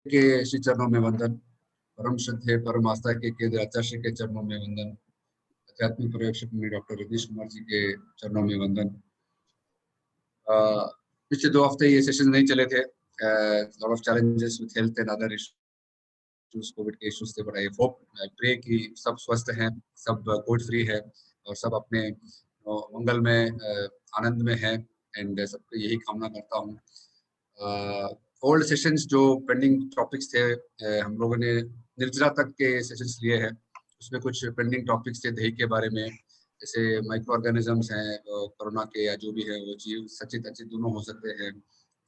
के श्री चरणों में वंदन, परम श्रद्धेय परम आस्था के केंद्र आचार्य के चरणों में वंदन, आध्यात्मिक पर्यवेक्षक डॉक्टर रजनीश कुमार जी के चरणों में वंदन। पिछले 2 हफ्ते ये सेशन नहीं चले थे, lot of challenges with health and other issues, COVID के इश्यूज थे, but I hope, I pray कि सब स्वस्थ हैं, सब कोविड फ्री है और सब अपने मंगल में आनंद में है, एंड सबको यही कामना करता हूँ। ओल्ड सेशंस जो पेंडिंग टॉपिक्स थे, हम लोगों ने निर्जला तक के सेशंस लिए हैं, उसमें कुछ पेंडिंग टॉपिक्स थे दही के बारे में, जैसे माइक्रो ऑर्गेनिजम्स हैं कोरोना के या जो भी है, वो जीव सचित अचित दोनों हो सकते हैं,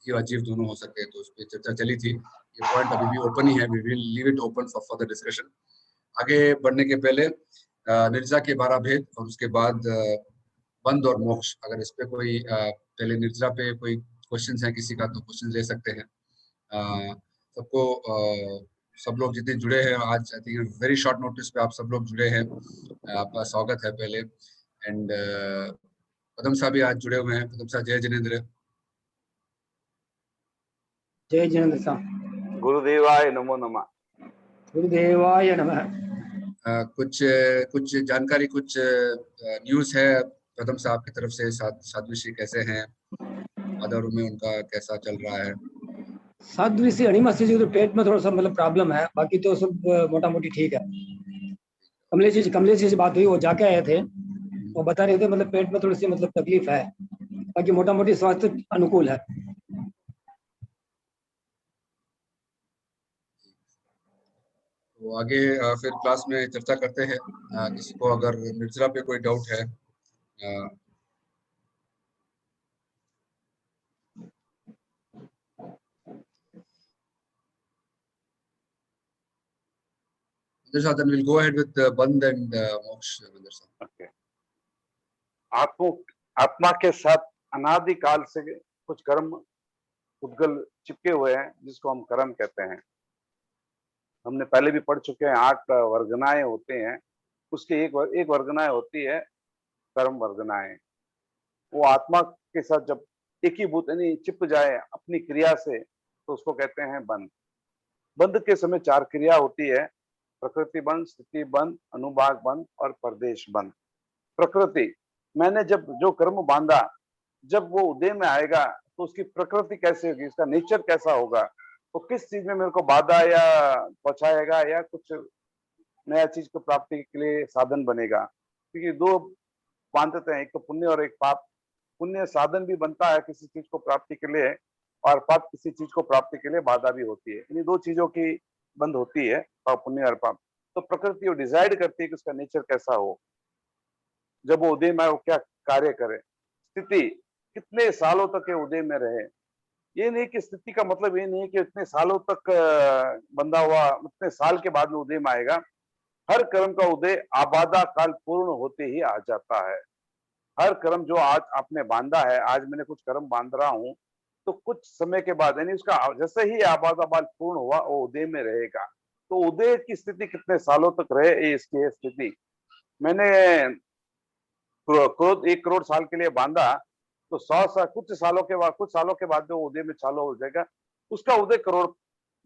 जीव अजीव दोनों हो सकते हैं, तो उस पर चर्चा चली थी। ये पॉइंट अभी भी ओपन ही है, we will leave it open for further discussion. आगे बढ़ने के पहले निर्जला के 12 भेद और उसके बाद बंध और मोक्ष, अगर इस पे कोई पहले निर्जला पे कोई क्वेश्चन है किसी का तो क्वेश्चन ले सकते हैं। सबको सब लोग जितने जुड़े हैं आज, I think very short notice पे आप सब लोग जुड़े हैं, आपका स्वागत है पहले। एंड पदम साहब भी आज जुड़े हुए हैं। पदम साहब, जय जिनेंद्र। जय जिनेंद्र साहब। गुरुदेवाय नमो नमः। गुरुदेवाय नमः। कुछ जानकारी, कुछ न्यूज़ है पदम साहब की तरफ से? साध्वी श्री कैसे हैं? अदर में उनका कैसा चल रहा है? साध्वी श्री अणिमा जी तो पेट में थोड़ा सा मतलब प्रॉब्लम है, बाकी तो सब मोटा मोटी ठीक है। कमलेश जी से बात हुई, वो जाके आए थे, वो बता रहे थे मतलब पेट में थोड़ी सी मतलब तकलीफ है, बाकी मोटा मोटी स्वास्थ्य अनुकूल है। तो आगे फिर क्लास में चर्चा करते हैं। किसी को अगर निर्जला पे कोई डाउट है, then we'll go ahead with Bandh and Moksha. Okay. आत्मा के साथ अनादि काल से कुछ कर्म उद्गल चिपके हुए हैं, जिसको हम कर्म कहते हैं। हमने पहले भी पढ़ चुके हैं, 8 वर्गनाएं होते हैं, उसके एक वर्गनाएं होती है कर्म वर्गनाएं। वो आत्मा के साथ जब एकीभूत यानी चिप जाए अपनी क्रिया से, तो उसको कहते हैं बंध। बंध के समय 4 क्रिया होती है: प्रकृति बंध, स्थिति बंध, अनुभाग बंध और परदेश बंध। प्रकृति, मैंने जब जो कर्म बांधा, जब वो उदय में आएगा तो उसकी प्रकृति कैसे होगी, इसका नेचर कैसा होगा, तो किस चीज में मेरे को बाधा या पहुंचाएगा या कुछ नया चीज को प्राप्ति के लिए साधन बनेगा। क्योंकि 2 बांधते हैं, एक तो पुण्य और एक पाप। पुण्य साधन भी बनता है किसी चीज को प्राप्ति के लिए, और पाप किसी चीज को प्राप्ति के लिए बाधा भी होती है। इन 2 चीजों की बंद होती है, पुण्य और पाप। तो प्रकृति वो डिसाइड करती है कि उसका नेचर कैसा हो, जब वो उदय में वो क्या कार्य करे। स्थिति, कितने सालों तक ये उदय में रहे। ये नहीं कि स्थिति का मतलब ये नहीं कि इतने सालों तक बंधा हुआ, इतने साल के बाद में उदय में आएगा। हर कर्म का उदय आबादा काल पूर्ण होते ही आ जाता है। हर कर्म जो आज आपने बांधा है, आज मैंने कुछ कर्म बांध रहा हूं, तो कुछ समय के बाद यानी उसका जैसे ही आबादा काल पूर्ण हुआ, वो उदय में रहेगा। तो उदय की स्थिति कितने सालों तक रहे, ये इसकी स्थिति। मैंने क्रोध 1 करोड़ साल के लिए बांधा, तो 100 साल, कुछ सालों के बाद जो उदय में चालू हो जाएगा, उसका उदय करोड़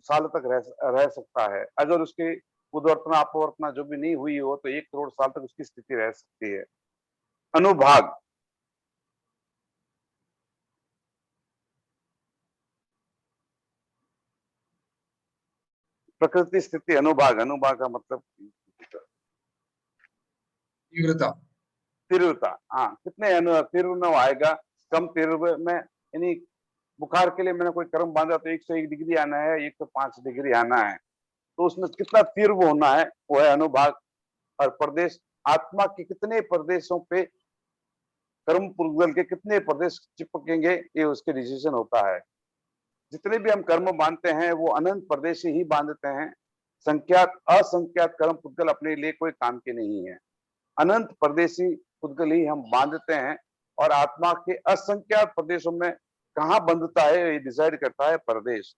साल तक रह सकता है। अगर उसकी उद्वर्तना अपवर्तना जो भी नहीं हुई हो, तो 1 करोड़ साल तक उसकी स्थिति रह सकती है। अनुभाग, प्रकृति स्थिति अनुभाग। अनुभाग का मतलब तीव्रता। हाँ, कितने तीव्र में आएगा, कम तीव्र में। यानी बुखार के लिए मैंने कोई कर्म बांधा तो 101 डिग्री आना है, 105 डिग्री आना है, तो उसमें कितना तीव्र होना है, वो है अनुभाग। और प्रदेश, आत्मा के कितने प्रदेशों पे कर्म पुर्गल के कितने प्रदेश चिपकेंगे, ये उसके डिसीजन होता है। जितने भी हम कर्म बांधते हैं वो अनंत प्रदेश ही बांधते हैं। संख्यात असंख्यात कर्म पुद्गल अपने लिए कोई काम के नहीं है। अनंत प्रदेशी पुद्गल ही हम बांधते हैं, और आत्मा के असंख्यात प्रदेशों में कहाँ बंधता है ये डिसाइड करता है प्रदेश।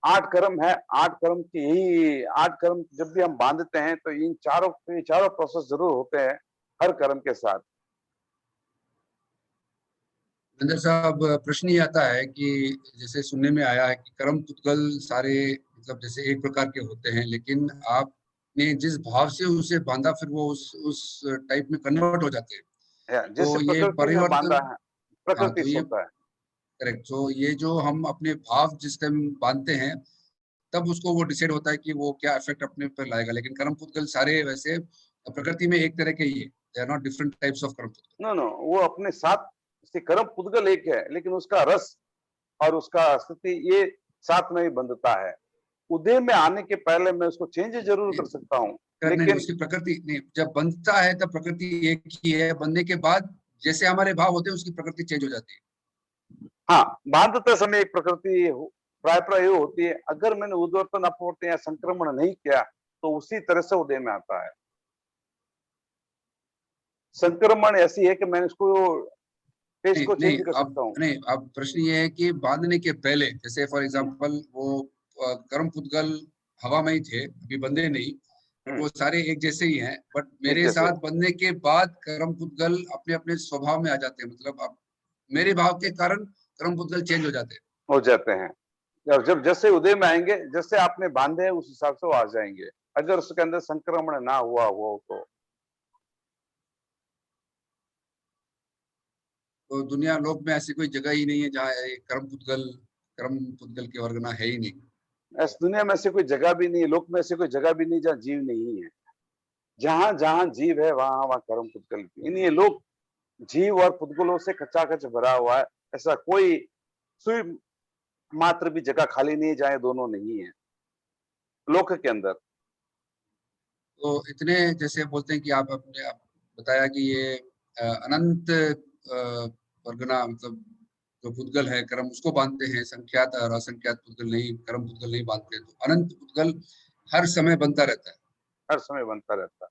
8 कर्म है, 8 कर्म की यही 8 कर्म जब भी हम बांधते हैं, तो इन चारों प्रोसेस जरूर होते हैं हर कर्म के साथ। अंदर साहब प्रश्न ये आता है कि जैसे सुनने में आया है कि कर्म पुद्गल सारे मतलब जैसे एक प्रकार के होते हैं, लेकिन आपने जिस भाव से उसे बांधा फिर वो उस टाइप में कन्वर्ट हो जाते हैं। जैसे तो ये प्रकृति में बांधा परिवर्तन, है, हाँ प्रकृति तो से ये होता है। करेक्ट, तो ये जो हम अपने भाव जिस टाइम बांधते हैं तब उसको वो डिसाइड होता है कि वो क्या इफेक्ट अपने पर लाएगा। लेकिन कर्म पुद्गल सारे वैसे प्रकृति में एक तरह के ही है, they are not different types of कर्म पुद्गल। नो नो, वो अपने साथ से कर्म पुद्गल एक है, लेकिन उसका रस और उसका स्थिति ये साथ में ही बंधता है। उदय में आने के पहले मैं उसको चेंज जरूर कर सकता हूँ, नहीं, लेकिन उसकी प्रकृति नहीं, जब बनता है तब प्रकृति एक ही है, बनने के बाद जैसे हमारे भाव होते हैं उसकी प्रकृति चेंज हो जाती है। हाँ, बांधते समय एक प्रकृति प्राय ये होती है। अगर मैंने उद्वर्तन अपवर्तन या संक्रमण नहीं किया तो उसी तरह से उदय में आता है। संक्रमण ऐसी है कि मैं इसको फेस नहीं को नहीं चेंज कर अब सकता हूँ। नहीं, अब प्रश्न ये है कि बांधने के पहले जैसे फॉर एग्जांपल वो कर्म पुद्गल हवा में ही थे, अभी बंधे नहीं, बट वो सारे एक जैसे ही हैं, बट एक मेरे जैसे साथ बंधने के बाद कर्म पुद्गल अपने अपने स्वभाव में आ जाते हैं। मतलब अब मेरे भाव के कारण कर्म पुद्गल चेंज हो जाते हैं। हो जाते हैं। जब जैसे उदय में आएंगे, जैसे आपने बांधे हैं उस हिसाब से वो आ जाएंगे, अगर उसके अंदर संक्रमण ना हुआ हो तो। तो दुनिया लोक में ऐसी कोई जगह ही नहीं है जहाँ ये कर्म पुद्गल की वर्गना है ही नहीं। इस दुनिया में ऐसी कोई जगह भी नहीं है, लोक में ऐसी कोई जगह भी नहीं जहाँ जीव नहीं है। जहां जहां जीव है वहां वहां कर्म पुद्गल भी। इन ये लोक जीव और पुद्गलों से खचाखच भरा हुआ है। ऐसा कोई सुई मात्र भी जगह खाली नहीं है जहाँ ये दोनों नहीं है लोक के अंदर। तो इतने जैसे बोलते हैं कि आप बताया कि ये अनंत वर्गना मतलब जो पुद्गल है कर्म उसको बांधते हैं, संख्यात और असंख्यात पुद्गल नहीं, कर्म पुद्गल नहीं बांधते हैं। तो अनंत पुद्गल हर समय बनता रहता है। हर समय बनता रहता है।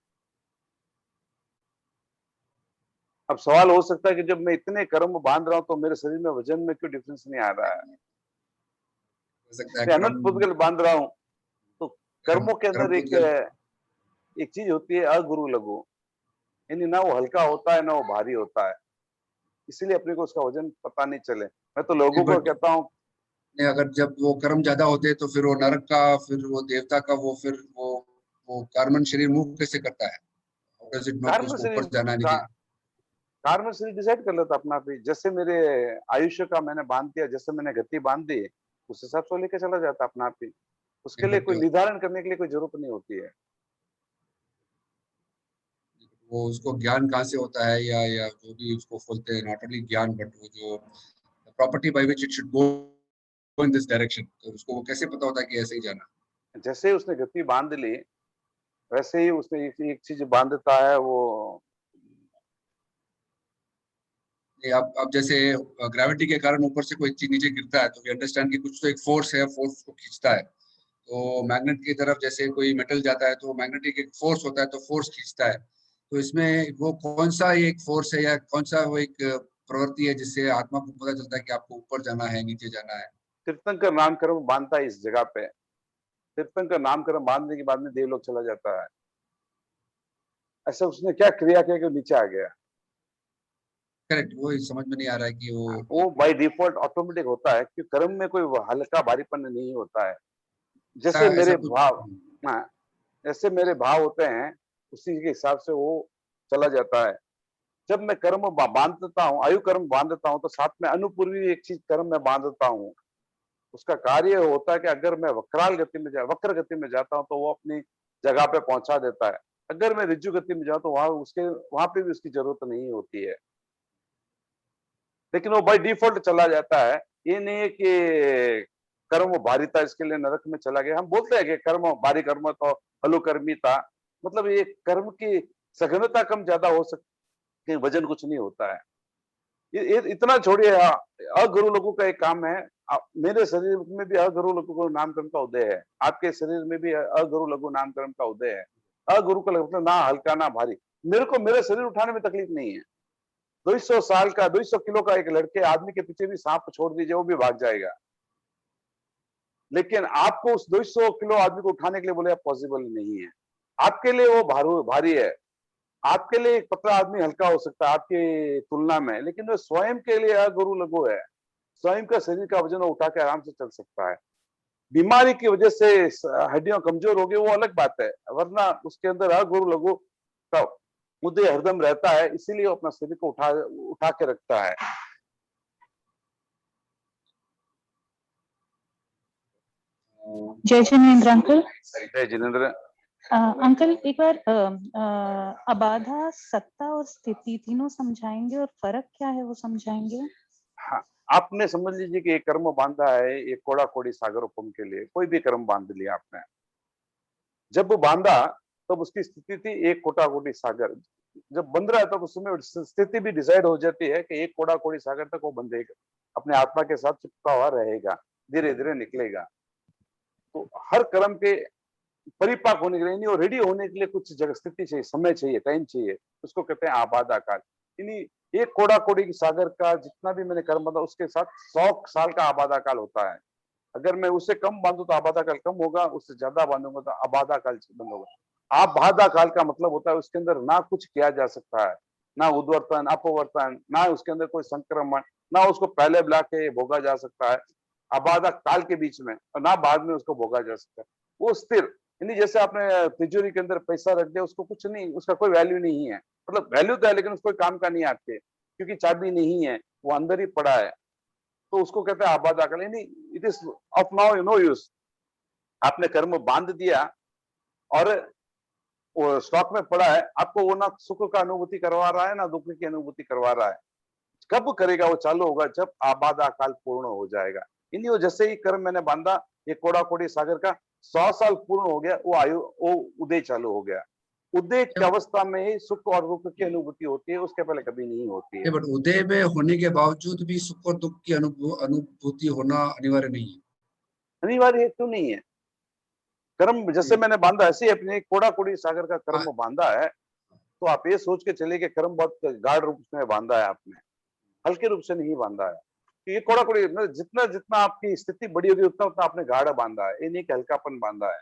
अब सवाल हो सकता है कि जब मैं इतने कर्म बांध रहा हूं तो मेरे शरीर में वजन में क्यों डिफरेंस नहीं आ रहा है। हो सकता है मैं अनंत पुद्गल बांध रहा हूं तो कर्म कर्मों के कर्म अंदर एक पुद्गल एक चीज होती है अगुरु लघु, यानी ना वो हल्का होता है ना वो भारी होता है, इसीलिए अपने को उसका वजन पता नहीं चले। मैं तो लोगों को बट कहता हूँ अगर जब वो कर्म ज्यादा होते हैं तो फिर वो नरक का, फिर वो देवता का, वो फिर वो कार्बन शरीर मूव कैसे करता है? हाउ डज इट नो कि कार्बन उसको शरीर ऊपर जाना है का नीचे? कार्बन शरीर डिसाइड कर लेता अपना आप ही। जैसे मेरे आयुष्य का मैंने बांध दिया, जैसे मैंने गति बांध दी, उस हिसाब से वो लेके चला जाता अपना आप ही। उसके लिए बट कोई निर्धारण करने के लिए कोई जरूरत नहीं होती है। वो उसको ज्ञान कहाँ से होता है, या जो भी उसको बोलते हैं, नॉट ओनली ज्ञान बट वो जो property by which it should go in this direction, तो उसको वो कैसे पता होता है कि ऐसे ही जाना? जैसे ही उसने गति बांध ली, वैसे ही उसने एक चीज बांध देता है वो। ये अब जैसे ग्रेविटी के कारण ऊपर से कोई चीज नीचे गिरता है तो वी अंडरस्टैंड कि कुछ तो एक फोर्स है, फोर्स को खींचता है। तो मैग्नेट की तरफ जैसे कोई मेटल जाता है तो मैग्नेटिक एक फोर्स होता है, तो फोर्स खींचता है। तो इसमें वो कौन सा एक फोर्स है या कौन सा वो एक प्रवृत्ति है जिससे आत्मा को पता चलता है कि आपको ऊपर जाना है, नीचे जाना है? तीर्थंकर नामकर्म बांधता है इस जगह पे। तीर्थंकर नामकर्म बांधने के बाद में देवलोक चला जाता है। ऐसा उसने क्या क्रिया किया कि वो नीचे आ गया। करेक्ट, वो समझ में नहीं आ रहा है कि वो बाय डिफॉल्ट ऑटोमेटिक होता है कि कर्म में कोई हल्का भारीपन नहीं होता है। ऐसा जैसे ऐसा मेरे कुछ। भाव, हाँ, जैसे मेरे भाव होते हैं उसी के हिसाब से वो चला जाता है। जब मैं कर्म बांध देता हूँ, आयु कर्म बांध देता हूँ, तो साथ में अनुपूर्वी एक चीज कर्म में बांध देता हूँ। उसका कार्य होता है कि अगर मैं वक्र गति में जाता हूँ तो वो अपनी जगह पे पहुंचा देता है। अगर मैं ऋजु गति में जाऊँ तो वहां पे भी उसकी जरूरत नहीं होती है, लेकिन वो बाय डिफॉल्ट चला जाता है। ये नहीं है कि कर्म भारी था इसके लिए नरक में चला गया। हम बोलते हैं कि कर्म भारी, कर्म तो हलुकर्मी था, मतलब ये कर्म की सघनता कम ज्यादा हो सकती है, वजन कुछ नहीं होता है। ये इतना छोड़िए, अगुरु लोगों का एक काम है। मेरे शरीर में भी अगुरु लघु नामकर्म का उदय है, आपके शरीर में भी अगुरु लघु नामकर्म का उदय है। अगुरु का मतलब ना हल्का ना भारी। मेरे को मेरे शरीर उठाने में तकलीफ नहीं है। 200 साल का 200 किलो का एक लड़के आदमी के पीछे भी सांप छोड़ दीजिए, वो भी भाग जाएगा। लेकिन आपको उस 200 किलो आदमी को उठाने के लिए बोले पॉसिबल नहीं है। आपके लिए वो भारी है। आपके लिए एक पतला आदमी हल्का हो सकता है आपकी तुलना में, लेकिन वो स्वयं के लिए अगुरु लघु है। स्वयं का शरीर का वजन उठा के आराम से चल सकता है। बीमारी की वजह से हड्डियां कमजोर हो गई वो अलग बात है, वरना उसके अंदर अगुरु लघु का उदय हरदम रहता है, इसीलिए वो अपना शरीर को उठा के रखता है। जय जिनेंद्र अंकल। जय जिनेंद्र। अंकल एक बार अबाधा, सत्ता और स्थिति तीनों समझाएंगे और फर्क क्या है वो समझाएंगे? हाँ, आपने समझ लीजिए कि एक कर्म बांधा है, एक कोड़ा कोड़ी सागर उपम के लिए कोई भी कर्म बांध लिया आपने। जब वो बांधा तब उसकी स्थिति थी एक कोटा कोटी सागर। जब बंध रहा है तब उसमें स्थिति भी डिसाइड हो जाती है कि एक कोड़ा कोड़ी सागर तक वो बंधेगा, अपने आत्मा के साथ चिपका हुआ रहेगा, धीरे धीरे निकलेगा। तो हर कर्म के परिपाक होने के लिए नहीं, और रेडी होने के लिए कुछ जगह स्थिति चाहिए, समय चाहिए, टाइम चाहिए, उसको कहते हैं आबादा काल। यानी एक कोड़ा कोड़ी की सागर का जितना भी मैंने कर्म बांधा उसके साथ 100 साल का आबादा काल होता है। अगर मैं उससे कम बांधू तो आबादा काल कम होगा, उससे ज्यादा बांधूंगा तो आबादा काल बंद होगा। आबादा काल का मतलब होता है उसके अंदर ना कुछ किया जा सकता है, ना उद्वर्तन अपवर्तन, ना उसके अंदर कोई संक्रमण, ना उसको पहले बुला के भोगा जा सकता है आबादा काल के बीच में, और ना बाद में उसको भोगा जा सकता है। वो स्थिर, यानी जैसे आपने तिजोरी के अंदर पैसा रख दिया, उसको कुछ नहीं, उसका कोई वैल्यू नहीं है, मतलब वैल्यू तो है लेकिन उसको काम का नहीं आपके, क्योंकि चाबी नहीं है, वो अंदर ही पड़ा है, तो उसको कहते हैं आबादा काल। यानी it is of now no use. आपने कर्म बांध दिया और वो स्टॉक में पड़ा है, आपको वो ना सुख का अनुभूति करवा रहा है ना दुख की अनुभूति करवा रहा है। कब करेगा वो चालू होगा जब आबादा काल पूर्ण हो जाएगा। इन्हीं वजह से ही कर्म मैंने बांधा, ये कोड़ा कोड़ी सागर का 100 साल पूर्ण हो गया, वो उदय चालू हो गया। उदय की अवस्था में ही सुख और दुख की अनुभूति होती है, उसके पहले कभी नहीं होती है। बट उदय में होने के बावजूद भी सुख और दुख की अनुभूति होना अनिवार्य नहीं है। अनिवार्य क्यों नहीं है? कर्म जैसे मैंने बांधा ऐसे ही अपने कोड़ा कोड़ी सागर का कर्म बांधा है, तो आप ये सोच के चलिए कि कर्म बहुत गाढ़ रूप में बांधा है आपने, हल्के रूप से नहीं बांधा है। ये कोड़ा कोड़ी जितना जितना आपकी स्थिति बड़ी होगी उतना उतना आपने गाढ़ा बांधा है, ये नहीं कि हल्कापन बांधा है।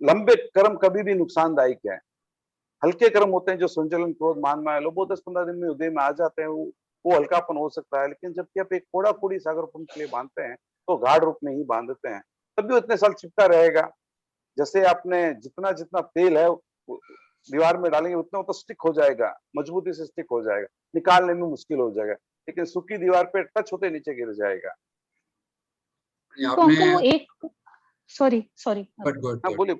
लंबे कर्म कभी भी नुकसानदायक है। हल्के कर्म होते हैं जो संचलन क्रोध मान माया लोभ 10-15 दिन में उदय में आ जाते हैं, वो हल्कापन हो सकता है। लेकिन जबकि आप एक कोड़ा कोड़ी सागर पंप के लिए बांधते हैं तो गाढ़ रूप में ही बांधते हैं, तब भी उतने साल चिपका रहेगा। जैसे आपने जितना जितना तेल है दीवार में डालेंगे उतना तो स्टिक हो जाएगा, मजबूती से स्टिक हो जाएगा, निकालने में मुश्किल हो जाएगा, लेकिन सूखी दीवार पे टच होते नीचे गिर जाएगा। तो अंकल वो एक सॉरी बोलिए।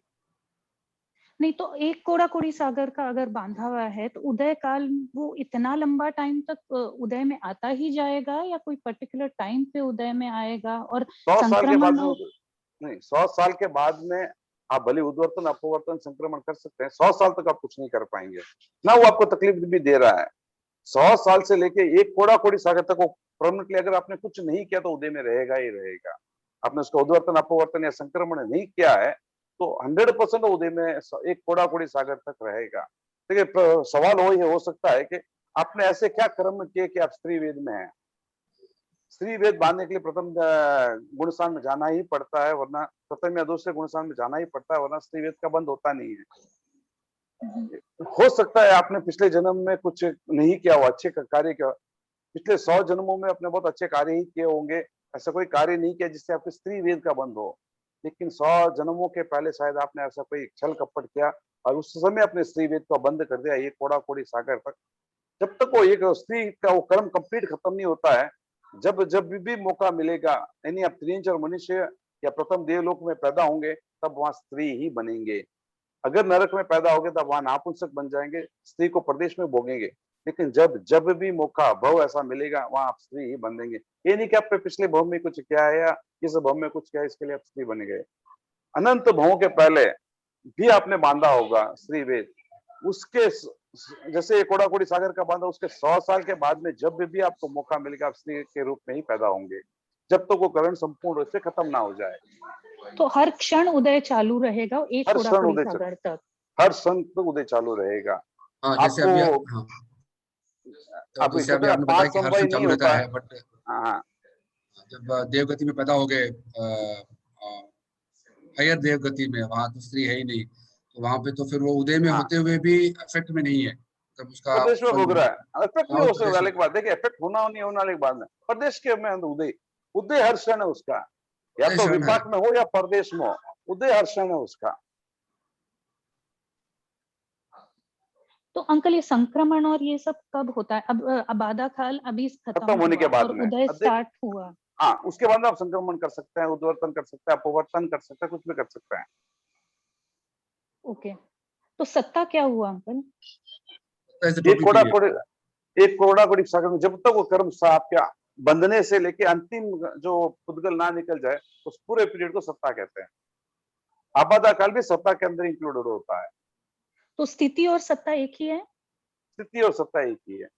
नहीं तो एक कोड़ा कोड़ी सागर का अगर बांधा हुआ है तो उदय काल वो इतना लंबा टाइम तक उदय में आता ही जाएगा या कोई पर्टिकुलर टाइम पे उदय में आएगा? और 100 साल के बाद नहीं 100 साल के बाद में आप भले उद्वर्तन अपवर्तन संक्रमण कर सकते हैं, 100 साल तक आप कुछ नहीं कर पाएंगे ना, वो आपको तकलीफ भी दे रहा है। 100 साल से लेके एक कोड़ा कोड़ी सागर तक वो परमानेंटली अगर आपने कुछ नहीं किया तो उदय में रहेगा ही रहेगा। आपने उसका उद्वर्तन अपवर्तन या संक्रमण नहीं किया है तो 100% उदय में एक कोड़ा कोड़ी सागर तक रहेगा। देखिए सवाल हो सकता है कि आपने ऐसे क्या कर्म किए कि आप स्त्री वेद में हैं। स्त्री वेद बांधने के लिए प्रथम गुणस्थान में जाना ही पड़ता है, वरना प्रथम या दूसरे गुणस्थान में जाना ही पड़ता है, वरना स्त्री वेद का बंद होता नहीं है। हो सकता है आपने पिछले जन्म में कुछ नहीं किया हो, अच्छे कार्य किया, पिछले 100 जन्मों में अपने बहुत अच्छे कार्य ही किए होंगे, ऐसा कोई कार्य नहीं किया जिससे आपके स्त्री वेद का बंद हो। लेकिन 100 जन्मों के पहले शायद आपने ऐसा कोई छल कपट किया और उस समय अपने स्त्री वेद को बंद कर दिया, ये कोड़ा कोड़ी सागर तक। जब तक वो एक स्त्री का वो कर्म कंप्लीट खत्म नहीं होता है, जब जब भी मौका मिलेगा, यानी आप त्रिंचर मनुष्य या प्रथम देवलोक में पैदा होंगे तब वहां स्त्री ही बनेंगे। अगर नरक में पैदा होगे तब वहां नापुंसक बन जाएंगे, स्त्री को प्रदेश में भोगेंगे। लेकिन जब भी मौका भव ऐसा मिलेगा वहां आप स्त्री ही बनेंगे। ये नहीं कि आपने पिछले भव में कुछ किया है या इस भव में कुछ किया है इसके लिए आप स्त्री बन गए। अनंत भवों के पहले भी आपने बांधा होगा स्त्री वेद, उसके जैसे कोड़ा कोड़ी सागर का बांधा, उसके 100 साल के बाद में जब भी आपको मौका मिलेगा आप स्त्री के रूप में ही पैदा होंगे, जब तक वो करण संपूर्ण रूप से खत्म ना हो जाए। तो हर क्षण उदय चालू रहेगा एक कोड़ा कोड़ी सागर तक, हर क्षण तक उदय चालू रहेगा। जैसे अभी तो जैसे अभी आपने बताया कि हर क्षण चालू रहता है, बट जब देवगति में पैदा हो गए हायर देवगति में, वहां तो स्त्री है ही नहीं, तो वहां पे तो फिर वो उदय में हाँ। होते हुए भी इफेक्ट में नहीं है, तब उसका प्रदेश में फल भोग रहा है, इफेक्ट नहीं हो सकता प्रदेश वाले में। की बात, देखिए इफेक्ट होना और नहीं होना वाली बात नहीं, प्रदेश के में उदय, उदय हर क्षण है उसका, या उदय तो क्षण है। विपाक में हो या प्रदेश में हो, उदय हर क्षण है उसका। तो अंकल ये संक्रमण और ये सब कब होता है? अब आधा काल अभी खत्म होने के हुआ बाद और में उदय स्टार्ट हुआ। हाँ, उसके बाद में आप संक्रमण कर सकते हैं, उद्वर्तन कर सकते हैं, अपवर्तन कर सकते हैं, कुछ भी कर सकते हैं। ओके, तो सत्ता क्या हुआ अंकल? एक कोड़ा कोड़ी सागर में जब तक वो कर्म आपके बंधने से लेके अंतिम जो पुद्गल ना निकल जाए, उस पूरे पीरियड को सत्ता कहते हैं। आबादा काल भी सत्ता के अंदर इंक्लूडेड होता है। तो स्थिति और सत्ता एक ही है? स्थिति और सत्ता एक ही है।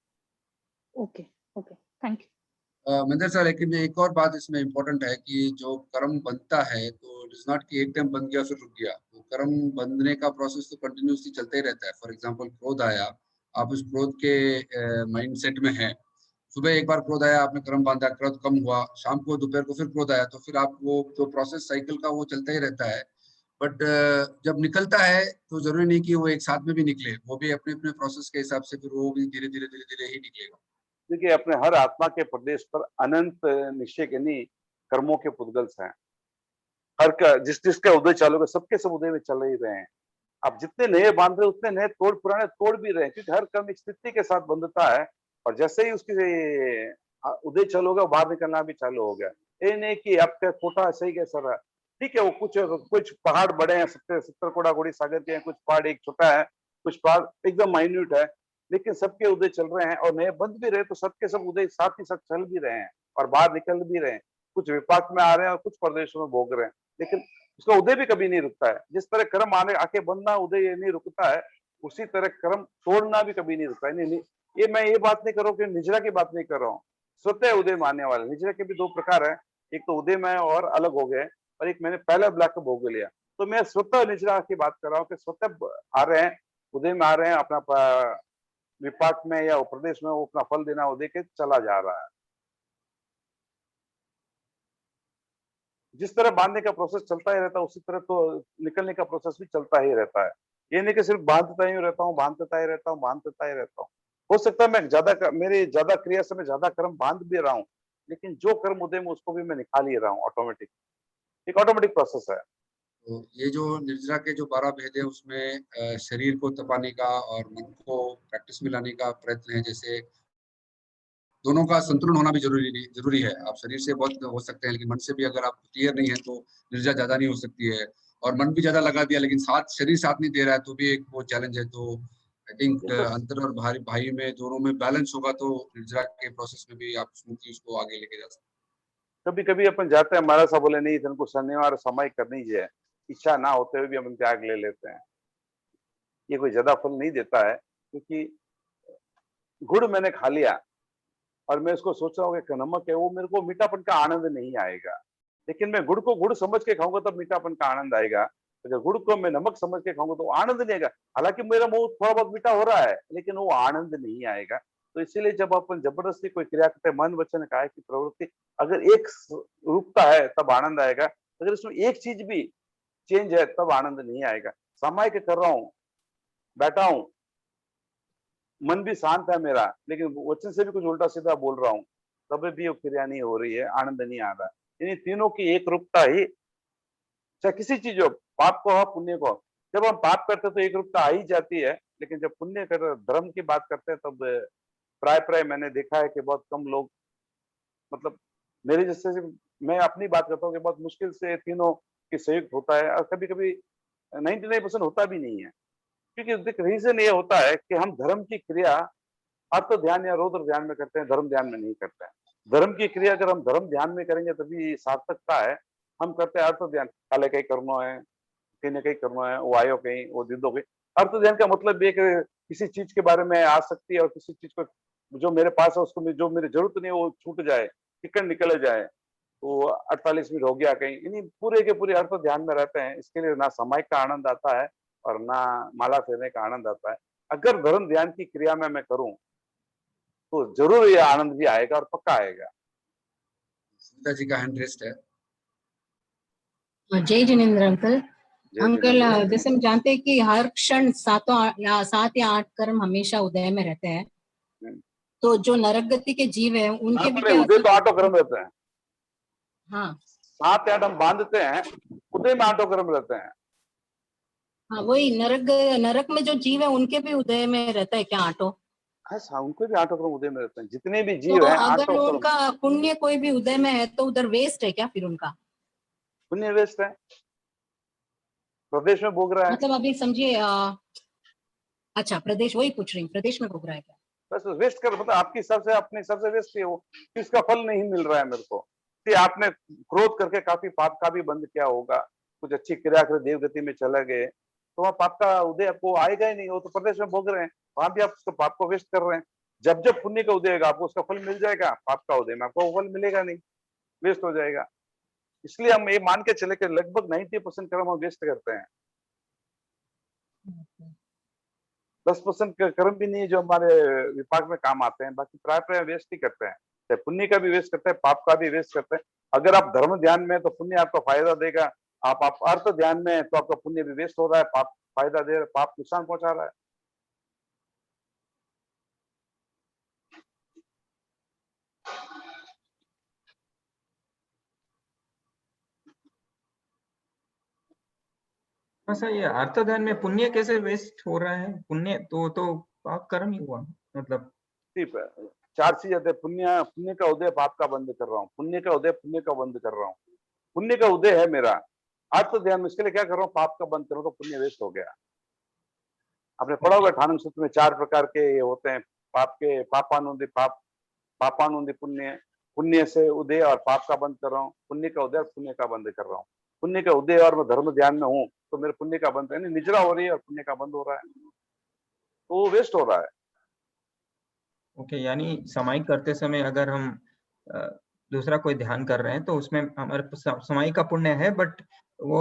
Okay okay, thank you. मंदिर सर, लेकिन एक और बात इसमें इम्पोर्टेंट है कि जो कर्म बनता है तो इट इज नॉट कि एक टाइम बन गया फिर रुक गया, वो कर्म बनने का प्रोसेस तो कंटिन्यूसली चलता ही रहता है। फॉर एग्जांपल क्रोध आया, आप उस क्रोध के माइंड सेट में हैं, सुबह एक बार क्रोध आया, आपने कर्म बांधा, क्रोध कम हुआ, शाम को दोपहर को फिर क्रोध आया, तो फिर आप वो जो प्रोसेस साइकिल का वो चलता ही रहता है। बट जब निकलता है तो जरूरी नहीं कि वो एक साथ में भी निकले, वो भी अपने अपने प्रोसेस के हिसाब से फिर वो भी धीरे धीरे धीरे धीरे ही निकलेगा। देखिए, अपने हर आत्मा के प्रदेश पर अनंत निश्चय के नहीं कर्मों के पुद्गल्स हैं। हर का जिसका उदय चालू है, सबके सब उदय में चल ही रहे हैं। अब जितने नए बांध रहे उतने नए तोड़ पुराने तोड़ भी रहे हैं, क्योंकि हर कर्म एक स्थिति के साथ बंधता है, और जैसे ही उसकी उदय चालू होगा, बाहर निकलना भी चालू हो गया। ये नहीं कि आपका कोटा सही है सर, ठीक है, वो कुछ पहाड़ बड़े हैं, 70 कोड़ा कोड़ी सागर के हैं, कुछ पहाड़ एक छोटा है, कुछ पहाड़ एकदम माइन्यूट है, लेकिन सबके उदय चल रहे हैं, और नए बंद भी रहे तो सबके सब उदय साथ ही साथ चल भी रहे हैं और बाहर निकल भी रहे हैं। कुछ विपाक में आ रहे हैं और कुछ प्रदेशों में भोग रहे हैं, लेकिन उसका उदय भी कभी नहीं रुकता है। जिस तरह कर्म आके बनना उदय नहीं रुकता है, उसी तरह कर्म तोड़ना भी कभी नहीं रुकता है। नहीं, ये मैं ये बात नहीं कर रहा हूँ कि निजरा की बात नहीं कर रहा हूँ, स्वतः उदय मानने वाले। निजरा के भी दो प्रकार है, एक तो उदय में और अलग हो गए, और एक मैंने पहला ब्लॉक को भोग लिया। तो मैं स्वतः निजरा की बात कर रहा हूँ कि स्वतः आ रहे हैं, उदय में आ रहे हैं, अपना विपाक में या प्रदेश में वो अपना फल देना उदय के चला जा रहा है। जिस तरह बांधने का प्रोसेस चलता ही रहता है, उसी तरह तो निकलने का प्रोसेस भी चलता ही रहता है। ये नहीं कि सिर्फ बांधता ही रहता हूँ, बांधता ही रहता हूँ, बांधता ही रहता हूँ। हो सकता है मैं मेरी ज्यादा क्रिया से मैं ज्यादा कर्म बांध भी रहा हूँ, लेकिन जो कर्म उदय में उसको भी मैं निकाल ही रहा हूँ ऑटोमेटिक। एक ऑटोमेटिक प्रोसेस है। तो ये जो निर्जरा के जो 12 भेद है, उसमें शरीर को तपाने का और मन को प्रैक्टिस में लाने का प्रयत्न है। जैसे दोनों का संतुलन होना भी जरूरी है। आप शरीर से बहुत हो सकते हैं, लेकिन मन से भी अगर आप क्लियर नहीं है तो निर्जरा ज्यादा नहीं हो सकती है। और मन भी ज्यादा लगा दिया लेकिन शरीर साथ नहीं दे रहा है, तो भी एक वो चैलेंज है। तो आई थिंक तो अंतर और भाई में दोनों में बैलेंस होगा तो निर्जरा के प्रोसेस में भी आप स्मूथली उसको आगे लेके जा सकते हैं। कभी कभी अपन जाते हैं, हमारा सा बोले नहीं इनको शनिवार समय करनी है, इच्छा ना होते हुए भी हम त्याग ले लेते हैं। ये कोई ज्यादा फल नहीं देता है, क्योंकि गुड़ मैंने खा लिया और मैं उसको सोच रहा हूँ कि नमक है, वो मेरे को मीठापन का आनंद नहीं आएगा। लेकिन मैं गुड़ को गुड़ समझ के खाऊंगा तब मीठापन का आनंद आएगा। अगर गुड़ को मैं नमक समझ के खाऊंगा तो आनंद नहीं आएगा। हालांकि मेरा मुंह थोड़ा बहुत मीठा हो रहा है, लेकिन वो आनंद नहीं आएगा। तो इसीलिए जब अपन जबरदस्ती कोई क्रिया करते हैं, मन वचन काया की प्रवृत्ति अगर एक रूपता है तब आनंद आएगा। अगर इसमें एक चीज भी चेंज है तब आनंद नहीं आएगा। सामायिक कर रहा हूँ, बैठा हूँ, मन भी शांत है मेरा, लेकिन वचन से भी कुछ उल्टा सीधा बोल रहा हूँ, तब भी वो क्रिया नहीं हो रही है, आनंद नहीं आ रहा है। इन तीनों की एक रूपता ही, चाहे किसी चीज हो, पाप को हो पुण्य को, जब हम पाप करते तो एक रूपता आ ही जाती है, लेकिन जब पुण्य कर धर्म की बात करते हैं तब प्राय मैंने देखा है कि बहुत कम लोग, मतलब मेरे जैसे से, मैं अपनी बात करता हूँ कि बहुत मुश्किल से तीनों की संयुक्त होता है, और कभी कभी 99% होता भी नहीं है। क्योंकि रीजन ये होता है कि हम धर्म की क्रिया अर्थ ध्यान या रौद्र ध्यान में करते हैं, धर्म ध्यान में नहीं करते हैं। धर्म की क्रिया अगर हम धर्म ध्यान में करेंगे तभी सार्थकता है। हम करते हैं अर्थ ध्यान, काले कहीं करना है, कहीं ना कहीं करना है, वो आयो कहीं, वो दीदो कहीं। अर्थ ध्यान का मतलब ये कि किसी चीज के बारे में आसक्ति है, और किसी चीज को जो मेरे पास है उसको जो मेरी जरूरत नहीं है वो छूट जाए, टिकट निकल जाए। वो 48 मिनट हो गया कहीं, इन्हीं पूरे के पूरे अर्थ ध्यान में रहते हैं। इसके लिए ना समय का आनंद आता है और ना माला फेरने का आनंद आता है। अगर धर्म ध्यान की क्रिया में मैं करूं तो जरूर ये आनंद भी आएगा और पक्का आएगा। सीता जी का हैंड रेस्ट है। जय जिनेन्द्र अंकल। अंकल, जैसे हम जानते हैं कि हर क्षण 7 या 8 कर्म हमेशा उदय में रहते हैं, तो जो नरक गति के जीव है उनके भी क्या उदय तो 8 क्रम रहते हैं। हाँ 7 8 हम बांधते हैं, उदय में 8 क्रम रहते हैं। हाँ, वही नरक में जो जीव है उनके भी उदय में रहता है क्या 8? हाँ, उनको भी 8 क्रम उदय में रहते हैं, जितने भी तो जीव हैं 8 अगर क्रम। उनका पुण्य कोई भी उदय में है तो उधर वेस्ट है क्या फिर उनका? पुण्य वेस्ट है, प्रदेश में भोग रहा है। मतलब अभी समझिए, अच्छा प्रदेश, वही पूछ रही हूँ, प्रदेश में भोग रहा है क्या? बस वेस्ट कर, मतलब आपके हिसाब से, अपने हिसाब से वेस्ट है वो, इसका फल नहीं मिल रहा है मेरे को। कि आपने क्रोध करके काफी पाप का भी बंद किया होगा, कुछ अच्छी क्रिया कर देव गति में चले गए, तो वहाँ पाप का उदय आपको आएगा ही नहीं। वो तो प्रदेश में भोग रहे हैं, वहां भी आप उसको पाप को वेस्ट कर रहे हैं। जब जब पुण्य का उदय होगा आपको उसका फल मिल जाएगा, पाप का उदय में आपको वो फल मिलेगा नहीं, वेस्ट हो जाएगा। इसलिए हम ये मान के चले कि लगभग 90% कर्म हम वेस्ट करते हैं। 10% कर्म भी नहीं है जो हमारे विपाक में काम आते हैं, बाकी प्राय वेस्ट ही करते हैं। चाहे पुण्य का भी वेस्ट करते हैं, पाप का भी वेस्ट करते हैं। अगर आप धर्म ध्यान में तो पुण्य आपको फायदा देगा, आप अर्थ ध्यान में तो आपका पुण्य भी वेस्ट हो रहा है, पाप फायदा दे रहा है, पाप नुकसान पहुंचा रहा है। सर ये अर्थ ध्यान में पुण्य कैसे वेस्ट हो रहा है? पुण्य तो पाप कर्म ही हुआ, मतलब ठीक है, 4 चीज आते हैं। पुण्य का उदय पाप का बंद कर रहा हूँ, पुण्य का उदय पुण्य का बंद कर रहा हूँ। पुण्य का उदय है मेरा, अर्थ ध्यान में इसके लिए क्या कर रहा हूँ, पाप का बंद कर रहा हूँ, तो पुण्य वेस्ट हो गया। आपने पढ़ा होगा ठानम सूत्र में 4 प्रकार के ये होते हैं, पापानुदि पुण्य, पुण्य से उदय और पाप का बंद कर रहा हूँ, पुण्य का उदय और पुण्य का बंद कर रहा हूँ। पुण्य का उदय और मैं धर्म ध्यान में हूँ तो मेरे पुण्य का बंद, यानी निजरा हो रही है और पुण्य का बंद हो रहा है, तो वो वेस्ट हो रहा है। ओके, यानी समाई करते समय अगर हम दूसरा कोई ध्यान कर रहे हैं तो उसमें हमारे समाई का पुण्य है, बट वो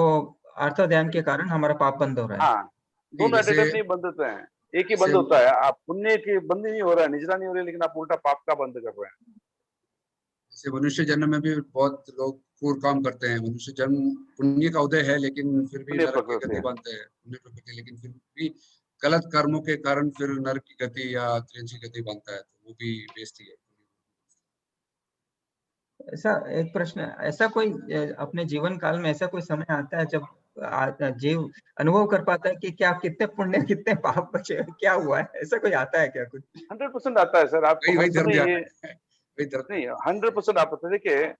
अर्थ ध्यान के कारण हमारा पाप बंद हो रहा है। हाँ, दोनों एट ए टाइम नहीं बंद होते हैं, एक ही बंद होता है। आप पुण्य की बंद नहीं हो रहा है, निजरा नहीं हो रही, लेकिन आप उल्टा पाप का बंद कर रहे हैं। जैसे मनुष्य जन्म में भी बहुत लोग पूर्व काम करते हैं, मनुष्य जन्म पुण्य का उदय है लेकिन फिर भी नरक की गति बनते हैं, पुण्य प्रकृति, लेकिन फिर भी गलत कर्मों के कारण फिर नरक की गति या त्रिंश की गति बनता है, तो वो भी वेस्ट ही है। ऐसा एक प्रश्न, ऐसा कोई अपने जीवन काल में ऐसा कोई समय आता है जब जीव अनुभव कर पाता है कि क्या कितने पुण्य कितने पाप बचे, क्या हुआ है, ऐसा कोई आता है क्या? कुछ 100% आता है सर, आपको हर समय ये नहीं 100% आप बताते। देखिए,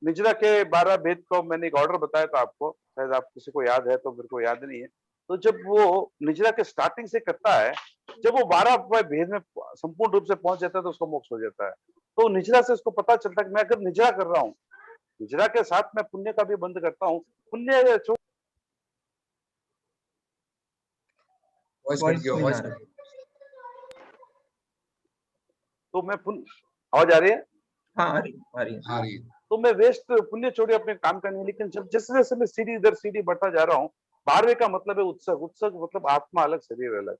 निजरा के 12 भेद को मैंने एक ऑर्डर बताया था आपको, शायद आप किसी को याद है, तो मेरे को याद नहीं है। तो जब वो निजरा के स्टार्टिंग से करता है, जब वो 12 भेद में संपूर्ण रूप से पहुंच जाता है तो उसको मोक्ष हो जाता है। तो निजरा से उसको पता चलता है कि मैं अगर निजरा कर रहा हूँ, निजरा के साथ मैं पुण्य का भी बंद करता हूँ, पुण्य तो मैं आवाज आ रही है? हाँ, आ रही है। तो मैं वेस्ट पुण्य छोड़े अपने काम करने, लेकिन जब जैसे जैसे मैं सीढ़ी दर सीढ़ी बढ़ता जा रहा हूँ, 12वें का मतलब है उत्सर्ग, उत्सर्ग मतलब आत्मा अलग शरीर अलग,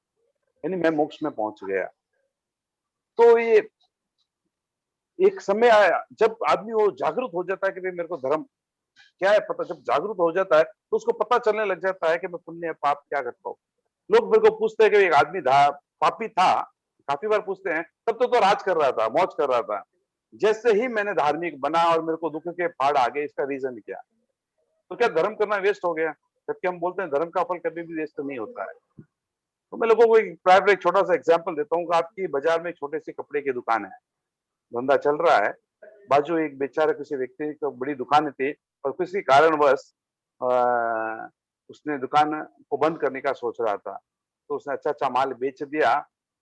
यानी मैं मोक्ष में पहुंच गया। तो ये एक समय आया जब आदमी वो जागरूक हो जाता है कि भाई मेरे को धर्म क्या है पता, जब जागरूक हो जाता है तो उसको पता चलने लग जाता है कि मैं पुण्य पाप क्या करता हूँ। लोग मेरे को पूछते हैं कि एक आदमी पापी था, काफी बार पूछते हैं, तब तो राज कर रहा था, मौज कर रहा था, जैसे ही मैंने धार्मिक बना और मेरे को दुख के पहाड़ आ गए, इसका रीजन क्या? तो क्या धर्म करना वेस्ट हो गया? जबकि हम बोलते हैं धर्म का फल कभी भी वेस्ट नहीं होता है। तो मैं लोगों को एक छोटा सा एग्जांपल देता हूँ। आपकी बाजार में एक छोटी सी कपड़े की दुकान है, धंधा चल रहा है, बाजू एक बेचारा किसी व्यक्ति की बड़ी दुकान थी और किसी कारणवश उसने दुकान को बंद करने का सोच रहा था, तो उसने अच्छा माल बेच दिया।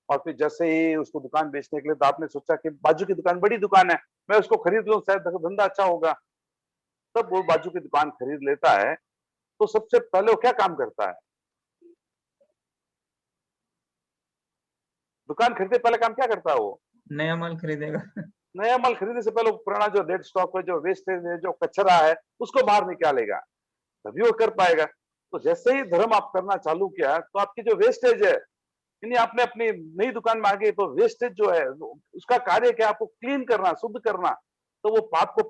और फिर जैसे ही उसको दुकान बेचने के लिए, तो आपने सोचा कि बाजू की दुकान बड़ी दुकान है, मैं उसको खरीद लूं, शायद धंधा अच्छा होगा। तब वो बाजू की दुकान खरीद लेता है। तो सबसे पहले वो क्या काम करता है? दुकान खरीदने पहले काम क्या करता है? वो नया माल खरीदेगा। नया माल खरीदने से पहले पुराना जो डेड स्टॉक है, जो वेस्टेज है, जो कचरा है, उसको बाहर निकालेगा, तभी वो कर पाएगा। तो जैसे ही धर्म आप करना चालू किया, तो आपकी जो वेस्टेज है, यानी आपने अपनी नई दुकान में आ गई, तो वेस्टेज जो है उसका कार्य क्या? आपको क्लीन करना, शुद्ध करना। तो वो पाप को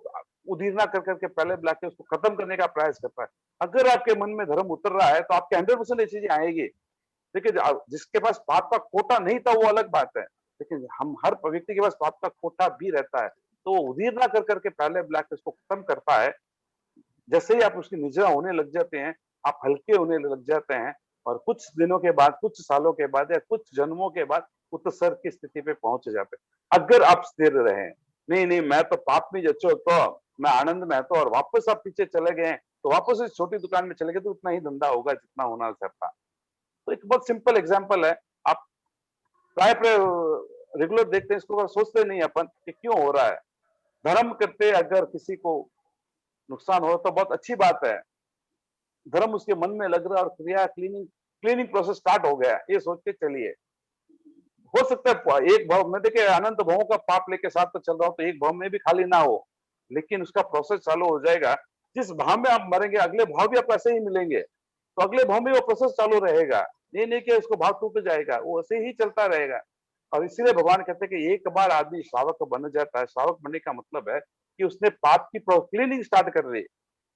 उदीरना कर करके पहले ब्लॉक के उसको खत्म करने का प्रयास करता है। अगर आपके मन में धर्म उतर रहा है तो आपके 100% ये चीजें आएगी। देखिए जिसके पास पाप का कोटा नहीं था वो अलग बात है, लेकिन हम हर व्यक्ति के पास पाप का कोटा भी रहता है, तो वो उदीरना कर करके पहले ब्लॉक उसको खत्म करता है। जैसे ही आप उसकी निद्रा होने लग जाते हैं, आप हल्के होने लग जाते हैं, और कुछ दिनों के बाद, कुछ सालों के बाद या कुछ जन्मों के बाद उत्तसर्ग की स्थिति पे पहुंच जाते हैं। अगर आप स्थिर रहे, नहीं नहीं मैं तो पाप में जचो तो मैं आनंद में तो, और वापस आप पीछे चले गए तो वापस इस छोटी दुकान में चले गए तो उतना ही धंधा होगा जितना होना था। तो एक बहुत सिंपल एग्जाम्पल है, आप प्राय रेगुलर देखते हैं इसको, सोचते नहीं अपन कि क्यों हो रहा है। धर्म करते अगर किसी को नुकसान हो तो बहुत अच्छी बात है, धर्म उसके मन में लग रहा है और क्रिया क्लीनिंग प्रोसेस स्टार्ट हो गया, ये सोच के चलिए। हो सकता है एक भाव में, देखिए अनंत भावों का पाप लेके साथ तो चल रहा हो तो एक भाव में भी खाली ना हो, लेकिन उसका प्रोसेस चालू हो जाएगा। जिस भाव में आप मरेंगे अगले भाव भी आपको ऐसे ही मिलेंगे, तो अगले भाव में वो प्रोसेस चालू रहेगा। ये नहीं कि उसको भाव टूट जाएगा, वो ऐसे ही चलता रहेगा। और इसीलिए भगवान कहते हैं कि एक बार आदमी श्रावक बन जाता है, श्रावक बनने का मतलब है कि उसने पाप की क्लीनिंग स्टार्ट कर दी,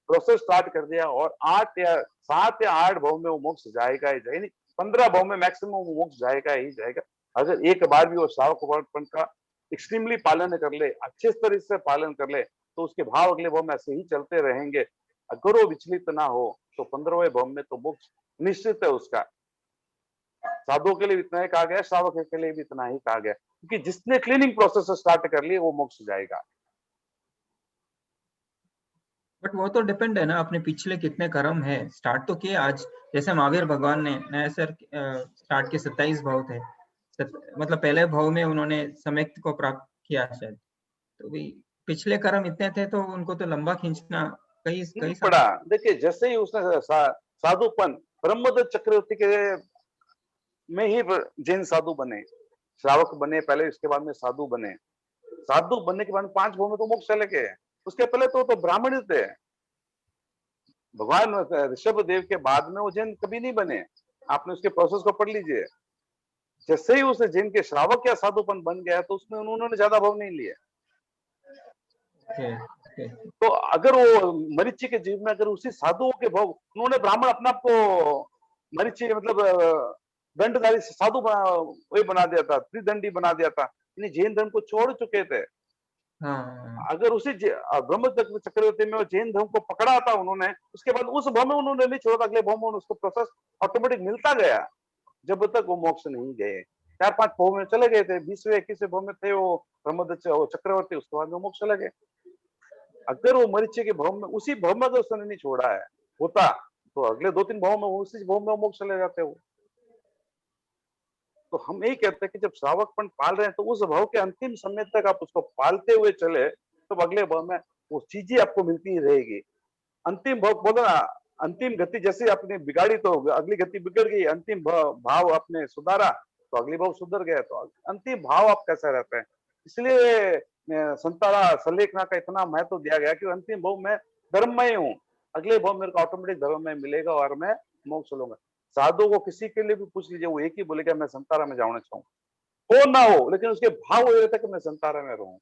प्रोसेस स्टार्ट कर दिया, और 8 या 7 या 8 भाव में वो मोक्ष जाएगा ही जाएगा, 15 भाव में मैक्सिमम वो मोक्ष जाएगा ही जाएगा। अगर एक बार भी वो श्रावकपन का एक्सट्रीमली पालन कर ले, अच्छे तरह से पालन कर ले, तो उसके भाव अगले भाव में ऐसे ही चलते रहेंगे। अगर वो विचलित ना हो तो 15वें भाव में तो मोक्ष निश्चित है उसका। साधुओं के लिए इतना ही कहा गया, श्रावक के लिए भी इतना ही कहा गया, क्योंकि जिसने क्लीनिंग प्रोसेस स्टार्ट कर ली वो मोक्ष जाएगा। बट वो तो डिपेंड है ना, अपने पिछले कितने कर्म है। स्टार्ट तो किए आज, जैसे महावीर भगवान ने नया सर स्टार्ट के 27 भाव थे, मतलब पहले भाव में उन्होंने सम्यक्त को प्राप्त किया शायद, तो भी पिछले कर्म इतने थे तो उनको तो लंबा खींचना कई पड़ा। देखिए जैसे ही उसने साधुपन, ब्रह्मदत्त चक्रवर्ती के में ही जैन साधु बने, श्रावक बने पहले, इसके बाद में साधु बने। साधु बनने के बाद 5 भाव में तो मोक्ष चले गए, उसके पहले तो ब्राह्मण ही थे। भगवान ऋषभ देव के बाद में वो जैन कभी नहीं बने, आपने उसके प्रोसेस को पढ़ लीजिए। जैसे ही उसने जैन के श्रावक या साधुपन बन गया तो उसमें उन्होंने ज्यादा भाव नहीं लिए। तो अगर वो मरीचि के जीव में अगर उसी साधुओं के भाव, उन्होंने ब्राह्मण अपने आप को मरीचि मतलब दंडधारी साधु बना दिया था, त्रिदंडी बना दिया था, यानी जैन धर्म को छोड़ चुके थे। अगर उसी ब्रह्मदत्त चक्रवर्ती में जैन धर्म को पकड़ा था उन्होंने, उसके बाद उस भाव में उन्होंने नहीं छोड़ा, अगले भाव में उसको प्रोसेस ऑटोमेटिक मिलता गया, जब तक वो मोक्ष नहीं गए। 4-5 भाव में चले गए थे, 20वें 21वें भाव में थे वो ब्रह्मदत्त चक्रवर्ती, उसके बाद में मोक्ष चले गए। अगर वो मरीचे के भाव में, उसी भाव में अगर उसने नहीं छोड़ा है होता, तो अगले 2-3 भाव में उसी भाव में मोक्ष चले जाते वो। तो हम यही कहते हैं कि जब श्रावकपन पाल रहे हैं तो उस भाव के अंतिम समय तक आप उसको पालते हुए चले, तो अगले भाव में वो चीजें आपको मिलती ही रहेगी। अंतिम भाव बोलो ना, अंतिम गति जैसे आपने बिगाड़ी तो अगली गति बिगड़ गई, अंतिम भाव आपने सुधारा तो अगली भाव सुधर गया, तो अंतिम भाव आप कैसा रहते हैं। इसलिए संतारा संलेखना का इतना महत्व दिया गया कि अंतिम भाव में धर्ममय हूँ, अगले भाव मेरे को ऑटोमेटिक धर्ममय मिलेगा और मैं मोक्ष लूंगा। साधु को किसी के लिए भी पूछ लीजिए, वो एक ही बोलेगा मैं संतारा में जाना चाहूँ, हो ना हो, लेकिन उसके भाव ये रहता है कि मैं संतारा में रहूं,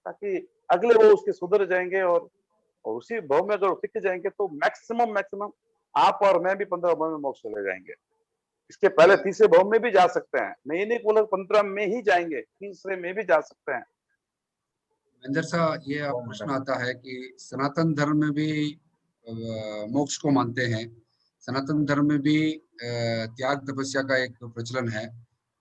ताकि अगले वो उसके सुधर जाएंगे, और उसी भाव में अगर टिक जाएंगे तो मैक्सिमम आप और मैं भी 15 भाव में मोक्ष चले जाएंगे। इसके पहले तीसरे भाव में भी जा सकते हैं, मैं ये नहीं बोला 15 में ही जाएंगे, तीसरे में भी जा सकते हैं। महेंद्र साहब, ये आप प्रश्न आता है कि सनातन धर्म में भी मोक्ष को मानते हैं, सनातन धर्म में भी त्याग तपस्या का एक प्रचलन है,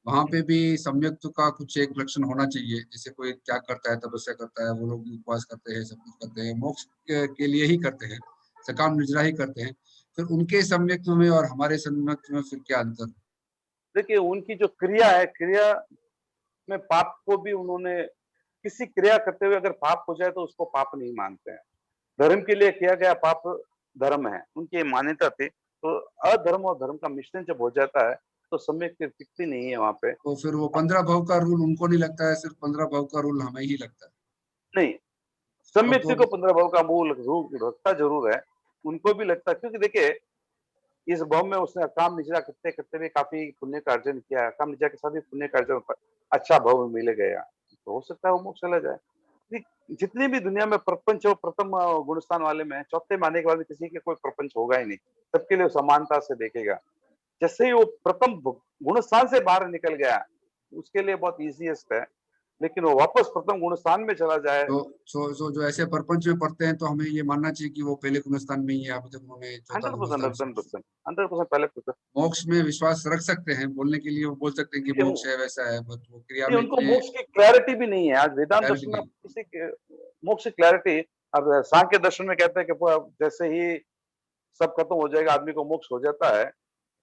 वहां पे भी सम्यक्त का कुछ एक लक्षण होना चाहिए। जैसे कोई त्याग करता है, तपस्या करता है, वो लोग उपवास करते हैं, सब कुछ करते हैं, मोक्ष के लिए ही करते हैं, सकाम निजरा ही करते हैं, फिर उनके सम्यक्त में और हमारे सम्यक्त में फिर क्या अंतर? देखिए उनकी जो क्रिया है, क्रिया में पाप को भी उन्होंने, किसी क्रिया करते हुए अगर पाप हो जाए तो उसको पाप नहीं मानते हैं। धर्म के लिए किया गया पाप धर्म है, उनकी मान्यता थी। तो अधर्म और धर्म का मिश्रण जब हो जाता है तो सम्यक टिकती नहीं है वहां पे। तो फिर वो 15 भाव का रूल उनको नहीं लगता है, सिर्फ 15 भाव का रूल हमें ही लगता है? नहीं, सम्यक को 15 भाव का मूल रूप रखता जरूर है, उनको भी लगता है, क्योंकि देखिए इस भाव में उसने काम निजरा करते करते भी काफी पुण्य का अर्जन किया, काम निजरा के साथ भी पुण्य का अर्जन, अच्छा भाव मिले गया, तो हो सकता है वो मोक्ष चला जाए। जितनी भी दुनिया में प्रपंच हो, प्रथम गुण स्थान वाले में है, चौथे में आने के बाद किसी के कोई प्रपंच होगा ही नहीं, सबके लिए समानता से देखेगा। जैसे ही वो प्रथम गुण स्थान से बाहर निकल गया, उसके लिए बहुत इजीएस्ट है, लेकिन वो वापस प्रथम गुण स्थान में चला जाए। तो जो ऐसे प्रपंच में पढ़ते हैं तो हमें ये मानना चाहिए कि वो पहले गुणस्थान में ही है, अभी तक उन्होंने चौथा 100% 100% पहले मोक्ष में विश्वास रख सकते हैं, बोलने के लिए वो बोल सकते हैं कि मोक्ष है, वैसा है, बट वो क्रिया में उनको इतने मोक्ष की क्लैरिटी भी नहीं है। आज वेदांत clarity दर्शन में नहीं। किसी के मोक्ष की क्लैरिटी, अब सांख्य दर्शन में कहते हैं कि जैसे ही सब खत्म हो जाएगा आदमी को मोक्ष हो जाता है,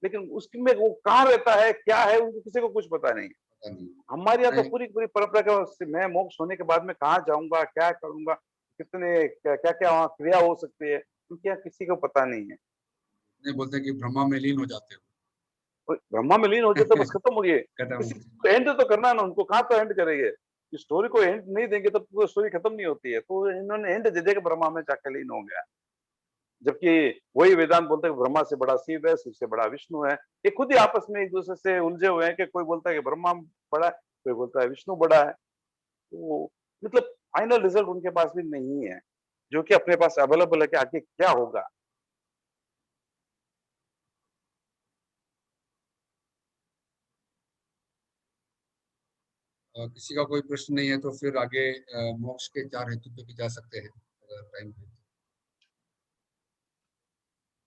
लेकिन उसमें वो कहाँ रहता है, क्या है, उनको किसी को कुछ पता नहीं। पता नहीं। हमारे यहाँ तो नहीं, पूरी पूरी परंपरा के मैं मोक्ष होने के बाद में कहाँ जाऊंगा, क्या करूंगा, कितने क्या क्या वहाँ क्रिया हो सकती है, क्योंकि यहाँ किसी को पता नहीं है। नहीं बोलते कि ब्रह्मा में लीन हो जाते हो। ब्रह्मा में लीन हो जाए तो बस खत्म हो गए। खत्म। किसी को एंड तो करना है ना, उनको कहाँ तो एंड करेंगे, स्टोरी को एंड नहीं देंगे तब तो स्टोरी खत्म नहीं होती है। तो इन्होंने एंड दे दिया कि ब्रह्मा में जाकर लीन हो गया, जबकि वही वेदांत बोलते हैं ब्रह्मा से बड़ा शिव है, शिव से बड़ा विष्णु है। ये खुद ही आपस में एक दूसरे से उलझे हुए हैं कि कोई बोलता है कि ब्रह्मा बड़ा है, कोई बोलता है विष्णु बड़ा है। तो मतलब फाइनल रिजल्ट उनके पास भी नहीं है, जो कि अपने पास अवेलेबल है कि आगे क्या होगा। किसी का कोई प्रश्न नहीं है तो फिर आगे मोक्ष के 4 हेतु पे भी जा सकते हैं अगर टाइम है।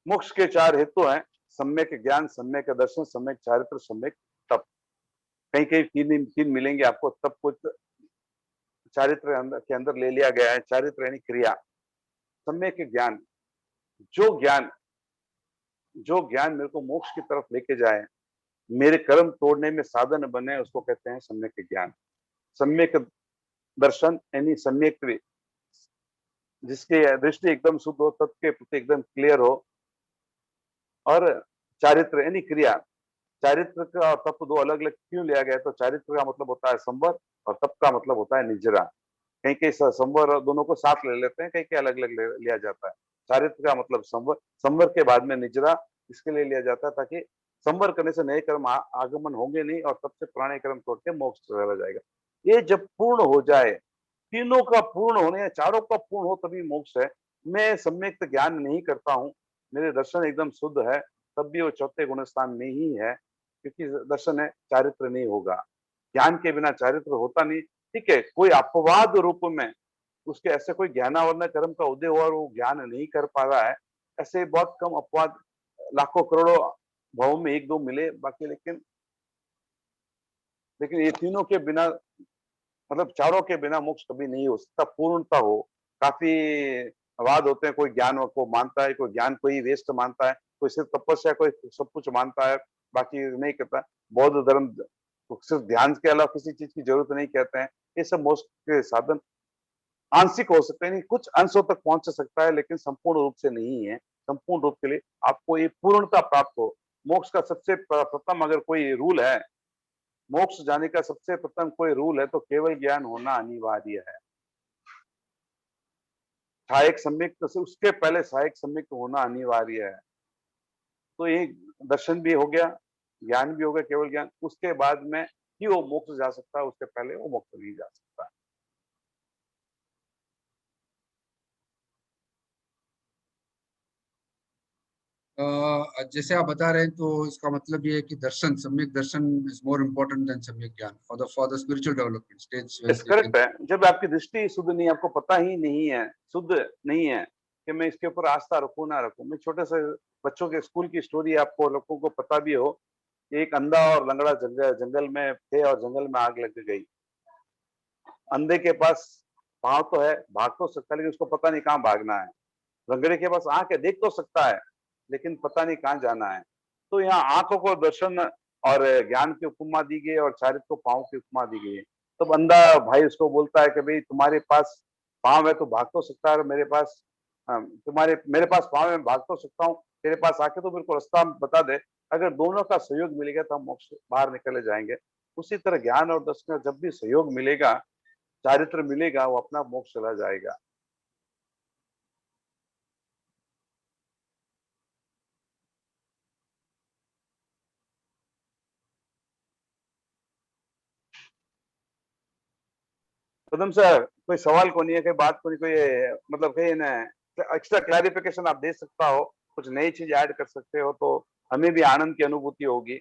मोक्ष के 4 हेतु हैं, सम्यक ज्ञान, सम्यक दर्शन, सम्यक चारित्र, सम्यक तप। कहीं कहीं तीन मिलेंगे आपको। तप को चारित्र के अंदर ले लिया गया है। चारित्र यानी क्रिया। सम्यक ज्ञान, जो ज्ञान मेरे को मोक्ष की तरफ लेके जाए, मेरे कर्म तोड़ने में साधन बने, उसको कहते हैं सम्यक ज्ञान। सम्यक दर्शन यानी सम्यक, जिसकी दृष्टि एकदम शुद्ध हो, तत्व के प्रति एकदम क्लियर हो। और चारित्र यानी क्रिया। चारित्र का और तप दो अलग अलग क्यों लिया गया? तो चारित्र का मतलब होता है संवर और तप का मतलब होता है निजरा। कहीं कहीं संवर दोनों को साथ ले लेते हैं, कहीं कहीं अलग अलग लिया जाता है। चारित्र का मतलब संवर, संवर के बाद में निजरा इसके लिए लिया जाता है ताकि संवर करने से नए कर्म आगमन होंगे नहीं और तब से पुराने कर्म तोड़ के मोक्ष चला जाएगा। ये जब पूर्ण हो जाए, तीनों का पूर्ण होने या चारों का पूर्ण हो तभी मोक्ष है। मैं सम्यक ज्ञान नहीं करता हूँ, मेरे दर्शन एकदम शुद्ध है, तब भी वो चौथे गुण स्थान में ही है, क्योंकि दर्शन है, चारित्र नहीं होगा। ज्ञान के बिना चारित्र होता नहीं। ठीक है, कोई अपवाद रूप में उसके ऐसे कोई ज्ञानावरण कर्म का उदय हुआ और वो ज्ञान नहीं कर पा रहा है, ऐसे बहुत कम अपवाद, लाखों करोड़ों भावों में एक दो मिले बाकी। लेकिन ये तीनों के बिना, मतलब चारों के बिना मोक्ष कभी नहीं हो सकता, पूर्णता हो। काफी वाद होते हैं, कोई ज्ञान को मानता है, कोई ज्ञान को ही वेस्ट मानता है, कोई सिर्फ तपस्या, कोई सब कुछ मानता है बाकी नहीं करता। बौद्ध धर्म तो सिर्फ ध्यान के अलावा किसी चीज की जरूरत नहीं कहते हैं। ये सब मोक्ष के साधन आंशिक हो सकते हैं, नहीं कुछ अंशों तक पहुंच सकता है, लेकिन संपूर्ण रूप से नहीं है। संपूर्ण रूप के लिए आपको ये पूर्णता प्राप्त हो। मोक्ष का सबसे प्रथम अगर कोई रूल है, मोक्ष जाने का सबसे प्रथम कोई रूल है, तो केवल ज्ञान होना अनिवार्य है। सहायक सम्यक से उसके पहले सहायक सम्यक होना अनिवार्य है। तो ये दर्शन भी हो गया, ज्ञान भी हो गया, केवल ज्ञान। उसके बाद में ही वो मोक्ष जा सकता है, उसके पहले वो मोक्ष नहीं जा सकता। जैसे आप बता रहे हैं तो इसका मतलब ये है कि दर्शन, सम्यक दर्शन इज मोर इम्पोर्टेंट देन सम्यक ज्ञान for the spiritual development stage when they correct can. है। जब आपकी दृष्टि शुद्ध नहीं, आपको पता ही नहीं है, शुद्ध नहीं है कि मैं इसके ऊपर आस्था रखूं ना रखूं। मैं छोटे से बच्चों के स्कूल की स्टोरी आपको लोगों को पता भी हो। एक अंधा और लंगड़ा जंगल में थे और जंगल में आग लग गई। अंधे के पास पांव तो है, भाग तो सकता है, लेकिन उसको पता नहीं कहाँ भागना है। लंगड़े के पास आंख है, देख तो सकता है, लेकिन पता नहीं कहाँ जाना है। तो यहाँ आंखों को दर्शन और ज्ञान की उपमा दी गई और चारित्र को पांव की उपमा दी गई है। तब अंधा भाई उसको बोलता है कि भाई तुम्हारे पास पांव है तो भाग तो सकता है, मेरे पास मेरे पास पांव है, भाग तो सकता हूँ, तेरे पास आके तो मेरे को रास्ता बता दे। अगर दोनों का सहयोग मिलेगा तो हम मोक्ष बाहर निकले जाएंगे। उसी तरह ज्ञान और दर्शन का जब भी सहयोग मिलेगा, चारित्र मिलेगा, वो अपना मोक्ष चला जाएगा। कदम सर कोई सवाल को नहीं है, कोई बात को नहीं, कोई मतलब कहीं ना एक्स्ट्रा क्लैरिफिकेशन आप दे सकता हो, कुछ नई चीज ऐड कर सकते हो तो हमें भी आनंद की अनुभूति होगी।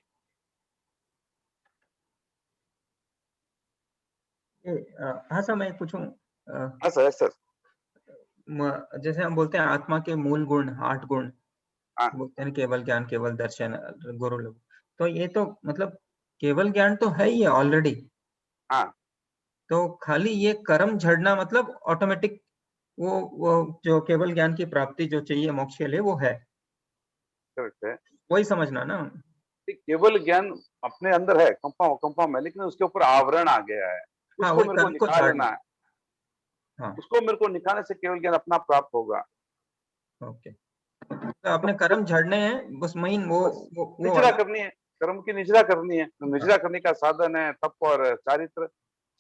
हाँ सर, मैं पूछूं? हाँ सर, सर। जैसे हम बोलते हैं आत्मा के मूल गुण 8 गुण, हाँ। बोलते हैं केवल ज्ञान, केवल दर्शन, गुरु लोग, तो ये तो मतलब केवल ज्ञान तो है ही है ऑलरेडी। हाँ। तो खाली ये कर्म झड़ना मतलब ऑटोमेटिक वो जो केवल ज्ञान की प्राप्ति जो चाहिए मोक्ष के लिए वो है, करेक्ट है। वही समझना ना। केवल ज्ञान अपने अंदर है, कंफर्म है, लेकिन उसके ऊपर आवरण आ गया है, हाँ, उसको वही मेरे को कर्म को निकाल लेना झाड़ना। है। हाँ, उसको मेरे को निकालने से केवल ज्ञान अपना प्राप्त होगा। ओके। तो अपने कर्म झड़ने हैं, बस मेन वो बस वो निचरा वाला। करनी है, कर्म की निचरा करनी है। तो निचरा करने का साधन है तप और चारित्र।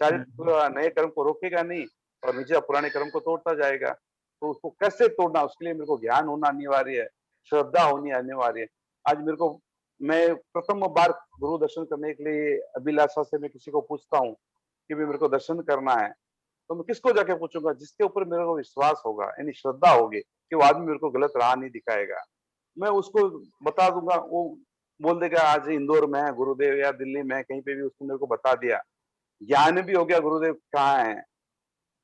चारित्र नए कर्म को रोकेगा नहीं और निचरा पुराने कर्म को तोड़ता जाएगा। तो उसको कैसे तोड़ना, उसके लिए मेरे को ज्ञान होना अनिवार्य है, श्रद्धा होनी अनिवार्य है। आज मेरे को, मैं प्रथम बार गुरु दर्शन करने के लिए अभिलाषा से मैं किसी को पूछता हूँ कि भी मेरे को दर्शन करना है, तो मैं किसको जाके पूछूंगा? जिसके ऊपर मेरे को विश्वास होगा, यानी श्रद्धा होगी कि वो आदमी मेरे को गलत राह नहीं दिखाएगा। मैं उसको बता दूंगा, वो बोल देगा आज इंदौर में है गुरुदेव या दिल्ली में कहीं पे भी, उसने मेरे को बता दिया, ज्ञान भी हो गया गुरुदेव कहाँ है।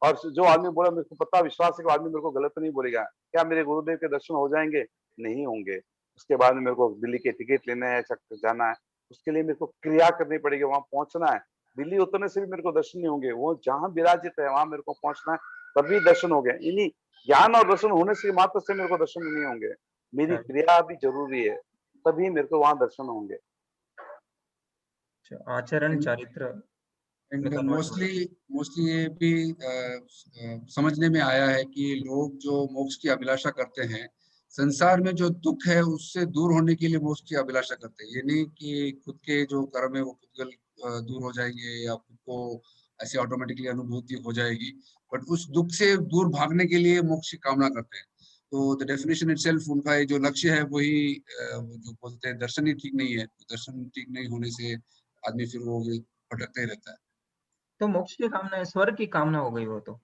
और जो आदमी बोला मेरे को पता विश्वास है कि आदमी मेरे को गलत नहीं बोलेगा, क्या मेरे गुरुदेव के दर्शन हो जाएंगे? नहीं होंगे। उसके बाद में मेरे को दिल्ली के टिकट लेना है, जाना है, उसके लिए मेरे को क्रिया करनी पड़ेगी, वहां पहुंचना है। दिल्ली उतरने से भी मेरे को दर्शन नहीं होंगे, वो जहां विराजित है वहां मेरे को पहुंचना है, तभी दर्शन हो गए। यानी ज्ञान और दर्शन होने से मात्र से मेरे को दर्शन नहीं होंगे, मेरी क्रिया भी जरूरी है, तभी मेरे को वहां दर्शन होंगे। आचरण चारित्र एंड में कन्वर्ट हो रहा मोस्टली ये भी समझने में आया है कि लोग जो मोक्ष की अभिलाषा करते हैं, संसार में जो दुख है उससे दूर होने के लिए मोक्ष की अभिलाषा करते हैं। ये नहीं कि खुद के जो कर्म है वो खुद दूर हो जाएंगे या खुद को ऐसे ऑटोमेटिकली अनुभूति हो जाएगी, बट उस दुख से दूर भागने के लिए मोक्ष की कामना करते हैं। तो द डेफिनेशन इटसेल्फ, उनका ये जो लक्ष्य है वही जो बोलते हैं दर्शन ही ठीक नहीं है। दर्शन ठीक नहीं होने से आदमी फिर वो भटकते ही रहता है। तो मोक्ष की कामना है, स्वर्ग की कामना हो गई वो तो।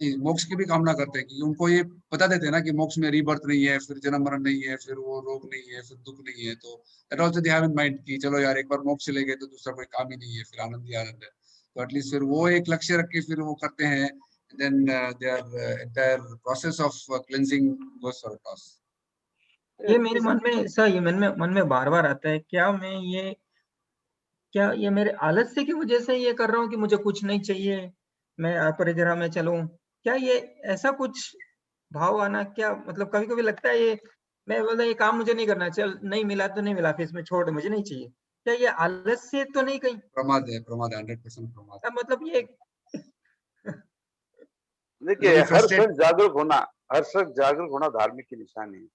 नहीं, मोक्ष की भी कामना करते हैं कि उनको ये बता देते हैं ना कि मोक्ष में रीबर्थ नहीं है, फिर जन्म मरण नहीं है, फिर वो रोग नहीं है, फिर दुख नहीं है। तो that also they have in mind कि चलो यार एक बार मोक्ष चले गए तो दूसरा कोई काम ही नहीं है, फिर आनंद ही आनंद है। तो एटलीस्ट फिर वो एक लक्ष्य रख के फिर वो करते हैं। Then their entire process of cleansing goes for a toss. ये मेरे मन में सर, ये मन में बार बार आता है, क्या ये मेरे आलस्य की वजह से ये कर रहा हूँ कि मुझे कुछ नहीं चाहिए, मैं अपरिग्रह में चलूं? क्या ये ऐसा कुछ भाव आना, क्या मतलब कभी कभी लगता है ये मैं बोलता ये काम मुझे नहीं करना, चल नहीं मिला तो नहीं मिला, फिर इसमें छोड़ दे, मुझे नहीं चाहिए। क्या ये आलस्य तो नहीं कहीं? प्रमाद है, 100% प्रमाद। मतलब ये देखिए, हर क्षण जागरूक होना धार्मिक की निशानी है।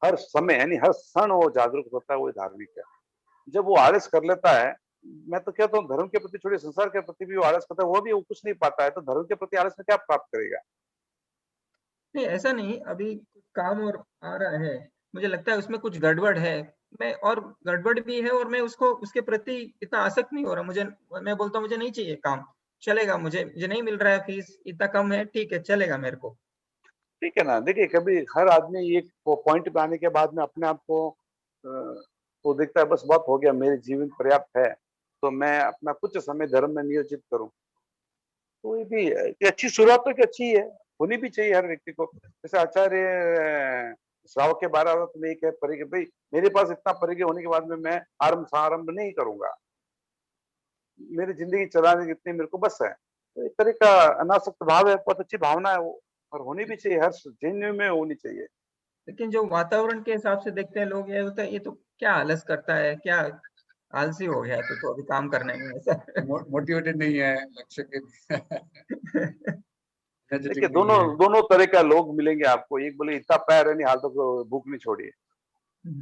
हर समय यानी हर क्षण वो जागरूक होता है, वो धार्मिक है। जब वो आलस कर लेता है, मैं तो कहता हूँ धर्म के प्रति छोड़िए, संसार के प्रति भी वो आलस करता है, वो भी वो कुछ नहीं पाता है, तो धर्म के प्रति आलस में क्या प्राप्त करेगा? नहीं, ऐसा नहीं, अभी कुछ काम और आ रहा है, मुझे लगता है उसमें कुछ गड़बड़ है, मैं और गड़बड़ भी है और मैं उसको उसके प्रति इतना आसक्त नहीं हो रहा। मैं बोलता हूँ मुझे नहीं चाहिए काम, चलेगा, मुझे नहीं मिल रहा है, फीस इतना कम है, ठीक है, चलेगा मेरे को। ठीक है ना। देखिए, कभी हर आदमी एक पॉइंट पे आने के बाद में अपने आप को तो देखता है बस बहुत हो गया, मेरे जीवन पर्याप्त है, तो मैं अपना कुछ समय धर्म में नियोजित करूं। तो ये भी ये अच्छी शुरुआत तो अच्छी है, होनी भी चाहिए हर व्यक्ति को। जैसे आचार्य श्रावक के 12 में एक है परिग्रह, भाई मेरे पास इतना परिग्रह होने के बाद में मैं आरंभ नहीं करूंगा, मेरी जिंदगी चलाने की इतनी मेरे को बस है। तो एक तरह का अनासक्त भाव है, बहुत अच्छी भावना है वो, और होनी भी चाहिए, हर जैन में होनी चाहिए। लेकिन जो वातावरण के हिसाब से देखते हैं लोग, ये होता है ये तो क्या आलस करता है, क्या आलसी हो गया है तो अभी काम करने में ऐसा। मोटिवेटेड नहीं है लक्ष्य के देखिए, एनर्जेटिक नहीं दोनों है। दोनों तरह का लोग मिलेंगे आपको। एक बोले इतना पैर है नहीं हाल तक तो भूख नहीं छोड़ी,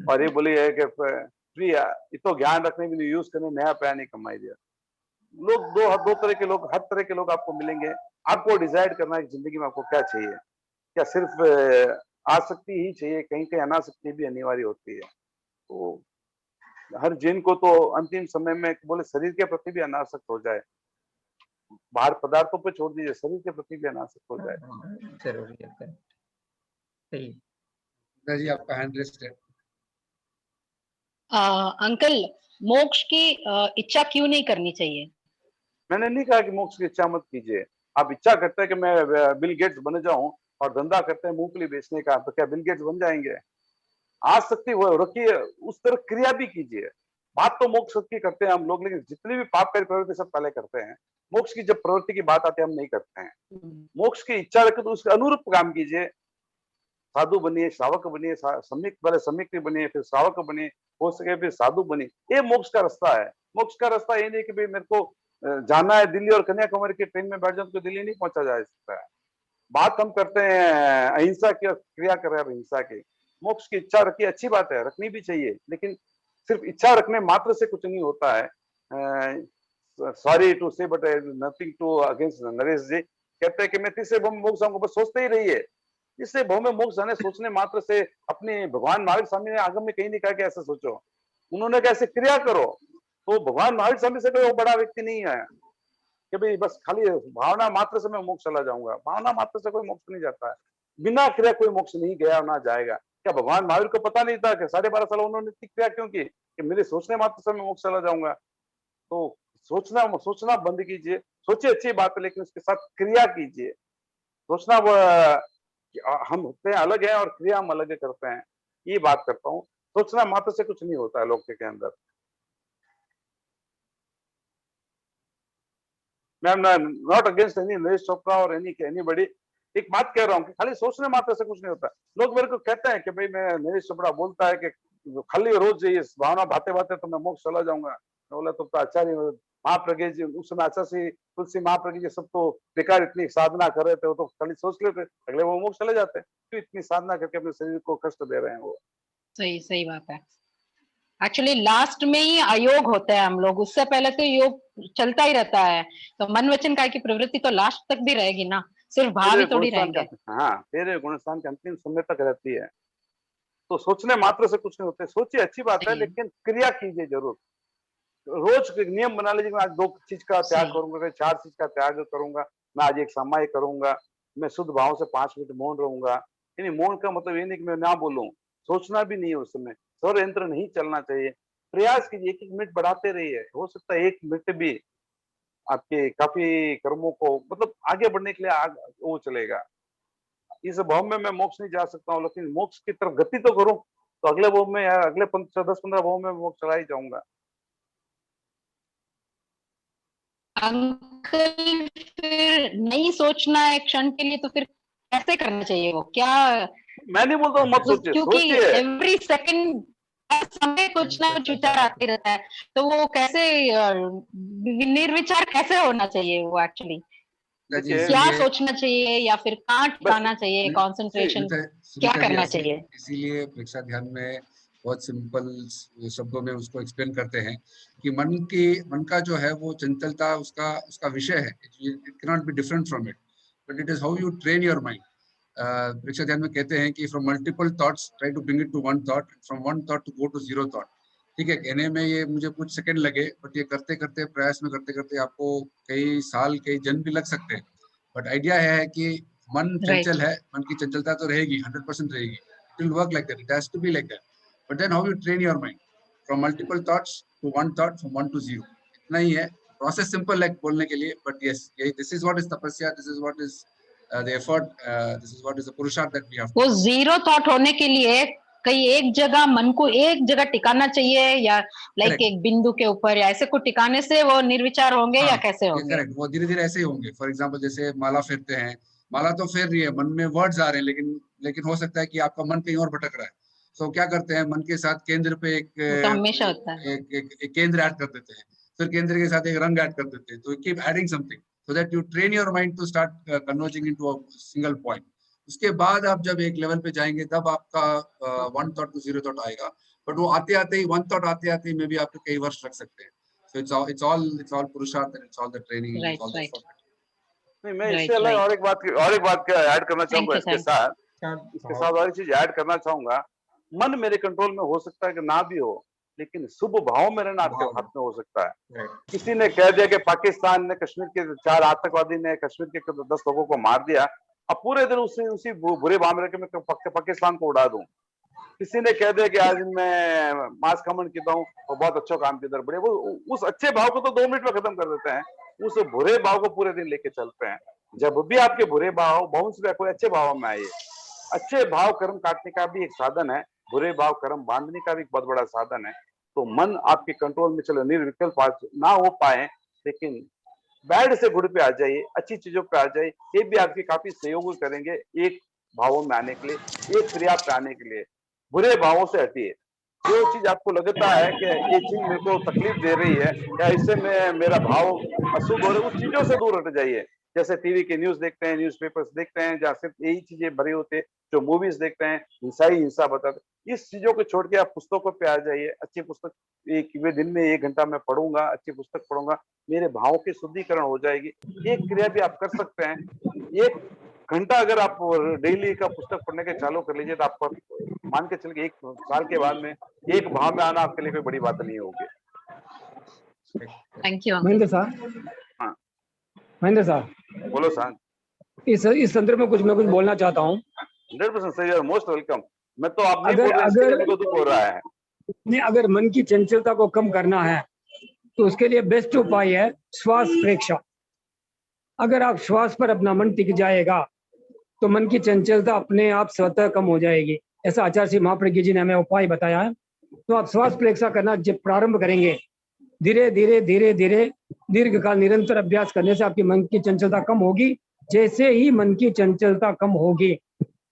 और ये बोली है कि फ्री इतो ज्ञान रखने भी नहीं, यूज करने नया पैर नहीं कमाई दिया। लोग दो तरह के लोग, हर तरह के लोग आपको मिलेंगे। आपको डिसाइड करना है कि जिंदगी में आपको क्या चाहिए। क्या सिर्फ आसक्ति ही चाहिए? कहीं कहीं अनासक्ति भी अनिवार्य होती है। तो हर जिन को तो अंतिम समय में बोले शरीर के प्रति भी अनासक्त हो जाए, बाहर पदार्थों पे छोड़ दीजिए, शरीर के प्रति भी अनासक्त हो जाए। जरूरी है, correct. सही. जी आपका हैंड रेस्ट है। अंकल, मोक्ष की इच्छा क्यों नहीं करनी चाहिए? मैंने नहीं कहा कि मोक्ष की इच्छा मत कीजिए। आप इच्छा करते हैं कि मैं बिल गेट्स बन जाऊं और धंधा करते हैं मूंगफली बेचने का, तो क्या बिल गेट्स बन जाएंगे? आसक्ति वो रखिए, उस तरह क्रिया भी कीजिए। बात तो मोक्ष की करते हैं हम लोग, लेकिन जितनी भी पापकारी प्रवृत्ति सब पहले करते हैं। मोक्ष की जब प्रवृत्ति की बात आती है हम नहीं करते हैं। मोक्ष की इच्छा रखे तो उसके अनुरूप काम कीजिए। साधु बनिए, श्रावक बनिए, सम्यक पहले सम्यक बनिए, फिर श्रावक बनिए, हो सके फिर साधु बनिए। ये मोक्ष का रास्ता है। मोक्ष का रास्ता ये नहीं कि भाई मेरे को जाना है दिल्ली और कन्याकुमारी की ट्रेन में बैठ जाओ तो दिल्ली नहीं पहुंचा जा सकता है। बात हम करते हैं अहिंसा की और क्रिया कर रहे हैं अहिंसा की। मोक्ष की इच्छा रखिए, अच्छी बात है, रखनी भी चाहिए, लेकिन सिर्फ इच्छा रखने मात्र से कुछ नहीं होता है। Sorry to say but nothing to against Naresh ji, कहते हैं कि मैं तीसरे भाव में मोक्ष जाऊंगा, बस सोचते ही रहिए। तीसरे भाव में मोक्ष जाने सोचने मात्र से अपने भगवान महावीर स्वामी ने आगम में कहीं नहीं कहा कि ऐसा सोचो, उन्होंने कहा ऐसे क्रिया करो। तो भगवान महावीर स्वामी से कोई बड़ा व्यक्ति नहीं है कि भाई बस खाली भावना मात्र से मैं मोक्ष चला जाऊंगा। भावना मात्र से कोई मोक्ष नहीं जाता है, बिना क्रिया कोई मोक्ष नहीं गया ना जाएगा। क्या भगवान महावीर को पता नहीं था कि 12.5 साल उन्होंने इतनी क्रिया क्यों की कि मेरे सोचने मात्र से मैं मोक्ष चला जाऊंगा? तो सोचना बंद कीजिए। सोचिए अच्छी बात है, लेकिन उसके साथ क्रिया कीजिए। सोचना हम होते हैं अलग है और क्रिया हम अलग करते हैं, ये बात करता हूँ। सोचना मात्र से कुछ नहीं होता है लोग के अंदर। Ma'am not against any Naresh Chopra और एनीबॉडी, एक बात कह रहा हूँ कि खाली सोचने मात्र से कुछ नहीं होता। लोग मेरे को कहते हैं कि भाई मैं नरेश चोपड़ा बोलता है कि खाली रोज ये भावना भाते भाते तो मैं मोक्ष चला जाऊंगा। बोला तो आचार्य महाप्रज्ञ जी उस समय आचार्य तुलसी महाप्रज्ञ जी सब तो बेकार इतनी साधना कर रहे थे, वो तो खाली सोच लेते, अगले वो मोक्ष चले जाते। क्यों इतनी साधना करके अपने शरीर को कष्ट दे रहे हैं वो? सही बात है। एक्चुअली लास्ट में ही अयोग होता है हम लोग, उससे पहले तो योग चलता ही रहता है। तो मन वचन काय की प्रवृत्ति तो लास्ट तक भी रहेगी ना, सिर्फ भाव ही थोड़ी रहेंगे। हाँ, तेरे गुणस्थान के अंतिम समय तक रहती है। तो सोचने मात्र से कुछ नहीं होते। सोचिए अच्छी बात है, लेकिन क्रिया कीजिए जरूर। रोज नियम बना लीजिए, आज 2 चीज का त्याग करूंगा, 4 चीज का त्याग करूंगा, मैं आज एक समय करूंगा, मैं शुद्ध भाव से 5 मिनट मौन रहूंगा। यानी मौन का मतलब ये नहीं कि मैं ना बोलूं, सोचना भी नहीं है उस समय, सौर यंत्र नहीं चलना चाहिए। प्रयास कीजिए, 1-1 मिनट बढ़ाते रहिए। हो सकता है 1 मिनट भी आपके काफी कर्मों को मतलब आगे बढ़ने के लिए वो चलेगा। इस भाव में मैं मोक्ष नहीं जा सकता हूँ, लेकिन मोक्ष की तरफ गति तो करूं, तो अगले भाव में यार अगले 10-15 भाव में मोक्ष चला ही जाऊंगा। अंकल फिर नहीं सोचना है क्षण के लिए, तो फिर कैसे करना चाहिए वो? क्या मैं नहीं बोलता हूँ मत सोचिए, क्योंकि एवरी सेकंड समय कुछ ना कुछ विचार आते रहता है, तो वो कैसे निर्विचार कैसे होना चाहिए वो? एक्चुअली क्या सोचना चाहिए या फिर कहाँ टिकाना चाहिए, कंसंट्रेशन क्या करना चाहिए? इसीलिए परीक्षा ध्यान में बहुत सिंपल शब्दों में उसको एक्सप्लेन करते हैं कि मन का जो है वो चंचलता उसका विषय है। It can not be different from it, but it is how you train your mind. परीक्षा ध्यान में कहते हैं कि from multiple thoughts try to bring it to one thought, from one thought to go to zero thought. ठीक है, कहने में ये मुझे कुछ सेकंड लगे, बट ये करते करते प्रयास में करते करते आपको कई साल कई जन्म भी लग सकते हैं। बट आइडिया है कि मन चंचल है, मन की चंचलता तो रहेगी, 100% रहेगी। It will work like that, it has to be like that. But then how you train your mind from multiple thoughts to one thought, from 1 to 0। इतना ही है, प्रोसेस सिंपल है बोलने के लिए, but yes this is what is tapasya, this is what is the effort, this is what is the purusharth that we have to वो zero thought होने के लिए कहीं एक जगह मन को एक जगह टिकाना चाहिए, या लाइक एक बिंदु के ऊपर, या ऐसे को टिकाने से वो निर्विचार होंगे या कैसे होंगे? करेक्ट, वो धीरे धीरे ऐसे ही होंगे। फॉर एग्जांपल जैसे माला फेरते हैं, माला तो फेर रही है, मन में वर्ड्स आ रहे हैं, लेकिन हो सकता है कि आपका मन कहीं और भटक रहा है। तो क्या करते हैं, मन के साथ केंद्र पे एक तो हमेशा होता है एक केंद्र ऐड कर देते हैं, फिर केंद्र के साथ एक रंग ऐड कर देते हैं। तो keep adding something so that you train your mind to start converging into a single point. उसके बाद आप जब एक लेवल पे जाएंगे तब आपका 1 thought to 0 thought आएगा। बट वो आते आते ही 1 thought आते आते ही में भी आपके कई वर्ष लग सकते हैं। So it's all पुरुषार्थ and it's all the training, it's all the effort. नहीं, मैं इससे अलग और एक बात ऐड करना चाहूंगा इसके साथ और एक चीज ऐड करना चाहूंगा। मन मेरे कंट्रोल में हो सकता है कि ना भी हो, लेकिन शुभ भाव में रहना आपके हाथ में हो सकता है। किसी ने कह दिया कि पाकिस्तान ने कश्मीर के 4 आतंकवादी ने कश्मीर के 10 लोगों को मार दिया, अब पूरे दिन उसी बुरे भाव में रह के मैं पाकिस्तान को उड़ा दूं। किसी ने कह दिया कि आज मैं मास कमेंट किया हूँ और बहुत अच्छा काम किया, बढ़िया, वो उस अच्छे भाव को तो 2 मिनट में खत्म कर देते हैं, उस बुरे भाव को पूरे दिन लेके चलते हैं। जब भी आपके बुरे भाव बाउंस बैक हुए, अच्छे भाव में आइए। अच्छे भाव कर्म काटने का भी एक साधन है, बुरे भाव कर्म बांधने का भी एक बहुत बड़ा साधन है। तो मन आपके कंट्रोल में चले, निर्विकल्प ना हो पाए, लेकिन बैड से गुड पे आ जाइए, अच्छी चीजों पे आ जाइए, ये भी आपके काफी सहयोग करेंगे एक भावों में आने के लिए, एक क्रिया पे आने के लिए। बुरे भावों से हटिए। जो चीज आपको लगता है कि ये चीज मेरे को तकलीफ दे रही है या इससे मेरा भाव अशुभ हो रहा है, उस चीजों से दूर हट जाइए। जैसे टीवी के न्यूज देखते हैं, न्यूज़पेपर्स देखते हैं, जहाँ सिर्फ यही चीजें भरी होती है, जो मूवीज देखते हैं हिंसा ही हिंसा बताते, इस चीजों को छोड़ के आप पुस्तकों पे आ जाइए। अच्छी पुस्तक दिन में 1 घंटा मैं पढ़ूंगा, अच्छी पुस्तक पढ़ूंगा, मेरे भावों की शुद्धिकरण हो जाएगी। एक क्रिया भी आप कर सकते हैं। 1 घंटा अगर आप डेली का पुस्तक पढ़ने के चालू कर लीजिए तो आपको मान के चलिए 1 साल के बाद में एक भाव में आना आपके लिए कोई बड़ी बात नहीं होगी। थैंक यू महेंद्र साहब। हाँ महेंद्र साहब, बोलो साहब। इस संदर्भ में मैं कुछ बोलना चाहता हूँ। 100% सही है, मोस्ट वेलकम। मैं तो आप नहीं अगर बोल रहे, इसके लिए अगर मेरे को दुख हो रहा है। नहीं, अगर मन की चंचलता को कम करना है तो उसके लिए बेस्ट उपाय है श्वास प्रेक्षा। अगर आप श्वास पर अपना मन टिक जाएगा तो मन की चंचलता अपने आप स्वतः कम हो जाएगी। ऐसा आचार्य श्री महाप्रज्ञ जी ने हमें उपाय बताया है। तो आप श्वास प्रेक्षा करना जब प्रारंभ करेंगे, धीरे धीरे धीरे धीरे दीर्घ काल निरंतर अभ्यास करने से आपकी मन की चंचलता कम होगी। जैसे ही मन की चंचलता कम होगी,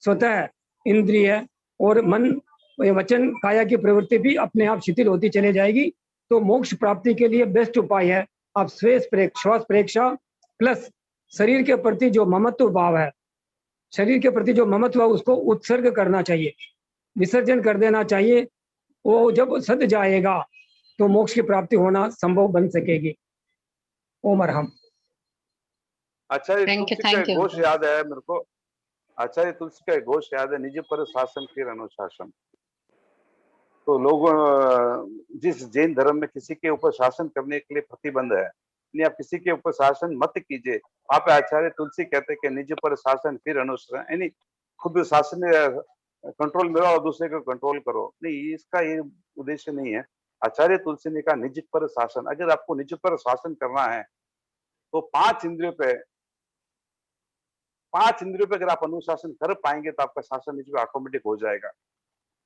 स्वतः इंद्रिय और मन, वचन, काया की प्रवृत्ति भी अपने आप शिथिल होती चली जाएगी। तो मोक्ष प्राप्ति के लिए बेस्ट उपाय है आप श्वास प्रेक्षा प्लस शरीर के प्रति जो ममत्व भाव है, शरीर के प्रति जो ममत्व है उसको उत्सर्ग करना चाहिए, विसर्जन कर देना चाहिए। वो जब सद जाएगा तो मोक्ष की प्राप्ति होना संभव बन सकेगी। ओम अरहम। आचार्य Thank you, तुलसी का thank एक you. घोष याद है मेरे को। आचार्य तुलसी का एक घोष याद है, निज पर शासन फिर अनुशासन। तो लोग जिस जैन धर्म में किसी के ऊपर शासन करने के लिए प्रतिबंध है, नहीं आप किसी के ऊपर शासन मत कीजिए। वहां पे आचार्य तुलसी कहते हैं कि निज पर शासन फिर अनुशासन, यानी खुद शासन कंट्रोल में रहो और दूसरे को कंट्रोल करो। नहीं, इसका ये उद्देश्य नहीं है। आचार्य तुलसी ने कहा निज पर शासन। अगर आपको निज पर शासन करना है तो 5 इंद्रियों पे अगर आप अनुशासन कर पाएंगे तो आपका शासन निज पे ऑटोमेटिक हो जाएगा।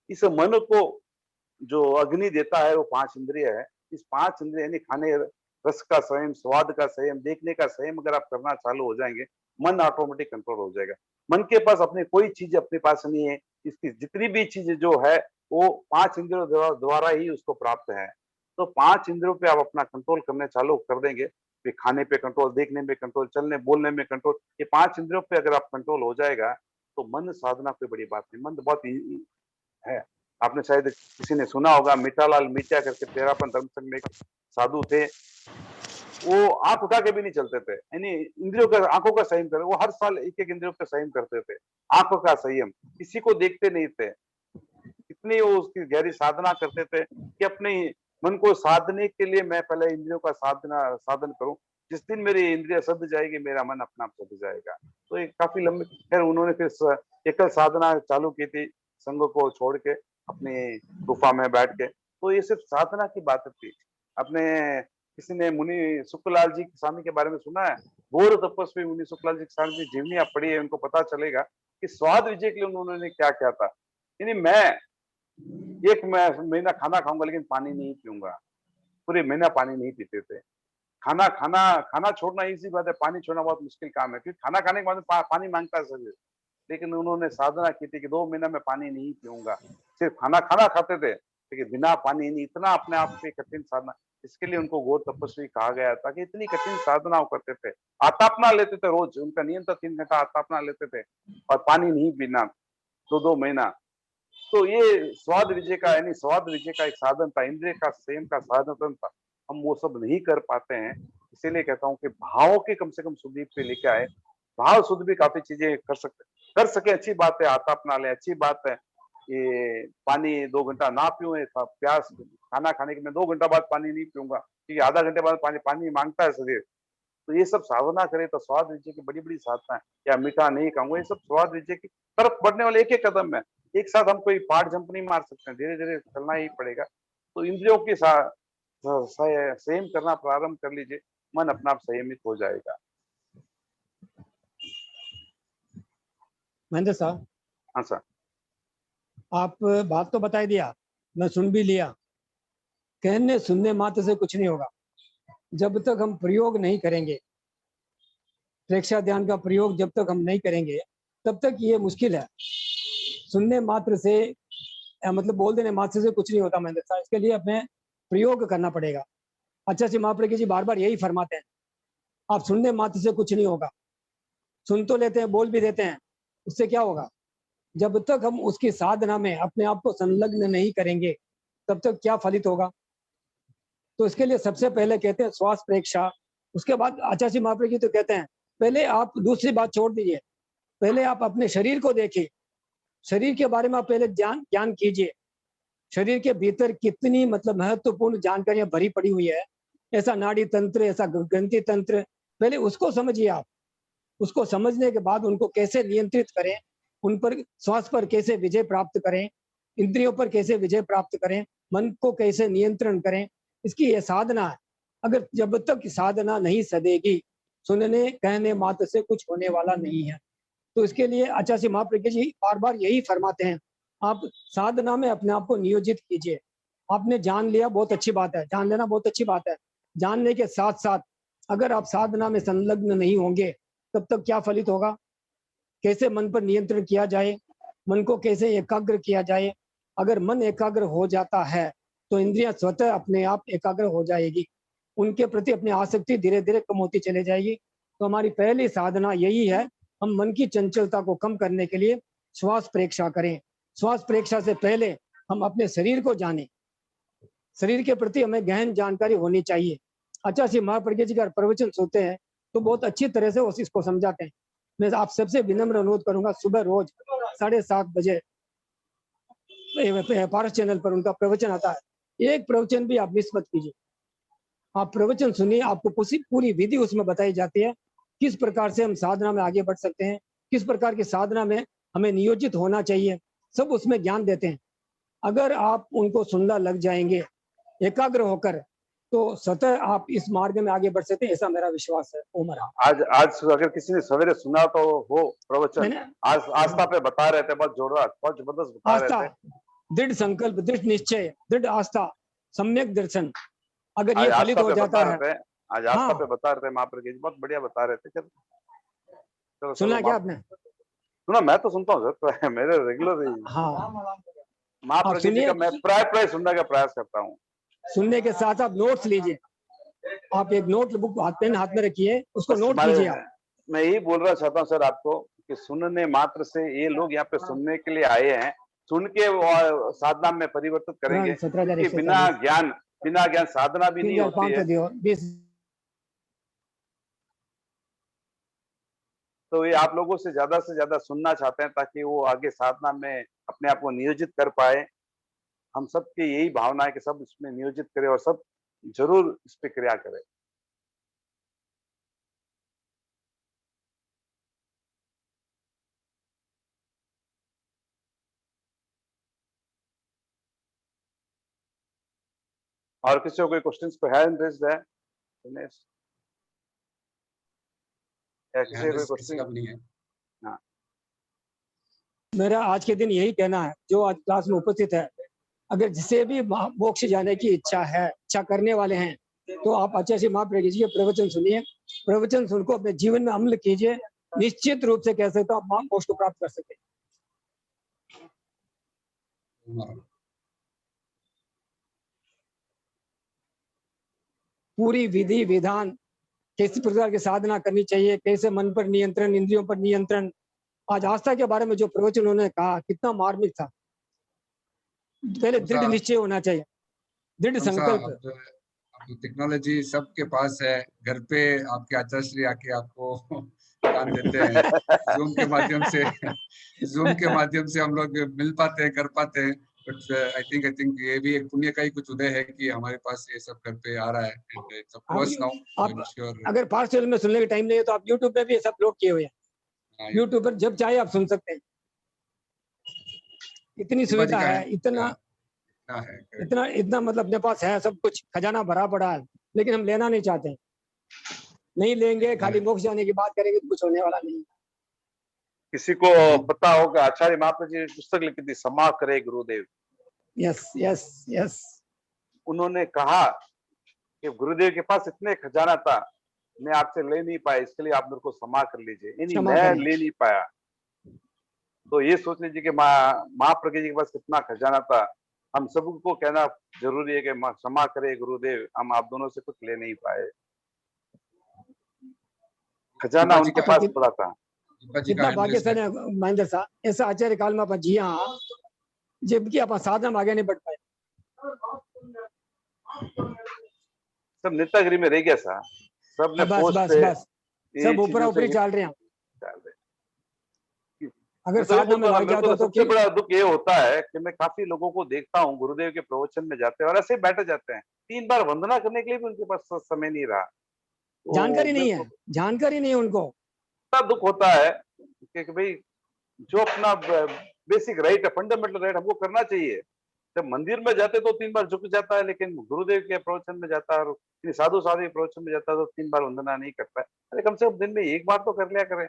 इस मन को जो अग्नि देता है वो 5 इंद्रिय है। इस 5 इंद्रिय यानी खाने रस का संयम, स्वाद का संयम, देखने का संयम अगर आप करना चालू हो जाएंगे, मन ऑटोमेटिक कंट्रोल हो जाएगा। मन के पास अपनी कोई चीज अपने पास नहीं है, इसकी जितनी भी चीज जो है वो 5 इंद्रियों द्वारा ही उसको प्राप्त है। तो 5 इंद्रियों पे आप अपना कंट्रोल करने चालू कर देंगे, फिर खाने पे कंट्रोल, देखने में कंट्रोल, चलने बोलने में कंट्रोल, ये 5 इंद्रियों पे अगर आप कंट्रोल हो जाएगा तो मन साधना कोई बड़ी बात नहीं। मन तो बहुत है। आपने शायद किसी ने सुना होगा, मीठालाल मीठा करके तेरापन धर्म संघ में एक साधु थे, वो आंख उठा के भी नहीं चलते थे, यानी इंद्रियों का, आंखों का संयम करे। वो हर साल एक एक इंद्रियों का संयम करते थे, आंखों का संयम, किसी को देखते नहीं थे। इतनी वो उसकी गहरी साधना करते थे कि अपने मन को साधने के लिए मैं पहले इंद्रियों का साधन करूं। जिस दिन मेरी इंद्रिया सद जाएगी, मेरा मन अपना आप सद जाएगा। तो ये काफी लंबे, खैर उन्होंने फिर एकल साधना चालू की थी, संघ को छोड़ के अपनी गुफा में बैठ के। तो ये सिर्फ साधना की बात थी। अपने किसी ने मुनि सुखलाल जी स्वामी के बारे में सुना है? घोर तपस्वी मुनि सुखलाल जी स्वामी की जीवनी आप पढ़िए, उनको पता चलेगा कि स्वाद विजय के लिए उन्होंने क्या क्या था। यानी मैं 1 महीना खाना खाऊंगा लेकिन पानी नहीं पीऊंगा, पूरे महीना पानी नहीं पीते थे। खाना छोड़ना इजी बात है, पानी छोड़ना बहुत मुश्किल काम है, क्योंकि खाना खाने के बाद पानी मांगता है शरीर। लेकिन उन्होंने साधना की थी कि 2 महीना में पानी नहीं पीऊंगा। सिर्फ खाना खाते थे लेकिन बिना पानी नहीं। इतना अपने आप पे कठिन साधना, इसके लिए उनको घोर तपस्वी कहा गया था कि इतनी कठिन साधना करते थे। आतापना लेते थे रोज, उनका नियम था 3 घंटा आतापना लेते थे और पानी नहीं पीना 2 महीना। तो ये स्वाद विजय का, यानी स्वाद विजय का एक साधन था, इंद्रिय का संयम का साधन था। हम वो सब नहीं कर पाते हैं, इसीलिए कहता हूँ कि भावों की कम से कम शुद्धि पे लेके आए। भाव शुद्ध भी काफी चीजें कर सके अच्छी बात है, आता अपना ले अच्छी बात है, ये पानी 2 घंटा ना पीऊं, प्यास खाना खाने के मैं 2 घंटा बाद पानी नहीं पीऊंगा क्योंकि आधा घंटे बाद पानी मांगता है शरीर। तो ये सब साधना करे तो स्वाद विजय की बड़ी-बड़ी साधना है। या मीठा नहीं खाऊंगा, ये सब स्वाद विजय की तरफ बढ़ने वाले एक-एक कदम है। एक साथ हम कोई पहाड़ जंप नहीं मार सकते, धीरे-धीरे चलना ही पड़ेगा। तो इंद्रियों के साथ संयम करना प्रारंभ कर लीजिए, मन अपना आप संयमित हो जाएगा। महेंद्र साहब, हाँ सर। आप बात तो बता ही दिया, मैं सुन भी लिया। कहने सुनने मात्र से कुछ नहीं होगा। जब तक हम प्रयोग नहीं करेंगे, प्रेक्षा ध्यान का प्रयोग जब तक हम नहीं करेंगे, तब तक ये मुश्किल है। सुनने मात्र से मतलब बोल देने मात्र से कुछ नहीं होता महेंद्र साहब, इसके लिए हमें प्रयोग करना पड़ेगा। अच्छा से महाप्रज्ञ जी बार बार यही फरमाते हैं, आप सुनने मात्र से कुछ नहीं होगा। सुन तो लेते हैं, बोल भी देते हैं, उससे क्या होगा? जब तक हम उसकी साधना में अपने आप को संलग्न नहीं करेंगे, तब तक क्या फलित होगा? तो इसके लिए सबसे पहले कहते हैं श्वास प्रेक्षा। उसके बाद आचार्य महाप्रज्ञ जी तो कहते हैं पहले आप दूसरी बात छोड़ दीजिए, पहले आप अपने शरीर को देखिए, शरीर के बारे में आप पहले ज्ञान कीजिए। शरीर के भीतर कितनी मतलब महत्वपूर्ण जानकारियां भरी पड़ी हुई है, ऐसा नाड़ी तंत्र, ऐसा ग्रंथि तंत्र, पहले उसको समझिए आप। उसको समझने के बाद उनको कैसे नियंत्रित करें, उन पर श्वास पर कैसे विजय प्राप्त करें, इंद्रियों पर कैसे विजय प्राप्त करें, मन को कैसे नियंत्रण करें, इसकी ये साधना है। अगर जब तक साधना नहीं सदेगी, सुनने कहने मात्र से कुछ होने वाला नहीं है। तो इसके लिए आचार्य महाप्रज्ञ जी बार बार यही फरमाते हैं, आप साधना में अपने आप को नियोजित कीजिए। आपने जान लिया, बहुत अच्छी बात है, जान लेना बहुत अच्छी बात है। जानने के साथ साथ अगर आप साधना में संलग्न नहीं होंगे, तब तक क्या फलित होगा? कैसे मन पर नियंत्रण किया जाए, मन को कैसे एकाग्र किया जाए। अगर मन एकाग्र हो जाता है तो इंद्रियां स्वतः अपने आप एकाग्र हो जाएगी, उनके प्रति अपनी आसक्ति धीरे धीरे कम होती चली जाएगी। तो हमारी पहली साधना यही है, हम मन की चंचलता को कम करने के लिए श्वास प्रेक्षा करें। श्वास प्रेक्षा से पहले हम अपने शरीर को जानें, शरीर के प्रति हमें गहन जानकारी होनी चाहिए। आचार्य महाप्रज्ञ जी का प्रवचन सुनते हैं तो बहुत अच्छी तरह से इसको समझाते हैं। मैं आप सबसे विनम्र अनुरोध करूंगा, सुबह रोज 7:30 बजे पारस चैनल पर उनका प्रवचन आता है, एक प्रवचन भी आप मिस मत कीजिए। आप प्रवचन सुनिए, आपको पूरी विधि उसमें बताई जाती है, किस प्रकार से हम साधना में आगे बढ़ सकते हैं, किस प्रकार की साधना में हमें नियोजित होना चाहिए, सब उसमें ज्ञान देते हैं। अगर आप उनको सुनना लग जाएंगे एकाग्र होकर, तो स्वतः आप इस मार्ग में आगे बढ़ सकते हैं, ऐसा मेरा विश्वास है। ओमर आज अगर किसी ने सवेरे सुना तो वो प्रवचन आज आस्था पे बता रहे थे, बहुत जोरदार, बहुत जबरदस्त बता रहे थे। दृढ़ संकल्प, दृढ़ निश्चय, दृढ़ आस्था, सम्यक दर्शन, अगर ये फलित हो जाता है। आज आस्था पे बता रहे थे महाप्रज्ञ जी, बहुत बढ़िया बता रहे थे। सुना क्या आपने? सुना, मैं तो सुनता हूँ सर, मेरे रेगुलर। हाँ, महाप्रज्ञ जी का मैं प्राय सुनने का प्रयास करता हूँ। सुनने के साथ आप नोट्स लीजिए, आप एक नोट बुक पेन हाथ में रखिए, उसको नोट कीजिए आप। मैं यही बोल रहा चाहता हूँ सर आपको कि सुनने मात्र से, ये लोग यहाँ पे सुनने के लिए आए हैं, सुन के साधना में परिवर्तित करेंगे, कि बिना ज्ञान साधना भी नहीं होती है। तो ये आप लोगों से ज्यादा सुनना चाहते हैं ताकि वो आगे साधना में अपने आप को नियोजित कर पाए। हम सबकी यही भावना है कि सब इसमें नियोजित करें और सब जरूर इस पे क्रिया करें। और किसी को कोई क्वेश्चंस पे हैंड रेज्ड है? दिनेश या किसी को क्वेश्चन नहीं है? हाँ, मेरा आज के दिन यही कहना है, जो आज क्लास में उपस्थित है, अगर जिसे भी मोक्ष जाने की इच्छा है, इच्छा करने वाले हैं, तो आप आचार्य महाप्रज्ञ जी के प्रवचन सुनिए, प्रवचन सुनको अपने जीवन में अमल कीजिए, निश्चित रूप से कह सकते हो आप मोक्ष को प्राप्त कर सके। पूरी विधि विधान, किस प्रकार की साधना करनी चाहिए, कैसे मन पर नियंत्रण, इंद्रियों पर नियंत्रण, आज आस्था के बारे में जो प्रवचन उन्होंने कहा कितना मार्मिक था। पहले दृढ़ निश्चय होना चाहिए, दृढ़ संकल्प। टेक्नोलॉजी सबके पास है, घर पे आपके आचार्य आके आपको ज्ञान देते हैं। जूम के माध्यम से हम लोग मिल पाते हैं, कर पाते हैं। बट आई थिंक ये भी एक पुण्य का ही कुछ उदय है कि हमारे पास ये सब घर पे आ रहा है। And it's a plus now. आप अगर पार्सल में सुनने का टाइम नहीं है तो आप यूट्यूब पे भी ये सब अपलोड किए हुए हैं। यूट्यूब पर जब चाहे आप सुन सकते हैं। इतनी सुविधा है, इतना मतलब अपने पास है, सब कुछ खजाना भरा पड़ा है, लेकिन हम लेना नहीं चाहते। नहीं लेंगे, खाली मोक्ष जाने की बात करेंगे तो कुछ होने वाला नहीं। किसी को पता होगा, आचार्य महाप्रभु जी ने पुस्तक लिखी थी, क्षमा करे गुरुदेव। Yes yes yes. उन्होंने कहा कि गुरुदेव के पास इतने खजाना था, मैं आपसे ले नहीं पाया, इसके लिए आप मेरे को क्षमा कर लीजिए। यानी मैं ले नहीं पाया। तो ये सोच लीजिए कि महाप्रज्ञ जी के पास कितना खजाना था। हम सबको कहना जरूरी है कि क्षमा करे गुरुदेव, हम आप दोनों से कुछ ले नहीं पाए। खजाना उनके पास पड़ा था। कितना भाग्यशाली है महेंद्र साहब, ऐसा आचार्य काल में अपन जिया, जबकि अपन साधना में आगे नहीं बढ़ पाए। सब नेतागिरी में रह गया सा, सब ने बस बस बस, सब ऊपर ऊपरी चल रहे हैं। अगर साधना में लग जाता तो सबसे बड़ा दुख ये होता है कि मैं काफी लोगों को देखता हूँ गुरुदेव के प्रवचन में जाते हैं और ऐसे बैठे जाते हैं, 3 बार वंदना करने के लिए भी उनके पास समय नहीं रहा। जानकारी नहीं है, जानकारी नहीं है उनको। इतना दुख होता है कि भाई जो अपना बेसिक राइट है, फंडामेंटल राइट, हमको करना चाहिए। जब मंदिर में जाते तो 3 बार झुक जाता है, लेकिन गुरुदेव के प्रवचन में जाता है और साधु के प्रवचन में जाता है तो 3 बार वंदना नहीं करता है। अरे कम से कम दिन में 1 बार तो कर लिया करें।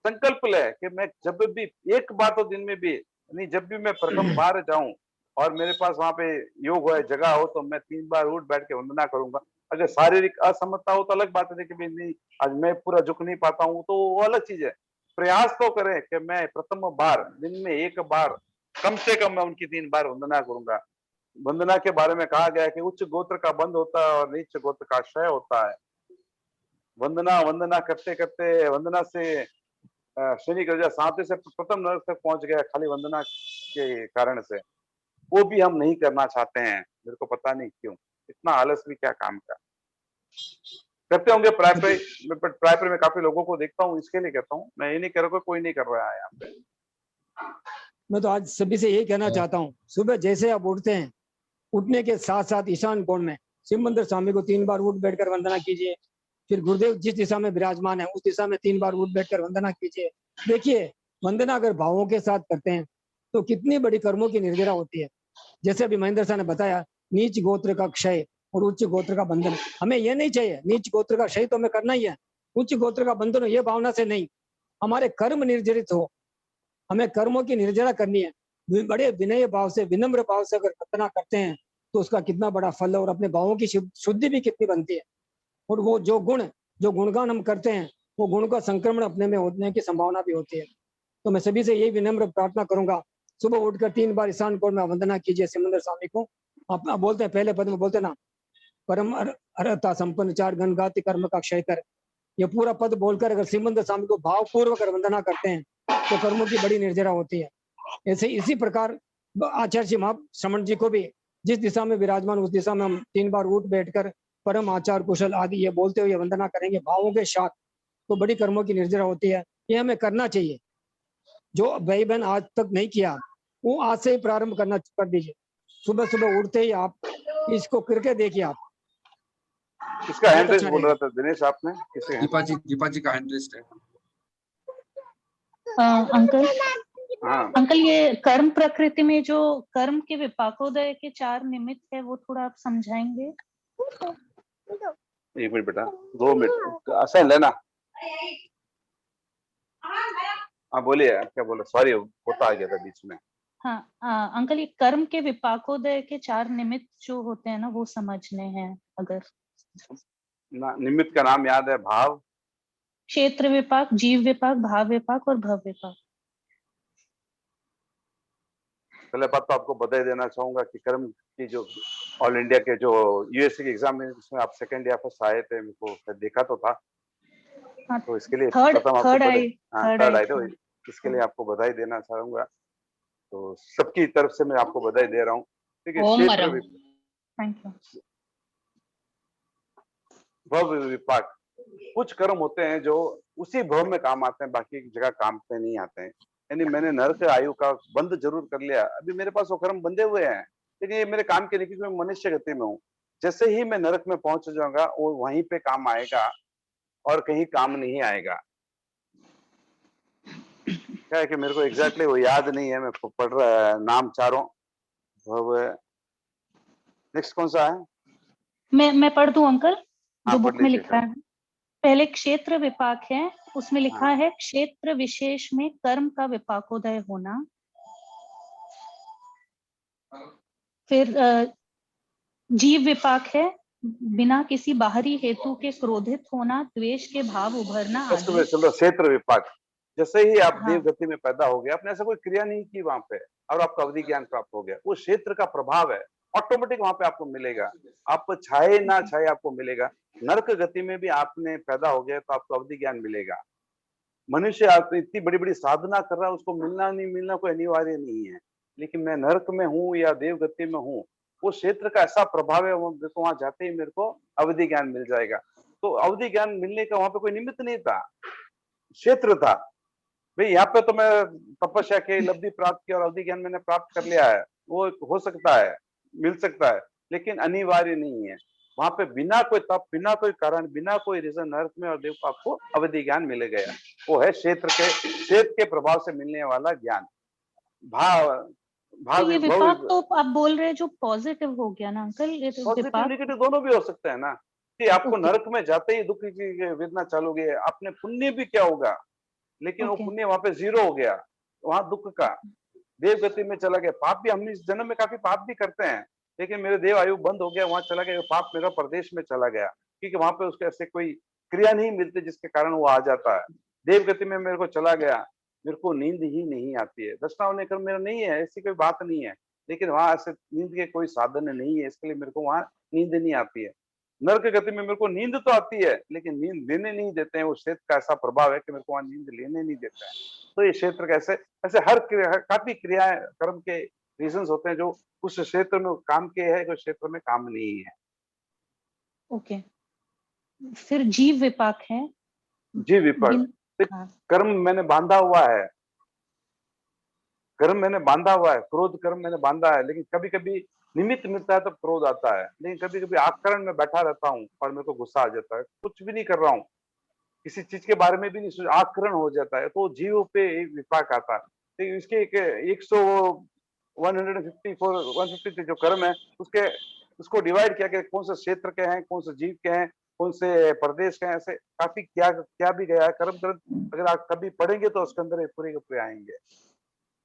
संकल्प ले कि मैं जब भी 1 बार तो दिन में भी नहीं, जब भी मैं प्रथम बार जाऊं और मेरे पास वहां पे योग हो, जगह हो, तो मैं 3 बार उठ बैठ के वंदना करूंगा। अगर शारीरिक असमर्थता हो तो अलग बात है कि नहीं आज मैं पूरा झुक नहीं पाता हूँ, तो वो अलग चीज है। प्रयास तो करें कि मैं प्रथम बार दिन में 1 बार कम से कम मैं उनकी 3 बार वंदना करूंगा। वंदना के बारे में कहा गया है कि उच्च गोत्र का बंद होता है और नीच गोत्र का क्षय होता है। वंदना करते करते वंदना से शनि ग्रह 7 से प्रथम नरक तक पहुंच गया खाली वंदना के कारण से। वो भी हम नहीं करना चाहते हैं, मेरे को पता नहीं क्यों। इतना आलस भी क्या काम का। करते होंगे प्राय में काफी लोगों को देखता हूँ, इसके लिए कहता हूँ। मैं ये नहीं कह रहा कोई नहीं कर रहा है यहाँ पे। मैं तो आज सभी से यही कहना चाहता हूँ, सुबह जैसे आप उठते हैं, उठने के साथ साथ ईशान कोण में शिव मंदिर स्वामी को 3 बार उठ बैठकर वंदना कीजिए। फिर गुरुदेव जिस दिशा में विराजमान है उस दिशा में 3 बार उठ बैठकर वंदना कीजिए। देखिए, वंदना अगर भावों के साथ करते हैं तो कितनी बड़ी कर्मों की निर्जरा होती है। जैसे अभी महेंद्र साहब ने बताया, नीच गोत्र का क्षय और उच्च गोत्र का बंधन। हमें ये नहीं चाहिए, नीच गोत्र का क्षय तो हमें करना ही है, उच्च गोत्र का बंधन ये भावना से नहीं। हमारे कर्म निर्जरित हो, हमें कर्मों की निर्जरा करनी है। बड़े विनय भाव से, विनम्र भाव से अगर वंदना करते हैं तो उसका कितना बड़ा फल है और अपने भावों की शुद्धि भी कितनी बनती है। और वो जो गुणगान हम करते हैं, वो गुण का संक्रमण अपने में होने की संभावना भी होती है। तो मैं सभी से यही विनम्र प्रार्थना करूंगा, सुबह उठकर 3 बार ईशान कोण में वंदना कीजिए सिमंदर स्वामी को। आप बोलते हैं, पहले पद में बोलते ना, परम अरहता संपन्न 4 गण गाति कर्म का क्षय कर। ये पूरा पद बोलकर अगर सिमंदर स्वामी को भावपूर्वक वंदना करते हैं तो कर्मों की बड़ी निर्जरा होती है। ऐसे इसी प्रकार आचार्य श्री महाश्रमण जी को भी जिस दिशा में विराजमान उस दिशा में हम 3 बार उठ बैठकर परम आचार कुशल आदि ये बोलते हुए वंदना करेंगे भावों के साथ, तो बड़ी कर्मों की निर्जरा होती है। ये हमें करना चाहिए। जो भाई बहन आज तक नहीं किया, वो आज से ही प्रारंभ करना कर दीजिए। सुबह सुबह उठते ही आप इसको करके देखिए। आप किसका हैंड रेस्ट बोल रहा था दिनेश आपने? किसे? दीपा जी का हैंड रेस्ट है। अंकल, हाँ अंकल, ये कर्म प्रकृति में जो कर्म के विपाकोदय के 4 निमित्त है, वो थोड़ा आप समझाएंगे? 1 मिनट बेटा, 2 मिनट आसान लेना। हाँ बोलिए, क्या बोला? सॉरी, होता आ गया था बीच में। हाँ अंकल, ये कर्म के विपाकोदय के 4 निमित्त जो होते हैं ना, वो समझने हैं अगर। निमित्त का नाम याद है? भाव, क्षेत्र विपाक, जीव विपाक, भाव विपाक और भव विपाक। पहले बात तो आपको बधाई देना चाहूंगा कि कर्म की जो ऑल इंडिया के जो यूएससी के एग्जाम में जिसमें आप सेकंड या फर्स्ट आए थे, मेरे को देखा तो था। तो इसके लिए थर्ड आए तो इसके लिए आपको बधाई देना चाहूंगा। तो सबकी तरफ से मैं आपको बधाई दे रहा हूँ। क्षेत्र थैंक यू। भव विपाक, कुछ कर्म होते हैं जो उसी भव में काम आते हैं, बाकी की जगह काम पे नहीं आते हैं। यानी मैंने नरक आयु का बंद जरूर कर लिया, अभी मेरे पास वो कर्म बंधे हुए हैं, लेकिन ये मेरे काम के नहीं, क्योंकि मैं मनुष्य गति में हूँ। जैसे ही मैं नरक में पहुंच जाऊंगा वो वहीं पे काम आएगा और कहीं काम नहीं आएगा। क्या है कि मेरे को एग्जैक्टली वो याद नहीं है, मैं पढ़ रहा नाम चारों। नेक्स्ट कौन सा है? मैं पढ़ दूं अंकल, हाँ, जो पढ़ बुक में लीजिए लिखा है। पहले क्षेत्र विपाक है, उसमें लिखा हाँ। है क्षेत्र विशेष में कर्म का विपाकोदय होना। फिर जीव विपाक है, बिना किसी बाहरी हेतु के क्रोधित होना, द्वेष के भाव उभरना आदि। चलो क्षेत्र विपाक, जैसे ही आप हाँ। देव गति में पैदा हो गए, आपने ऐसा कोई क्रिया नहीं की वहां पे और आपको अवधि ज्ञान प्राप्त हो गया, वो क्षेत्र का प्रभाव है, ऑटोमेटिक वहां पे आपको मिलेगा, आप चाहे ना चाहे आपको मिलेगा। नरक गति में भी आपने पैदा हो गया तो आपको अवधि ज्ञान मिलेगा। मनुष्य आप इतनी बड़ी बड़ी साधना कर रहा है, उसको मिलना नहीं मिलना कोई अनिवार्य नहीं है, लेकिन मैं नरक में हूँ या देव गति में हूँ, वो क्षेत्र का ऐसा प्रभाव है, वो देखो वहां जाते ही मेरे को अवधि ज्ञान मिल जाएगा। तो अवधि ज्ञान मिलने का वहां पे कोई निमित्त नहीं था, क्षेत्र था। भाई यहाँ पे तो मैं तपस्या की लब्धि प्राप्त की और अवधि ज्ञान मैंने प्राप्त कर लिया है, वो हो सकता है, मिल सकता है, लेकिन अनिवार्य नहीं है। वहां पे बिना कोई तप, बिना कोई कारण, बिना कोई रीजन नरक में और देव को आपको अवधि ज्ञान मिल गया। वो है क्षेत्र के प्रभाव से मिलने वाला ज्ञान। भाव तो भाव ये विपाक तो आप बोल रहे हैं जो पॉजिटिव हो गया ना अंकल, ये तो पॉजिटिव विपाक। नेगेटिव दोनों भी हो सकते हैं ना, कि आपको ओके। नरक में जाते ही दुख की वेदना चालू हो गई, आपने पुण्य भी क्या होगा, लेकिन वो ओके। पुण्य वहां पे जीरो हो गया, वहां दुख का देव गति में चला गया। पाप भी हम इस जन्म में काफी पाप भी करते हैं, लेकिन मेरे देव आयु बंद हो गया, वहां चला गया, पाप मेरा प्रदेश में चला गया, क्योंकि वहां पे उसके ऐसे कोई क्रिया नहीं मिलती जिसके कारण वो आ जाता है। देव गति में मेरे को चला गया, मेरे को नींद ही नहीं आती है, दशना होने का मेरा नहीं है, ऐसी कोई बात नहीं है, लेकिन वहां ऐसे नींद के कोई साधन नहीं है, इसके लिए मेरे को वहां नींद नहीं आती है। नरक गति में मेरे को नींद तो आती है, लेकिन नींद लेने नहीं देते हैं, वो क्षेत्र का ऐसा प्रभाव है कि मेरे को वहां नींद लेने नहीं देता है। तो ये क्षेत्र कैसे, ऐसे हर काफी क्रियाएं कर्म के रीजंस होते हैं जो उस क्षेत्र में काम के है, उस क्षेत्र में काम नहीं है। ओके। फिर जीव विपाक है। जीव विपाक, हाँ। कर्म मैंने बांधा हुआ है, कर्म मैंने बांधा हुआ है, क्रोध कर्म मैंने बांधा है, लेकिन कभी कभी निमित्त मिलता है तो क्रोध आता है, लेकिन कभी कभी आकरण में बैठा रहता हूँ और मेरे को गुस्सा आ जाता है, कुछ भी नहीं कर रहा हूँ, किसी चीज के बारे में भी नहीं सोच, आकरण हो जाता है, तो जीव पे एक विपाक आता है। तो इसके एक 153 जो कर्म है, उसके उसको डिवाइड किया कि कौन से क्षेत्र के हैं, कौन से जीव के हैं, कौन से प्रदेश के हैं, ऐसे काफी क्या क्या भी गया है कर्म ग्रंथ, अगर आप कभी पढ़ेंगे तो उसके अंदर पूरे के पूरे आएंगे।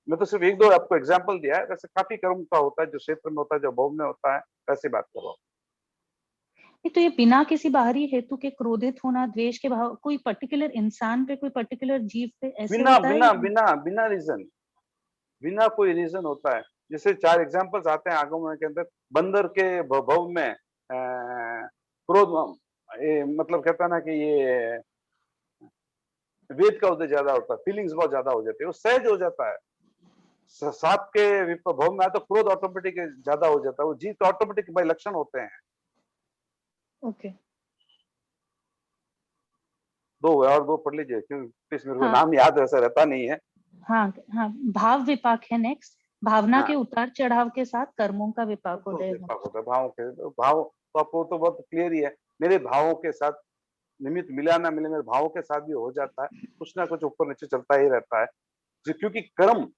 मैं तो सिर्फ एक दो आपको एग्जाम्पल दिया है, वैसे काफी कर्म का होता है, जो क्षेत्र में होता है, जो भव में होता है, वैसी बात करो। तो ये बिना किसी बाहरी हेतु के क्रोधित होना, द्वेष के भाव, कोई पर्टिकुलर इंसान पे, कोई पर्टिकुलर जीव पे ऐसे बिना होता बिना है? बिना बिना रीजन, बिना कोई रीजन होता है। जैसे 4 एग्जांपल्स आते हैं आगमन के अंदर, बंदर के भव में क्रोध, मतलब कहता है ना कि ये वेद का उदय ज्यादा होता है, फीलिंग्स बहुत ज्यादा हो जाती है, वो सहज हो जाता है। सांप के भव में आया तो क्रोध ऑटोमेटिक ज्यादा हो जाता है, वो जीव तो ऑटोमेटिक भाई लक्षण होते हैं। ओके। दो और दो पढ़ लीजिए, क्योंकि मेरे को हाँ। नाम याद वैसा रहता नहीं है। हाँ हाँ, भाव विपाक है नेक्स्ट। भावना हाँ। के उतार चढ़ाव के साथ कर्मों का विपाकोदय होना। विपाक होता है, भाव तो आपको तो बहुत क्लियर ही है, मेरे भावों के साथ निमित्त मिला ना मिले, मेरे भावों के साथ भी हो जाता है, कुछ ना कुछ ऊपर नीचे चलता ही रहता है, क्योंकि कर्म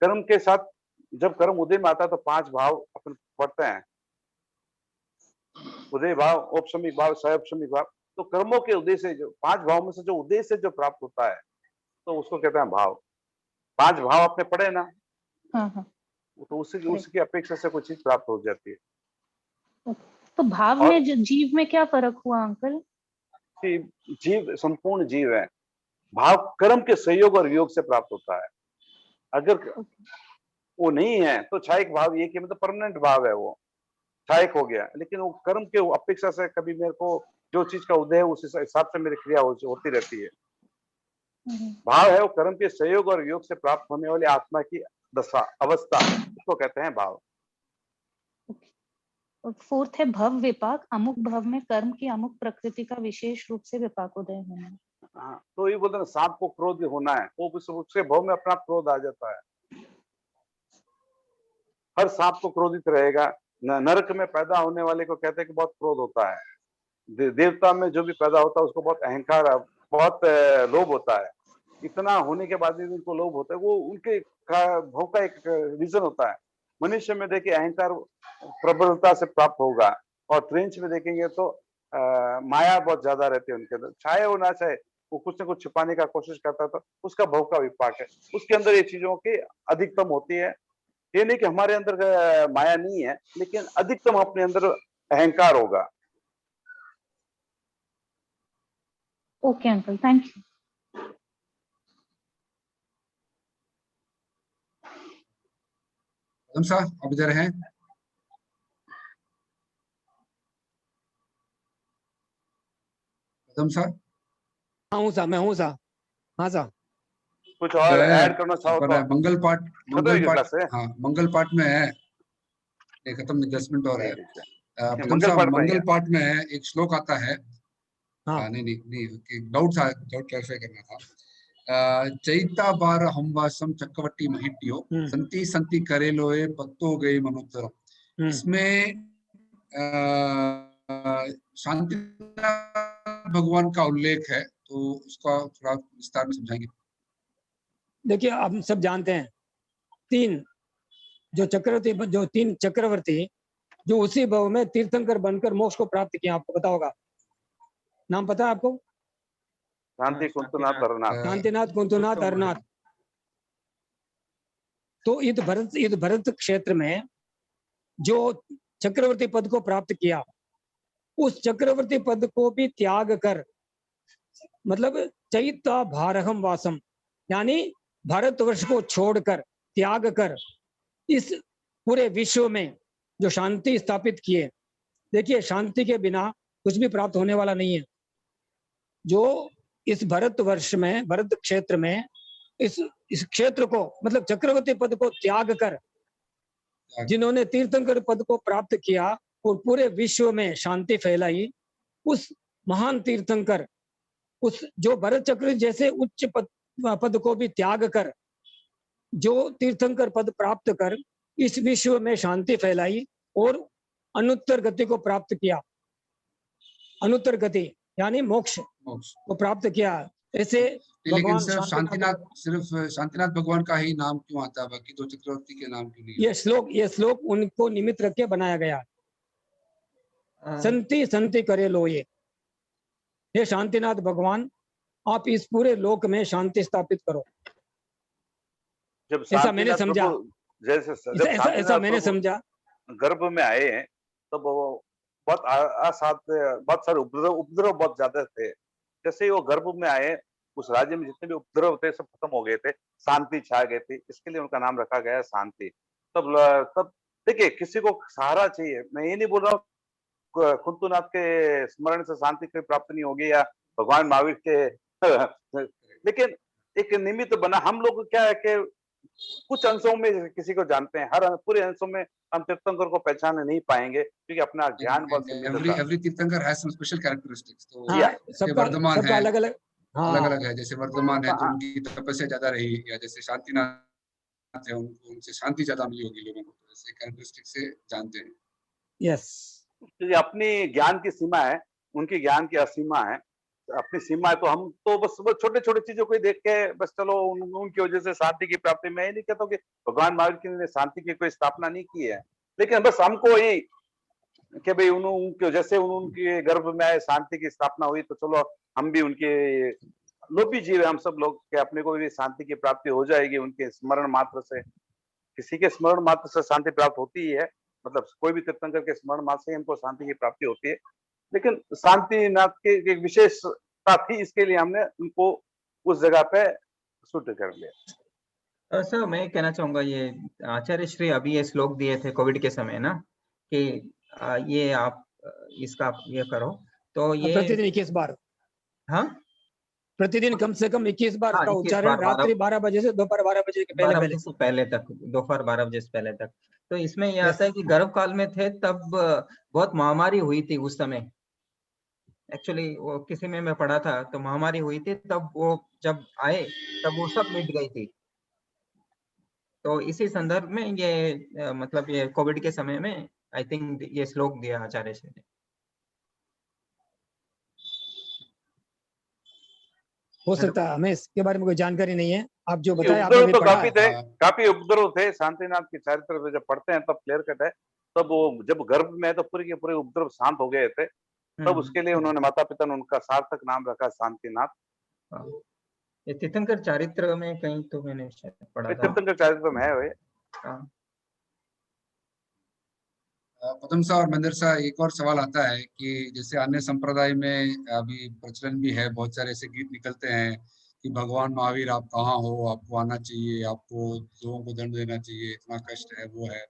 कर्म के साथ जब कर्म उदय में आता है तो 5 भाव अपन पढ़ते हैं, उदय भाव, औपशमिक भाव, सहौपशमिक भाव। तो कर्मों के उदय से जो 5 भाव में से जो उदय से जो प्राप्त होता है तो उसको कहते हैं भाव। 5 भाव आपने पढ़े ना, हाँ हाँ। तो उसकी अपेक्षा से कोई चीज प्राप्त हो जाती है। तो भाव में जीव में क्या फर्क हुआ अंकल? जीव संपूर्ण जीव है, भाव कर्म के सहयोग और वियोग से प्राप्त होता है। अगर वो नहीं है तो क्षयिक भाव, ये कि मतलब परमानेंट भाव है, वो क्षयिक हो गया, लेकिन वो कर्म के अपेक्षा से कभी मेरे को जो चीज का उदय है उस हिसाब से मेरी क्रिया होती रहती है। भाव है वो कर्म के सहयोग और वियोग से प्राप्त होने वाली आत्मा की दशा, अवस्था, उसको कहते हैं भाव। फोर्थ है भव विपाक, अमुक भव में कर्म की अमुक प्रकृति का विशेष रूप से विपाक उदय होना। हाँ, तो ये बोलते हैं सांप को क्रोध होना है, वो उसके भव में अपना क्रोध आ जाता है। हर सांप को क्रोधित रहेगा। नरक में पैदा होने वाले को कहते हैं कि बहुत क्रोध होता है। देवता में जो भी पैदा होता है उसको बहुत अहंकार, बहुत लोभ होता है। इतना होने के बाद भी उनको लोभ होता है, वो उनके भव का एक रीजन होता है। मनुष्य में देखिए अहंकार प्रबलता से प्राप्त होगा, और ट्रेंच में देखेंगे तो माया बहुत ज्यादा रहती है उनके अंदर। चाहे वो ना चाहे वो कुछ न कुछ छिपाने का कोशिश करता है, तो उसका भव का विपाक है। उसके अंदर ये चीजों की अधिकतम होती है। ये नहीं कि हमारे अंदर माया नहीं है, लेकिन अधिकतम अपने अंदर अहंकार होगा। Okay uncle, thank you. Kadam साहब आप इधर हैं? कदम साहब? मैं हूँ सा। हाँ सा। कुछ और ऐड करना चाहो तो? मंगल पाठ हाँ मंगल पाठ में है, खत्म 10 मिनट और है। मंगल पाठ में है एक श्लोक आता है। हाँ। नहीं डाउट क्लैरिफाई करना था। चैता बार हम वासम चक्रवर्ती महिट्यो संति संति करेलोए पत्तो गए मनोत्तरम। इसमें शांतिनाथ भगवान का उल्लेख है, तो उसका थोड़ा विस्तार में समझाएंगे? देखिए आप सब जानते हैं तीन चक्रवर्ती जो उसी भव में तीर्थंकर बनकर मोक्ष को प्राप्त किया, आपको पता होगा, नाम पता है आपको? शांतिनाथ, कुंतुनाथ, अरनाथ। तो इस भरत क्षेत्र में जो चक्रवर्ती पद को प्राप्त किया, उस चक्रवर्ती पद को भी त्याग कर, मतलब चैता भारहम वासम, यानी भारतवर्ष को छोड़कर, त्याग कर इस पूरे विश्व में जो शांति स्थापित किए। देखिए शांति के बिना कुछ भी प्राप्त होने वाला नहीं है। जो इस भारतवर्ष में, भारत क्षेत्र में, इस क्षेत्र को, मतलब चक्रवर्ती पद को त्याग कर जिन्होंने तीर्थंकर पद को प्राप्त किया और पूरे विश्व में शांति फैलाई, उस महान तीर्थंकर, उस जो भरत चक्र जैसे उच्च पद को भी त्याग कर, जो तीर्थंकर पद प्राप्त कर इस विश्व में शांति फैलाई और अनुत्तर गति को प्राप्त किया। अनुत्तर गति यानी मोक्ष को प्राप्त किया। ऐसे लेकिन सिर्फ शांतिनाथ भगवान का ही नाम क्यों आता है, बाकी दो चक्रवर्ती के नाम क्यों नहीं? ये श्लोक उनको निमित्त रख के बनाया गया। संति संति करे लोये, हे शांतिनाथ भगवान आप इस पूरे लोक में शांति स्थापित करो। ऐसा मैंने समझा, ऐसा मैंने समझा। गर्भ में आए हैं तब वो बहुत बहुत सारे उपद्रव बहुत ज्यादा थे। जैसे ही वो गर्भ में आए, उस राज्य में जितने भी उपद्रव थे सब खत्म हो गए थे, शांति छा गई थी, इसके लिए उनका नाम रखा गया शांति। तब देखिए किसी को सहारा चाहिए। मैं ये नहीं बोल रहा हूँ कुंतुनाथ के स्मरण से शांति की प्राप्ति नहीं होगी या भगवान महावीर के लेकिन एक निमित्त बना। हम लोग क्या है कि कुछ अंशों में किसी को जानते हैं, हर पूरे अंशों में हम तीर्थंकर को पहचान नहीं पाएंगे क्योंकि अपना ज्ञान बहुत एवरी तीर्थंकर हैज सम स्पेशल कैरेक्टरिस्टिक्स। तो सबका अलग-अलग है। जैसे वर्धमान है तो उनकी तपस्या ज्यादा रही, या जैसे शांतिनाथ है उनसे शांति ज्यादा मिली होगी लोगों को, तो ऐसे कैरेक्टरिस्टिक से जानते हैं। यस, अपनी ज्ञान की सीमा है, उनकी ज्ञान की असीमा है, अपनी सीमा है। तो हम तो बस छोटे छोटे चीजों को ही देख के बस चलो उनकी वजह से शांति की प्राप्ति। मैं ये नहीं कहता कि भगवान महावीर ने शांति की कोई स्थापना नहीं की है, लेकिन बस हमको ये कि भाई उनके जैसे उनके गर्भ में आए शांति की स्थापना हुई, तो चलो हम भी उनके लोभी जीव है हम सब लोग, कि अपने को भी शांति की प्राप्ति हो जाएगी उनके स्मरण मात्र से। किसी के स्मरण मात्र से शांति प्राप्त होती ही है, मतलब कोई भी तीर्थंकर के स्मरण मात्र से हमको शांति की प्राप्ति होती है। लेकिन शांतिनाथ की एक विशेषता थी, इसके लिए हमने उनको उस जगह पे सूट कर लिया। सर मैं कहना चाहूंगा, ये आचार्य श्री अभी ये श्लोक दिए थे कोविड के समय ना, कि ये आप इसका ये करो, तो ये प्रतिदिन 21 बार, हाँ प्रतिदिन कम से कम 21 बार का उच्चारण रात्रि 12 बजे से दोपहर 12 बजे के पहले तक, दोपहर 12 बजे से पहले तक तो इसमें ये आता है कि गर्भकाल में थे तब बहुत महामारी हुई थी उस समय। एक्चुअली वो किसी में मैं पढ़ा था, तो महामारी हुई थी तब वो जब आए तब वो सब मिट गई थी। तो इसी संदर्भ में ये मतलब ये कोविड के समय में आई थिंक ये श्लोक दिया आचार्य जी ने। हो सकता है, हमें इसके बारे में कोई जानकारी नहीं है। आप जो ये बताए आपने उपद्रव भी तो पढ़ा काफी है। थे, काफी उपद्रव थे। शांतिनाथ के चरित्र में जब पढ़ते हैं तब क्लियर कट है। तब वो जब गर्भ में है तो पूरे के पूरे उपद्रव शांत हो गए थे। तब उसके लिए उन्होंने माता पिता ने उनका सार्थक नाम रखा शांतिनाथ। हाँ, ये तीर्थंकर चरित्र में कहीं तो मैंने शायद पढ़ा था। तीर्थंकर चरित्र में है वे। हाँ। पदम सा और मंदिर सा, एक और सवाल आता है कि जैसे अन्य संप्रदाय में अभी प्रचलन भी है, बहुत सारे ऐसे गीत निकलते हैं कि भगवान महावीर आप कहाँ हो, आपको आना चाहिए, आपको लोगों को दंड देना चाहिए, इतना कष्ट है, वो है।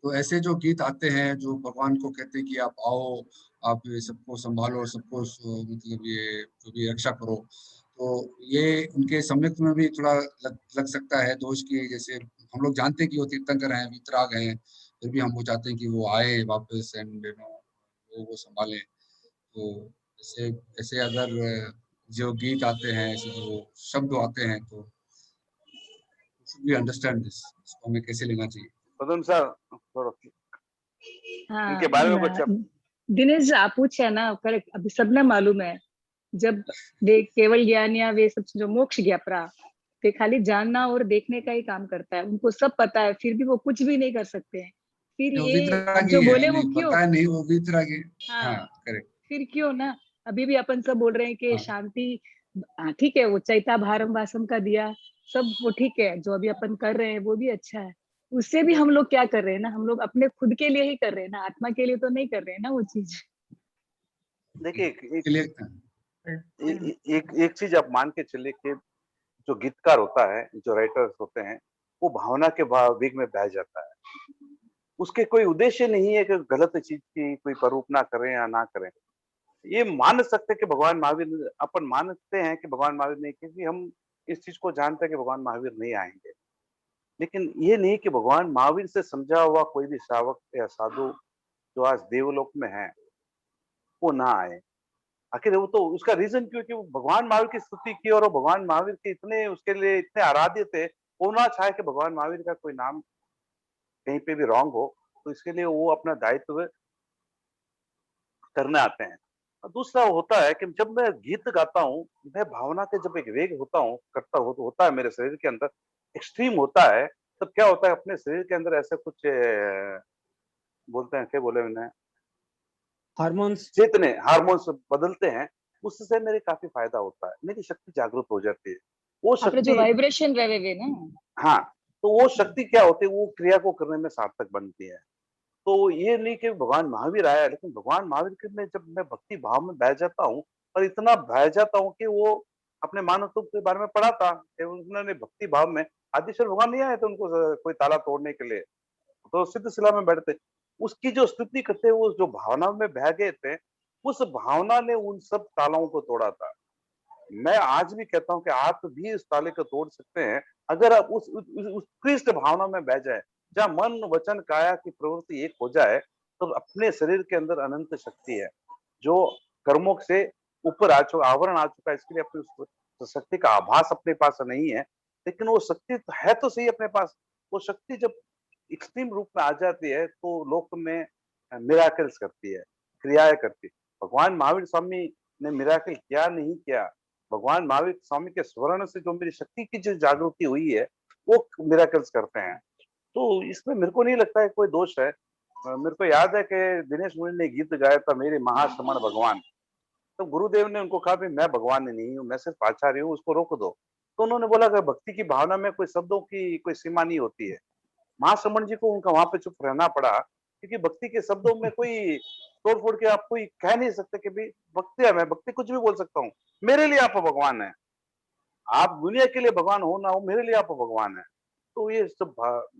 तो ऐसे जो गीत आते हैं जो भगवान को कहते हैं कि आप आओ, आप ये सबको संभालो, सबको मतलब ये जो भी रक्षा करो, तो ये उनके सम्यक में भी थोड़ा लग सकता है दोष की। जैसे हम लोग जानते हैं कि वो तीर्थंकर हैं, वीतराग हैं, फिर भी हम वो चाहते हैं कि वो आए वापस एंड लोगों को संभालें। तो ऐसे ऐसे अगर जो गीत आते हैं, ऐसे जो शब्द आते हैं, तो should we understand this, इसको हमें कैसे लेना चाहिए? पदम साहब थोड़ा हाँ, इनके बारे में कुछ दिनेश जी आप पूछे ना, करेक्ट। अभी सबने मालूम है, जब केवल ज्ञान या वे सब जो मोक्ष गया प्राप्त, तो खाली जानना और देखने का ही काम करता है। उनको सब पता है, फिर भी वो कुछ भी नहीं कर सकते हैं। फिर वो ये अब वीतरागी जो है, बोले वो नहीं क्यों? पता है, नहीं वो वीतरागी। हाँ, हाँ, करेक्ट। फिर क्यों ना। अभी भी अपन सब बोल रहे हैं कि हाँ। शांति, हाँ, ठीक है, वो चैता भारम वासम का दिया, सब वो ठीक है। जो अभी अपन कर रहे हैं वो भी अच्छा है। उससे भी हम लोग क्या कर रहे हैं ना, हम लोग अपने खुद के लिए ही कर रहे हैं ना, आत्मा के लिए तो नहीं कर रहे हैं ना वो चीज। देखिए एक एक चीज आप मान के चलिए कि जो गीतकार होता है, जो राइटर्स होते हैं, वो भावना के वेग में बह जाता है। उसके कोई उद्देश्य नहीं है कि गलत चीज की कोई प्ररूपना करें या ना करें। ये मान सकते हैं कि भगवान महावीर, अपन मानते हैं कि भगवान महावीर नहीं, क्योंकि हम इस चीज को जानते हैं कि भगवान महावीर नहीं आएंगे। लेकिन ये नहीं कि भगवान महावीर से समझा हुआ कोई भी श्रावक या साधु जो आज देवलोक में है वो ना आए। आखिर वो तो उसका रीजन क्यों कि वो भगवान महावीर की स्तुति की और वो भगवान महावीर के इतने उसके लिए इतने आराध्य थे, वो ना चाहे कि भगवान महावीर का कोई नाम कहीं पे भी रॉन्ग हो, तो इसके लिए वो अपना दायित्व करने आते हैं। और दूसरा होता है कि जब मैं गीत गाता हूँ, मैं भावना के जब एक वेग होता हूँ, होता है मेरे शरीर के अंदर, एक्सट्रीम होता है, तब क्या होता है अपने शरीर के अंदर ऐसे कुछ बोलते हैं, क्या बोले मैंने, हार्मोन्स, चेतने हार्मोन्स बदलते हैं। उससे मेरे काफी फायदा होता है, मेरी शक्ति जागृत हो जाती है। वो अपने जो शक्ति, वाइब्रेशन रहे वे ना। हाँ, तो वो शक्ति क्या होती है, वो क्रिया को करने में सार्थक बनती है। तो ये नहीं कि भगवान महावीर आया, लेकिन भगवान महावीर के में जब मैं भक्ति भाव में बह जाता हूँ, और इतना बह जाता हूँ कि वो अपने मानव तुक के बारे में पढ़ा था कि उन्होंने भक्ति भाव में, आदिशर भगवान नहीं आए थे उनको कोई ताला तोड़ने के लिए, तो सिद्ध शिला में बैठते, उसकी जो स्तुति करते, वो जो भावना में बह गए थे, उस भावना ने उन सब तालाओं को तोड़ा था। मैं आज भी कहता हूँ कि आप भी इस ताले को तोड़ सकते हैं अगर आप उस उत्कृष्ट भावना में बह जाए, जहाँ मन वचन काया की प्रवृत्ति एक हो जाए, तो अपने शरीर के अंदर अनंत शक्ति है जो कर्मों से ऊपर आ चुका, आवरण आ चुका है। इसके लिए अपनी उस शक्ति का आभास अपने पास नहीं है, लेकिन वो शक्ति है तो सही अपने पास। वो शक्ति जब एक्सट्रीम रूप में आ जाती है तो लोक में मिराकल्स करती है, क्रियाएं करती है। भगवान महावीर स्वामी ने मिराकल किया नहीं किया, भगवान महावीर स्वामी के स्वर्ण से जो मेरी शक्ति की जो जागृति हुई है वो मिराकल्स करते हैं। तो इसमें मेरे को नहीं लगता है कोई दोष है। मेरे को याद है कि दिनेश मुनि ने गीत गाया था, मेरे महाश्रमण भगवान। तो गुरुदेव ने उनको कहा, मैं भगवान नहीं हूँ, मैं सिर्फ आचार्य हूँ, उसको रोक दो। तो उन्होंने बोला कि भक्ति की भावना में कोई शब्दों की कोई सीमा नहीं होती है। महाश्रमण जी को उनका वहां पे चुप रहना पड़ा, क्योंकि भक्ति के शब्दों में कोई तोड़ फोड़ के आप कोई कह नहीं सकते कि भाई भक्ति है, मैं भक्ति कुछ भी बोल सकता हूँ, मेरे लिए आप भगवान है। आप दुनिया के लिए भगवान हो ना हो, मेरे लिए आप भगवान है। तो ये सब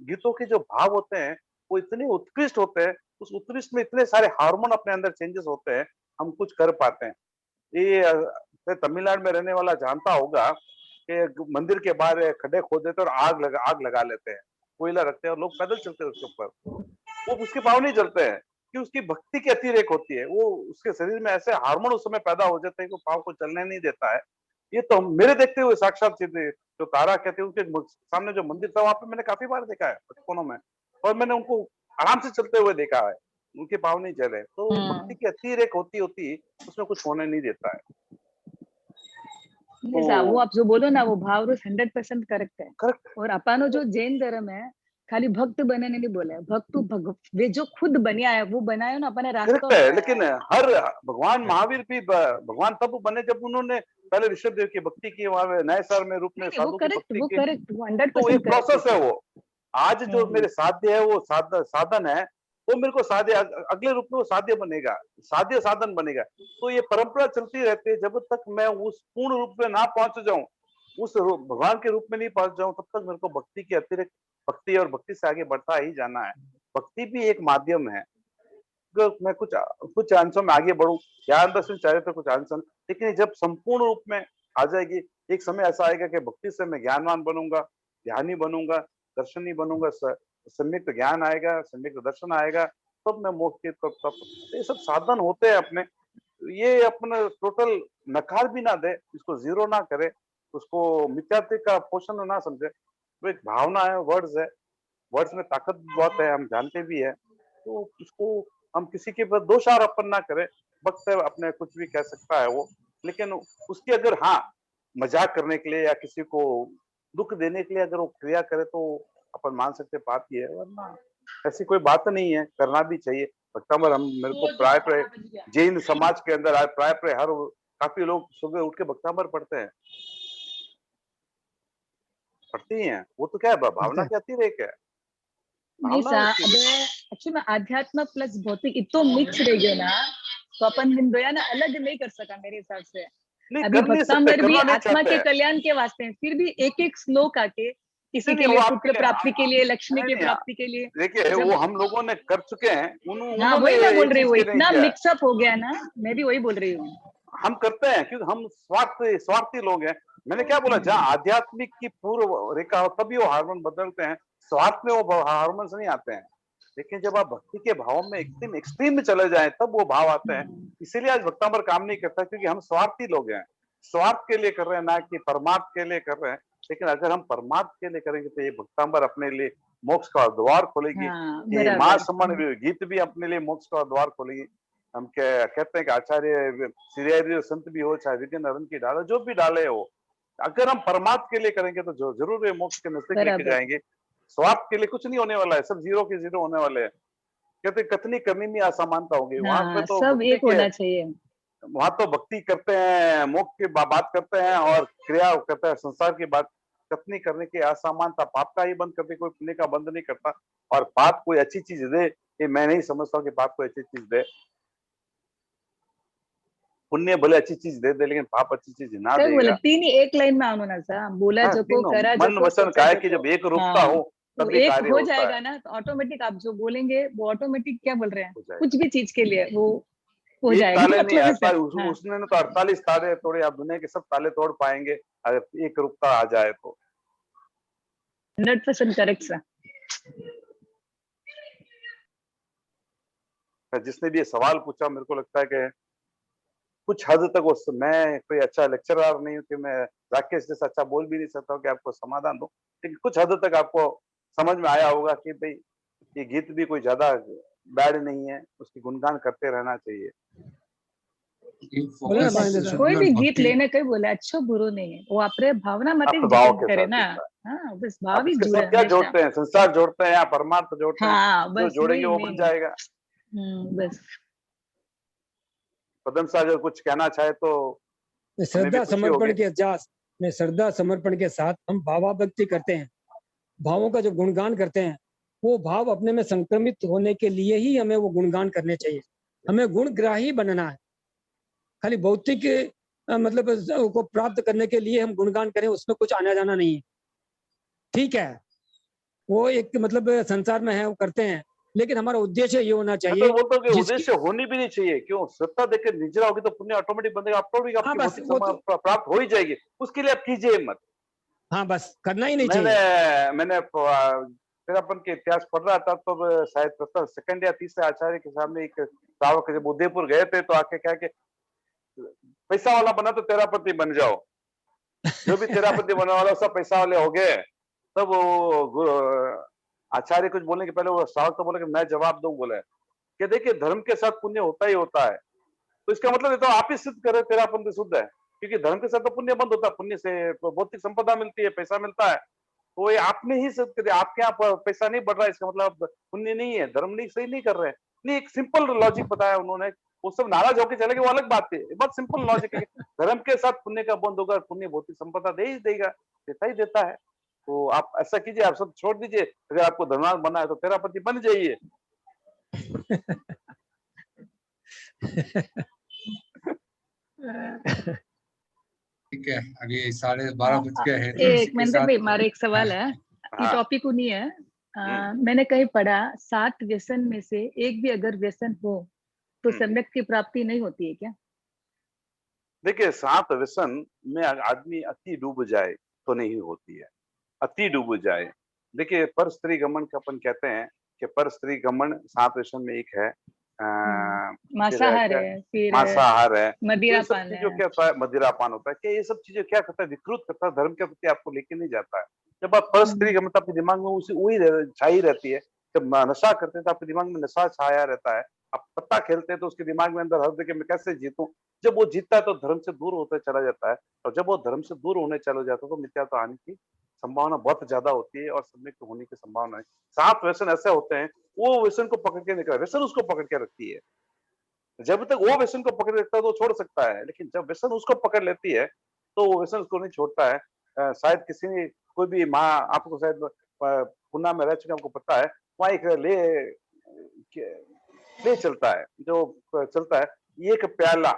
गीतों के जो भाव होते हैं वो इतने उत्कृष्ट होते हैं, उस उत्कृष्ट में इतने सारे हार्मोन अपने अंदर चेंजेस होते हैं, हम कुछ कर पाते हैं। ये तमिलनाडु में रहने वाला जानता होगा कि मंदिर के बाहर खड्डे खोद देते और आग लगा लेते हैं। कोयला रखते हैं और लोग पैदल चलते हैं उसके ऊपर, वो उसके पाँव नहीं जलते हैं कि उसकी भक्ति की अतिरेक होती है। वो उसके शरीर में ऐसे हार्मोन उस समय पैदा हो जाते हैं कि पाँव को चलने नहीं देता है। ये तो मेरे देखते हुए साक्षात चीज़ है। जो तारा कहते हैं उसके सामने जो मंदिर था वहाँ पे मैंने काफी बार देखा है बचपनों में, और मैंने उनको आराम से चलते हुए देखा है, उनके पाँव नहीं जले। तो भक्ति की अतिरेक होती उसमें कुछ होने नहीं देता है। नहीं साहब, वो आप जो बोलो ना वो भाव रोज 100% करेक्ट है। करेक्ट। और अपानो जो जैन धर्म है खाली भक्त बनने नहीं बोला है, भक्त वे जो खुद बनिया है वो बनाया ना अपने रास्ता करेक्ट है, लेकिन हर भगवान महावीर भी भगवान तब बने जब उन्होंने पहले ऋषभ देव की भक्ति की, वहां नए साल में रूप में साधु की भक्ति की। वो 100% तो एक प्रोसेस है वो। आज जो मेरे साध्य है वो साधन है, वो मेरे को साध्य अगले रूप में वो साध्य बनेगा, साध्य साधन बनेगा। तो ये परंपरा चलती रहती है जब तक मैं उस पूर्ण रूप में ना पहुंच जाऊं, उस भगवान के रूप में नहीं पहुंच जाऊं, तब तक मेरे को भक्ति के अतिरिक्त भक्ति और भक्ति से आगे बढ़ता ही जाना है। भक्ति भी एक माध्यम है, मैं कुछ अंशों में आगे बढ़ूं, ज्ञान दर्शन चारित्र कुछ अंश, लेकिन जब संपूर्ण रूप में आ जाएगी, एक समय ऐसा आएगा कि भक्ति से मैं ज्ञानवान बनूंगा, ध्यानी बनूंगा, दर्शनी बनूंगा, सम्यक ज्ञान आएगा, सम्यक दर्शन आएगा, तब मैं मोक्ष की तब ये सब साधन होते हैं अपने। ये अपना टोटल नकार भी ना दे, इसको जीरो ना करे, उसको मिथ्यात्व का पोषण ना समझे। तो एक भावना है, वर्ड्स में ताकत बहुत है, हम जानते भी है। तो उसको हम किसी के ऊपर दोष आरोपण ना करें, वक्त है अपने कुछ भी कह सकता है वो, लेकिन उसकी अगर हाँ मजाक करने के लिए या किसी को दुख देने के लिए अगर वो क्रिया करे तो अपन मान सकते पाप ही है, वरना ऐसी कोई बात नहीं है, करना भी चाहिए। भक्तामर हम मेरे को प्राय जैन समाज के अंदर प्राय हर काफी लोग सुबह उठ के भक्तामर पढ़ते हैं, पढ़ती हैं। वो तो क्या है, भावना की अतिरेक है। नहीं साहब, एक्चुअली में आध्यात्म प्लस भौतिक इतो मिक्स रह गया ना, तो अपन दिन दोया ना अलग नहीं कर सका मेरे हिसाब से। अभी भक्तामर भी आत्मा के कल्याण के वास्ते हैं, फिर भी एक एक श्लोक आके किसी के लिए पुत्र प्राप्ति के लिए, लक्ष्मी की प्राप्ति के लिए, देखिए वो हम लोगों ने कर चुके हैं। हाँ वही मैं बोल रही हूँ, इतना मिक्सअप हो गया ना, मैं भी वही बोल रही हूँ। हम करते हैं क्योंकि हम स्वार्थी लोग हैं। मैंने क्या बोला, जहाँ आध्यात्मिक की पूर्व रेखा हो तभी वो हार्मोन बदलते हैं, स्वार्थ में वो हार्मोन नहीं आते हैं। लेकिन जब आप भक्ति के भाव में एकदम एक्सट्रीम में चले जाएं तब वो भाव आते हैं। इसीलिए आज भक्तामर काम नहीं करता, क्योंकि हम स्वार्थी लोग हैं, स्वार्थ के लिए कर रहे हैं, ना कि परमार्थ के लिए कर रहे हैं। लेकिन अगर हम परमार्थ के लिए करेंगे तो ये भक्तामर अपने लिए मोक्ष का द्वार खोलेगी। ये मां सम्मान गीत भी अपने लिए मोक्ष का द्वार खोलेगी। हम कहते हैं कि आचार्य श्री संत भी हो, चाहे विघ्न हरण की डाले, जो भी डाले हो, अगर हम परमार्थ के लिए करेंगे तो जो जरूर है मोक्ष के नजदीक लेके जाएंगे। स्वार्थ के लिए कुछ नहीं होने वाला है, सब जीरो के जीरो होने वाले हैं। कहते कतनी कमी में असमानता होगी, वहां पे तो सब एक होना चाहिए। वहां तो भक्ति करते हैं, मोक्ष की बात करते हैं और क्रिया करते हैं, संसार की बात कतनी करने की असमानता पाप का ही बंद करते, कोई पुण्य का बंद नहीं करता। और पाप कोई अच्छी चीज दे, ये मैं नहीं समझता हूँ कि पाप कोई अच्छी चीज दे। पुण्य भले अच्छी चीज दे दे, लेकिन पाप अच्छी चीज ना देगा। तीन ही एक लाइन में आनो ना साहब, बोला जो को करा जो मन वचन काया की जब एक रूपता हो तभी एक कार्य हो जाएगा ना, तो ऑटोमेटिक आप जो बोलेंगे वो ऑटोमेटिक क्या बोल रहे हैं, कुछ भी चीज के लिए वो हो जाएगा। उसने तो 48 ताले तोड़े, आप दुनिया के सब ताले तोड़ पाएंगे अगर एक रूपता आ जाए तो। 100% करेक्ट सर। जिसने भी ये सवाल पूछा, मेरे को लगता है कि कुछ हद तक मैं कोई अच्छा लेक्चरर नहीं हूँ कि मैं राकेश जैसा अच्छा बोल भी नहीं सकता हूँ कि आपको समाधान दूं, लेकिन कुछ हद तक आपको समझ में आया होगा कि भाई ये गीत भी कोई ज्यादा बैड नहीं है, उसकी गुणगान करते रहना चाहिए। कोई भी गीत लेने का बोला अच्छा बुरा नहीं है, वो अपने भावना मत करे ना। हाँ बस भाव ही जुड़े, क्या जोड़ते हैं, संसार जोड़ते हैं या परमार्थ जोड़ते हैं, जो जोड़ेंगे वो बन जाएगा। बस पदम साहब अगर कुछ कहना चाहे तो। श्रद्धा समर्पण के साथ हम भावाभक्ति करते हैं, भावों का जो गुणगान करते हैं, वो भाव अपने में संक्रमित होने के लिए ही हमें वो गुणगान करने चाहिए। हमें गुणग्राही बनना है, खाली भौतिक मतलब को प्राप्त करने के लिए हम गुणगान करें, उसमें कुछ आना जाना नहीं है। ठीक है, वो एक मतलब संसार में है, वो करते हैं, लेकिन हमारा उद्देश्य ये होना चाहिए। तो बोलते हैं कि उद्देश्य होनी भी नहीं चाहिए। क्यों? श्रद्धा देकर निजरा होगी तो पुण्य ऑटोमेटिक बनेगा, आपको प्राप्त हो ही जाएगी। उसके लिए आप कीजिए मत। हाँ बस करना ही नहीं चाहिए। मैंने तेरापन के इतिहास पढ़ रहा था तो शायद प्रथम सेकंड या तीसरे आचार्य के सामने एक श्रावक जब उदयपुर गए थे तो आके कहा कि पैसा वाला बना तो तेरापति बन जाओ, जो भी तेरापति बनने वाला सब पैसा वाले हो गए। तब वो आचार्य कुछ बोलने के पहले वो श्रावक तो बोले कि मैं जवाब दूं, बोले कि देखिए धर्म के साथ पुण्य होता ही होता है, तो इसका मतलब ये तो आप ही सिद्ध करें तेरापंथी शुद्ध है, क्योंकि धर्म के साथ तो पुण्य बंद होता है, पुण्य से भौतिक संपदा मिलती है, पैसा मिलता है, तो ये आपने ही सिद्ध करे। आपके यहाँ पैसा नहीं बढ़ रहा है इसका मतलब पुण्य नहीं है, धर्म नहीं सही नहीं कर रहे हैं। नहीं, एक सिंपल लॉजिक बताया उन्होंने, वो सब नाराज होकर चले गए वो अलग बात है, बहुत सिंपल लॉजिक है। धर्म के साथ पुण्य का बंद होगा, पुण्य भौतिक संपदा दे ही देगा, देता ही देता है। तो आप ऐसा कीजिए, आप सब छोड़ दीजिए, अगर आपको धनवान बनना है तो तेरापति बन जाइए। ठीक है, अभी 12:30 बज गए हैं, तो एक इसी के मिनट साथ भाई, हमारा एक सवाल है, ये हाँ। टॉपिक नहीं है। मैंने कहीं पढ़ा 7 व्यसन में से एक भी अगर व्यसन हो तो सम्यक की प्राप्ति नहीं होती है क्या? देखिए 7 व्यसन में आदमी अति डूब जाए तो नहीं होती है, अति डूब जाए। देखिए पर स्त्री गमन का अपन कहते हैं कि पर स्त्री गमन 7 व्यसन में एक है, मांसाहार है, फिर मांसाहार है, मदिरापान तो है। जो क्या होता है, मदिरापान होता है, कि ये सब चीजें क्या करता है, विकृत करता है, धर्म के प्रति आपको लेके नहीं जाता है। जब आप पर स्त्री गमन आपके दिमाग में उसी वही छाई रहती है। जब नशा करते हैं तो आपके दिमाग में नशा छाया रहता है। आप पत्ता खेलते हैं तो उसके दिमाग में अंदर हर जगह मैं कैसे जीतूं। जब वो जीतता है तो धर्म से दूर होता चला जाता है, और जब वो धर्म से दूर होने चला जाता है तो मिथ्यात्व आने की संभावना बहुत ज्यादा होती है और सम्यक होने की संभावना है। 7 व्यसन ऐसे होते हैं, वो व्यसन को पकड़ के निकला, व्यसन उसको पकड़ के रखती है। जब तक वो व्यसन को पकड़ रखता है तो छोड़ सकता है, लेकिन जब व्यसन उसको पकड़ लेती है तो वो व्यसन उसको नहीं छोड़ता है। शायद किसी ने कोई भी माँ, आपको शायद पुणे में रह चुके आपको पता है, वहाँ एक ले चलता है, जो चलता है एक प्याला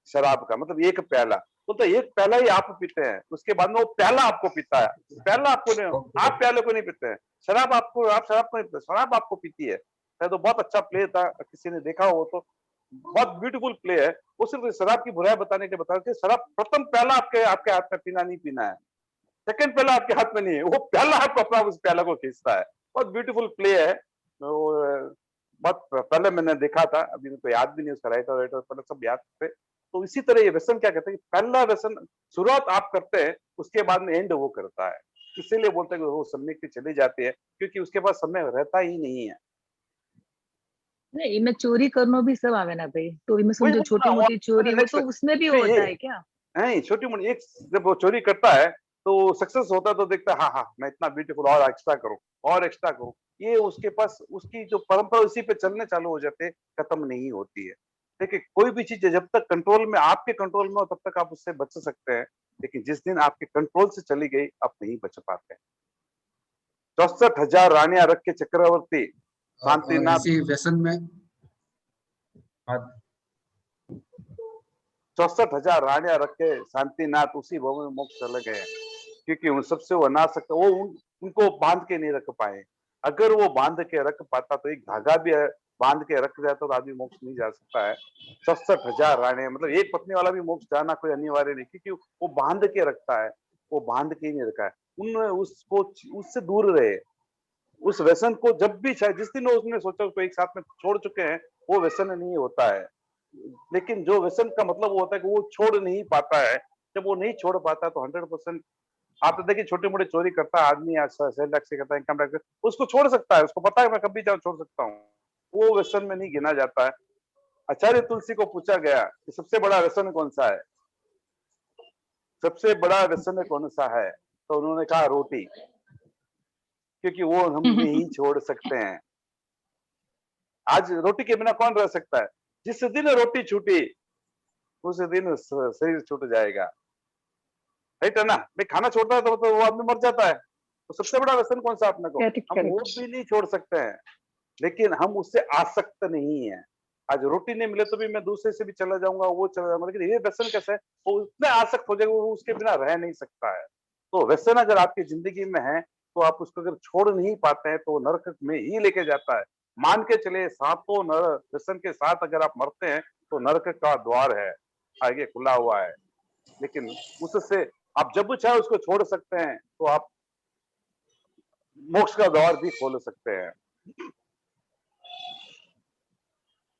शराब का, मतलब एक प्याला, तो एक प्याला ही आप पीते हैं, उसके बाद में वो प्याला आपको पीता है। प्याला आपको नहीं, आप प्याले को नहीं पीते हैं। शराब आपको, आप शराब को नहीं पीते, शराब आपको पीती है। तो बहुत अच्छा प्ले था, किसी ने देखा हो तो बहुत ब्यूटीफुल प्ले है। वो सिर्फ शराब की बुराई बताने के लिए बता रहे थे, शराब प्रथम प्याला आपके हाथ में पीना नहीं पीना है, सेकंड प्याला आपके हाथ में नहीं है, वो प्याला आपको अपना उस प्याला को खींचता है। बहुत ब्यूटीफुल प्ले है। तो बहुत पहले मैंने देखा था, अभी मेरे को याद भी नहीं उसका राइटर पहले सब याद थे। तो इसी तरह ये व्यसन क्या कहते हैं, पहला व्यसन शुरुआत आप करते हैं, उसके बाद में एंड वो करता है। इसीलिए बोलते हैं कि वो सम्यक की चली जाती है, क्योंकि उसके पास समय रहता ही नहीं है। नहीं, मैं चोरी करना भी सब आवे ना भाई, तो मैं समझो छोटी मोटी चोरी हो तो उसमें भी होता है क्या? नहीं, छोटी मोटी एक जब वो चोरी करता है तो सक्सेस होता है तो देखता है, हाँ हाँ मैं इतना ब्यूटीफुल और एक्स्ट्रा करूं और एक्स्ट्रा करूं। ये उसके पास उसकी जो परंपरा उसी पे चलने चालू हो जाते, खत्म नहीं होती है। देखिए कोई भी चीज जब तक कंट्रोल में, आपके कंट्रोल में हो तब तक आप उससे बच सकते हैं, लेकिन जिस दिन आपके कंट्रोल से चली गई आप नहीं बच पाते। 64,000 रानियां रख के चक्रवर्ती शांतिनाथ, इसी व्यसन में 64,000 रानियां रख के शांतिनाथ उसी भवन में मोक्ष चले गए, क्योंकि उन सबसे वो ना सकता, वो उनको बांध के नहीं रख पाए। अगर वो बांध के रख पाता तो एक धागा भी बांध के रख जाता तो आदमी मोक्ष नहीं जा सकता है। 64,000 रानियां, मतलब एक पत्नी वाला भी मोक्ष जाना कोई अनिवार्य नहीं, क्योंकि वो बांध के रखता है, वो बांध के ही नहीं रखा है। उन उसको उससे दूर रहे, उस व्यसन को जब भी, शायद जिस दिन उसने सोचा उसको एक साथ में छोड़ चुके हैं, वो व्यसन नहीं होता है। लेकिन जो व्यसन का मतलब वो होता है कि वो छोड़ नहीं पाता है। जब वो नहीं छोड़ पाता तो 100% आप तो देखिए छोटे मोटे चोरी करता है आदमी, सेल टैक्स करता है, इनकम टैक्स, उसको छोड़ सकता है, उसको पता है मैं कभी छोड़ सकता हूँ, वो व्यसन में नहीं गिना जाता है। आचार्य तुलसी को पूछा गया कि सबसे बड़ा व्यसन कौन सा है, सबसे बड़ा व्यसन कौन सा है, तो उन्होंने कहा रोटी, क्योंकि वो हम नहीं छोड़ सकते हैं। आज रोटी के बिना कौन रह सकता है? जिस दिन रोटी छूटी उस दिन शरीर छूट जाएगा, राइट है ना। मैं खाना छोड़ता है तो वो आदमी मर जाता है। तो सबसे बड़ा व्यसन कौन सा अपने को, हम वो भी नहीं छोड़ सकते हैं, लेकिन हम उससे आसक्त नहीं है। आज रोटी नहीं मिले तो भी मैं दूसरे से भी चला जाऊंगा, वो चला जाऊंगा, लेकिन ये व्यसन कैसे है, वो उतने आसक्त हो जाएगा, वो उसके बिना रह नहीं सकता है। तो व्यसन अगर आपकी जिंदगी में है तो आप उसको अगर छोड़ नहीं पाते हैं तो नरक में ही लेके जाता है। मान के चले 7 व्यसन के साथ अगर आप मरते हैं तो नरक का द्वार है आगे खुला हुआ है, लेकिन उससे आप जब चाहे उसको छोड़ सकते हैं। तो आप मोक्ष का द्वार भी खोल सकते हैं।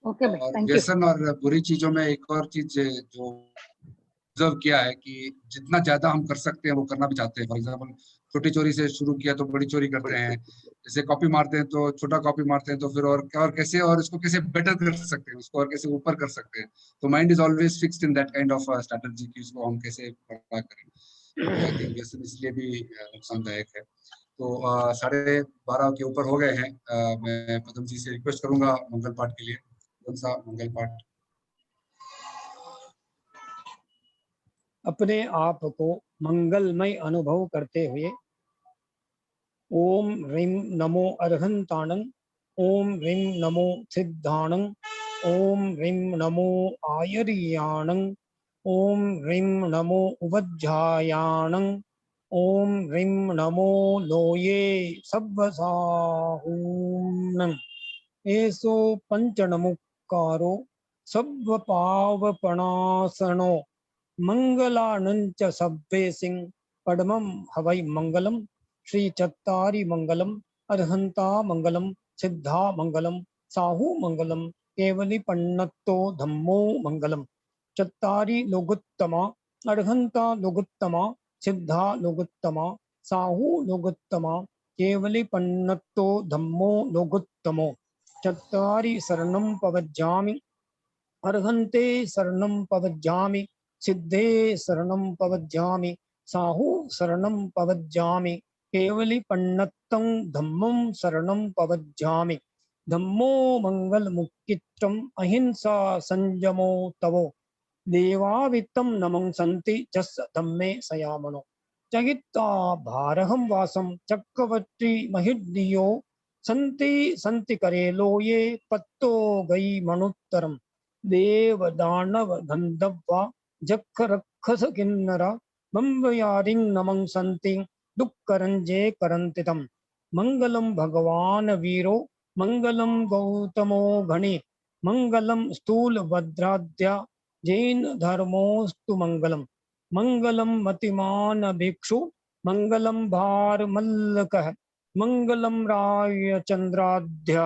ओके भाई, और थैंक यू। व्यसन और बुरी चीजों में एक और चीज जो ऑब्जर्व किया है कि जितना ज्यादा हम कर सकते हैं वो करना भी चाहते हैं। फॉर एग्जाम्पल छोटी चोरी से शुरू किया तो बड़ी चोरी करते हैं, जैसे कॉपी मारते हैं तो छोटा कॉपी मारते हैं तो फिर और कैसे और इसको कैसे बेटर कर सकते हैं, उसको और कैसे ऊपर कर सकते हैं। तो mind is always fixed in that kind of strategy कि इसको हम कैसे बड़ा करें। तो आई थिंक व्यसन इसलिए भी नुकसानदायक है। तो 12:30 के ऊपर हो गए हैं। मैं पदम जी से रिक्वेस्ट करूंगा मंगल पाठ के लिए। कौन सा मंगल पाठ? अपने आप को मंगलमय अनुभव करते हुए ओम ह्रीं नमो अर्हंताणं, ओम ह्रीं नमो सिद्धाणं, ओम ह्रीं नमो आयर्याणं, ओम ह्रीं नमो उवज्झायाणं, ओम ह्रीं नमो लोये सब्बसाहूणं। एसो पंचनमुक्कारो सब्बपावपणासनो मंगलानंच सभ्ये सिंह पद्मं हवै मंगलम। श्री चत्तारी मंगलम, अर्हंता मंगलम, सिद्धा मंगलम, साहू मंगलम, केवली पन्नत्तो धम्मो मंगलम। चत्तारी लोगुत्तमा, अर्हंता लोगुत्तमा, सिद्धा लोगुत्तमा, साहू लोगुत्तमा, केवली पन्नत्तो धम्मो लोगुत्तमो। चत्तारी शरणं पवज्जामि, अर्हन्ते शरणं पवज्जामि, सिद्धे शरणं पवज्जामि, साहू शरणं पवज्जामि, केवली पन्नत्तं धम्मं शरणं पवज्जामि। धम्मो मंगलमुक्तित्रम् अहिंसा संयमो तवो, देवावित्तं नमं सन्ति जस् धम्मे सयामनो। चगित्ता भारहं वासं चक्रवर्ती महिर्दियो, सन्ति सन्ति करेलो ये पत्तो गई मनुत्तरम। देव दानव गंधर्वा जख रक्षस किन्नरा, बम्बयारिं नमं सन्ति दुःखरञ्जे करन्ति तम्। मंगलम भगवान वीरो, मंगलम गौतमो गणे, मंगलम स्थूल भद्राद्या जैन धर्मोस्तु मंगलम। मंगलम मतिमान भिक्षु, मंगलम भार मल्लकः, मंगलम राय चंद्राध्या,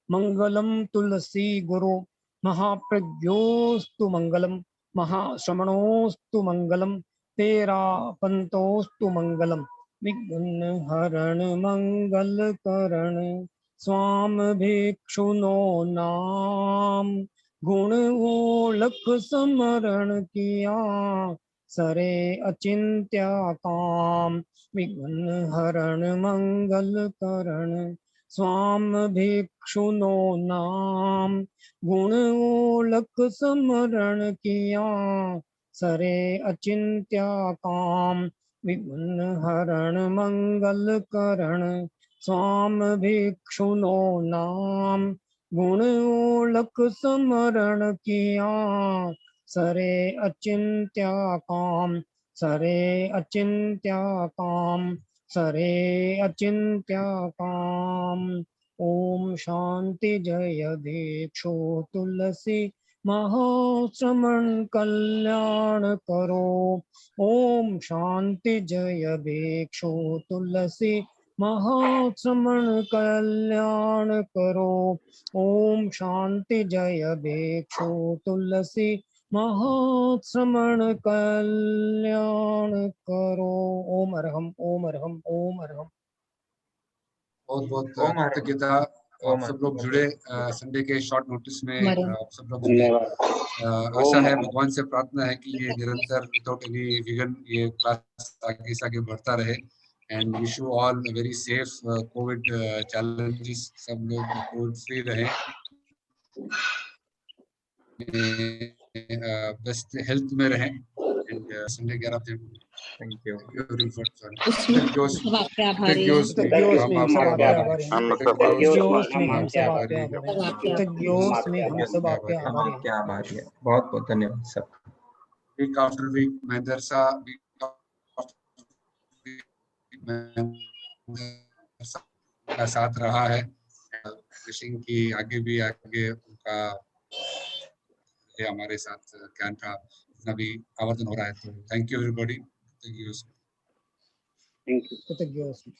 मंगलम तुलसी गुरु, महाप्रज्ञोस्तु मंगलम, महाश्रमणोस्तु मंगलम, तेरा पंतोस्तु मंगलम। विघ्न हरण मंगल करण, स्वाम भिक्षुनो नाम, गुण ओलख समरण किया, सरे अचिंत्य काम। विघ्न हरण मंगल करण, स्वाम भिक्षुनो नाम, गुण ओलख समरण किया, सरे अचिंत्य काम। विघ्न हरण मंगल करण, स्वाम भिक्षुनो नाम, गुण ओलख समरण किया, सरे अचिंत्य काम, सरे अचिंत्य काम, सरे अचिंत्य काम। ओम शांति जय भिक्षु तुलसी, महाश्रमण कल्याण करो। ओम शांति जय भिक्षु तुलसी, महाश्रमण कल्याण करो। ओम शांति जय भिक्षु तुलसी, महाश्रमण कल्याण करो। ओम अरहम, ओम अरहम, ओम अरहम। बहुत बहुत ओम हर कृतज्ञता। आप सब लोग जुड़े संडे के शॉर्ट नोटिस में, आप सब लोग जुड़े। आशा है, भगवान से प्रार्थना है कि ये निरंतर विदाउट एनी विघन ये क्लास आगे से आगे बढ़ता रहे। And wish you all very safe Covid challenges, सब लोग कोविड फ्री रहे, बेस्ट हेल्थ में रहें। एंड संडे 11 बजे थैंक यू। उसमें सब आपके आभारी हैं। कृतज्ञोस्मि, हम सब आपके आभारी हैं। हम लोग सब कृतज्ञोस्मि, हम सब आपके आभारी हैं। सब आपके कृतज्ञोस्मि, हम सब आपके हम आभारी हैं। आपके आभारी हैं। बहुत बहुत धन्यवाद सब। वीक आफ्टर वीक मदरसा, वीक का साथ रहा है। विशिंग की आगे भी आगे उनका हमारे साथ ज्ञान का जितना भी आवर्धन हो रहा है। तो थैंक यू एवरीबॉडी। कृतज्ञोस्मि।